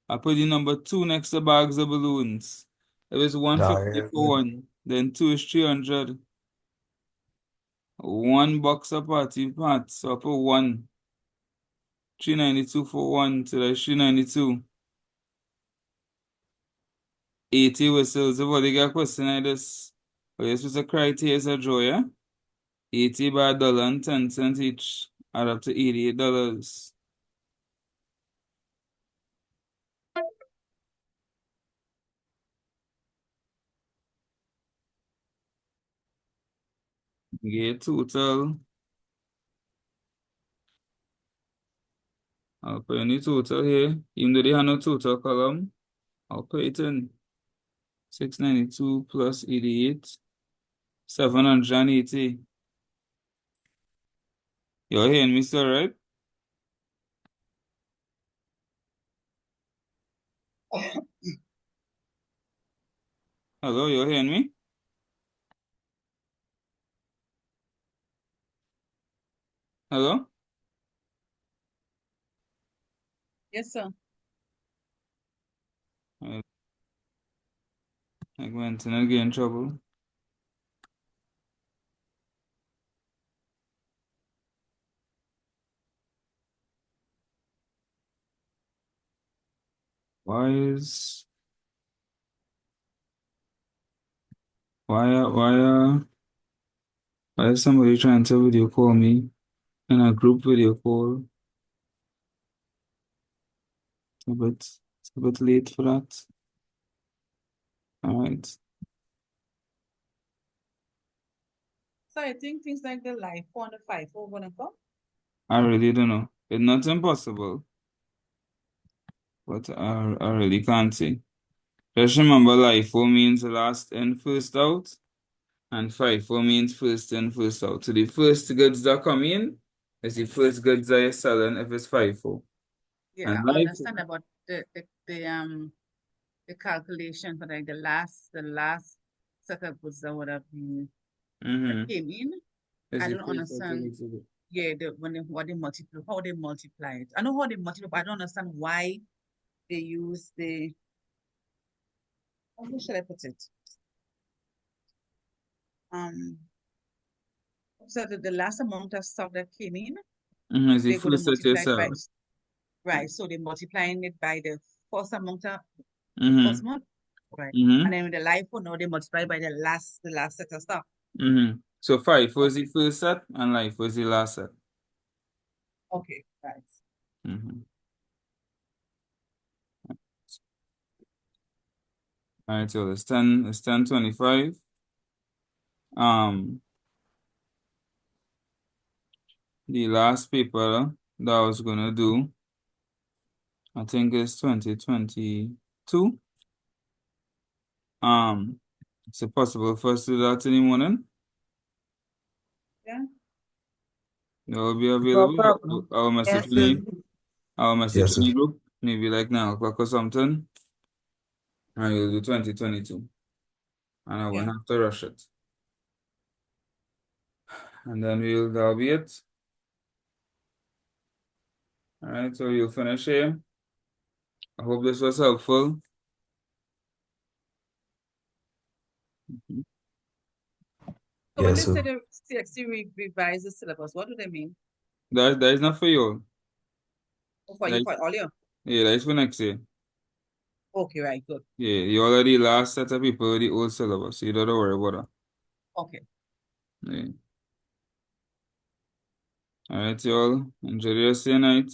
I put the number 2 next to bags of balloons. It was 150 for one. Then 2 is 300. 1 box of party parts. So I put 1. 392 for 1. So that's 392. 80 whistles. If they get a question like this, but you're supposed to cry tears of joy, yeah? 80 by $1.10 each. Add up to $88. Get total. I'll put any total here. Even though they have no total column, I'll put it in. 692 plus 88. 780. You're hearing me still, right? Hello, you're hearing me? Hello? Yes, sir. I went and I get in trouble. Why is somebody trying to video call me in a group video call? It's a bit late for that. All right. So I think things like the life on the FIFO gonna come. I really don't know. It's not impossible, but I really can't say. Just remember, LIFO means last in, first out, and FIFO means first in, first out. So the first goods that come in is the first goods that you're selling if it's FIFO. Yeah, And I LIFO, understand about the calculation for like the last set of goods that would have been that came in. is I the don't first out understand. to get. Yeah, what they multiply, how they multiply it. I know how they multiply, but I don't understand why they use how should I put it? So the last amount of stuff that came in, Is the they're gonna first that you multiply it by sell. right. So they're multiplying it by the first amount of first month. Right. And then with the LIFO, now they multiply by the last set of stuff. So FIFO is the first set and LIFO is the last set. Okay, right. All right, so it's 10:25. The last paper that I was gonna do, I think it's 2022. Is it possible for us to do that in the morning? Yeah. That will be No available. problem. I'll message Yes, sir. I'll message Yes, in sir. the group, maybe like 9 o'clock or something. And we'll do 2022. And I won't have to rush it. And then that'll be it. All right, so you'll finish here. I hope this was helpful. So when Yes, they say sir. the CXC revise the syllabus, what do they mean? That is not for you. Oh, for you, for all you? Yeah, that's for next year. Okay, right, good. Yeah, you already last set of people with the old syllabus, so you don't worry about Okay. that. Yeah. All right, y'all. Enjoy the rest of your night.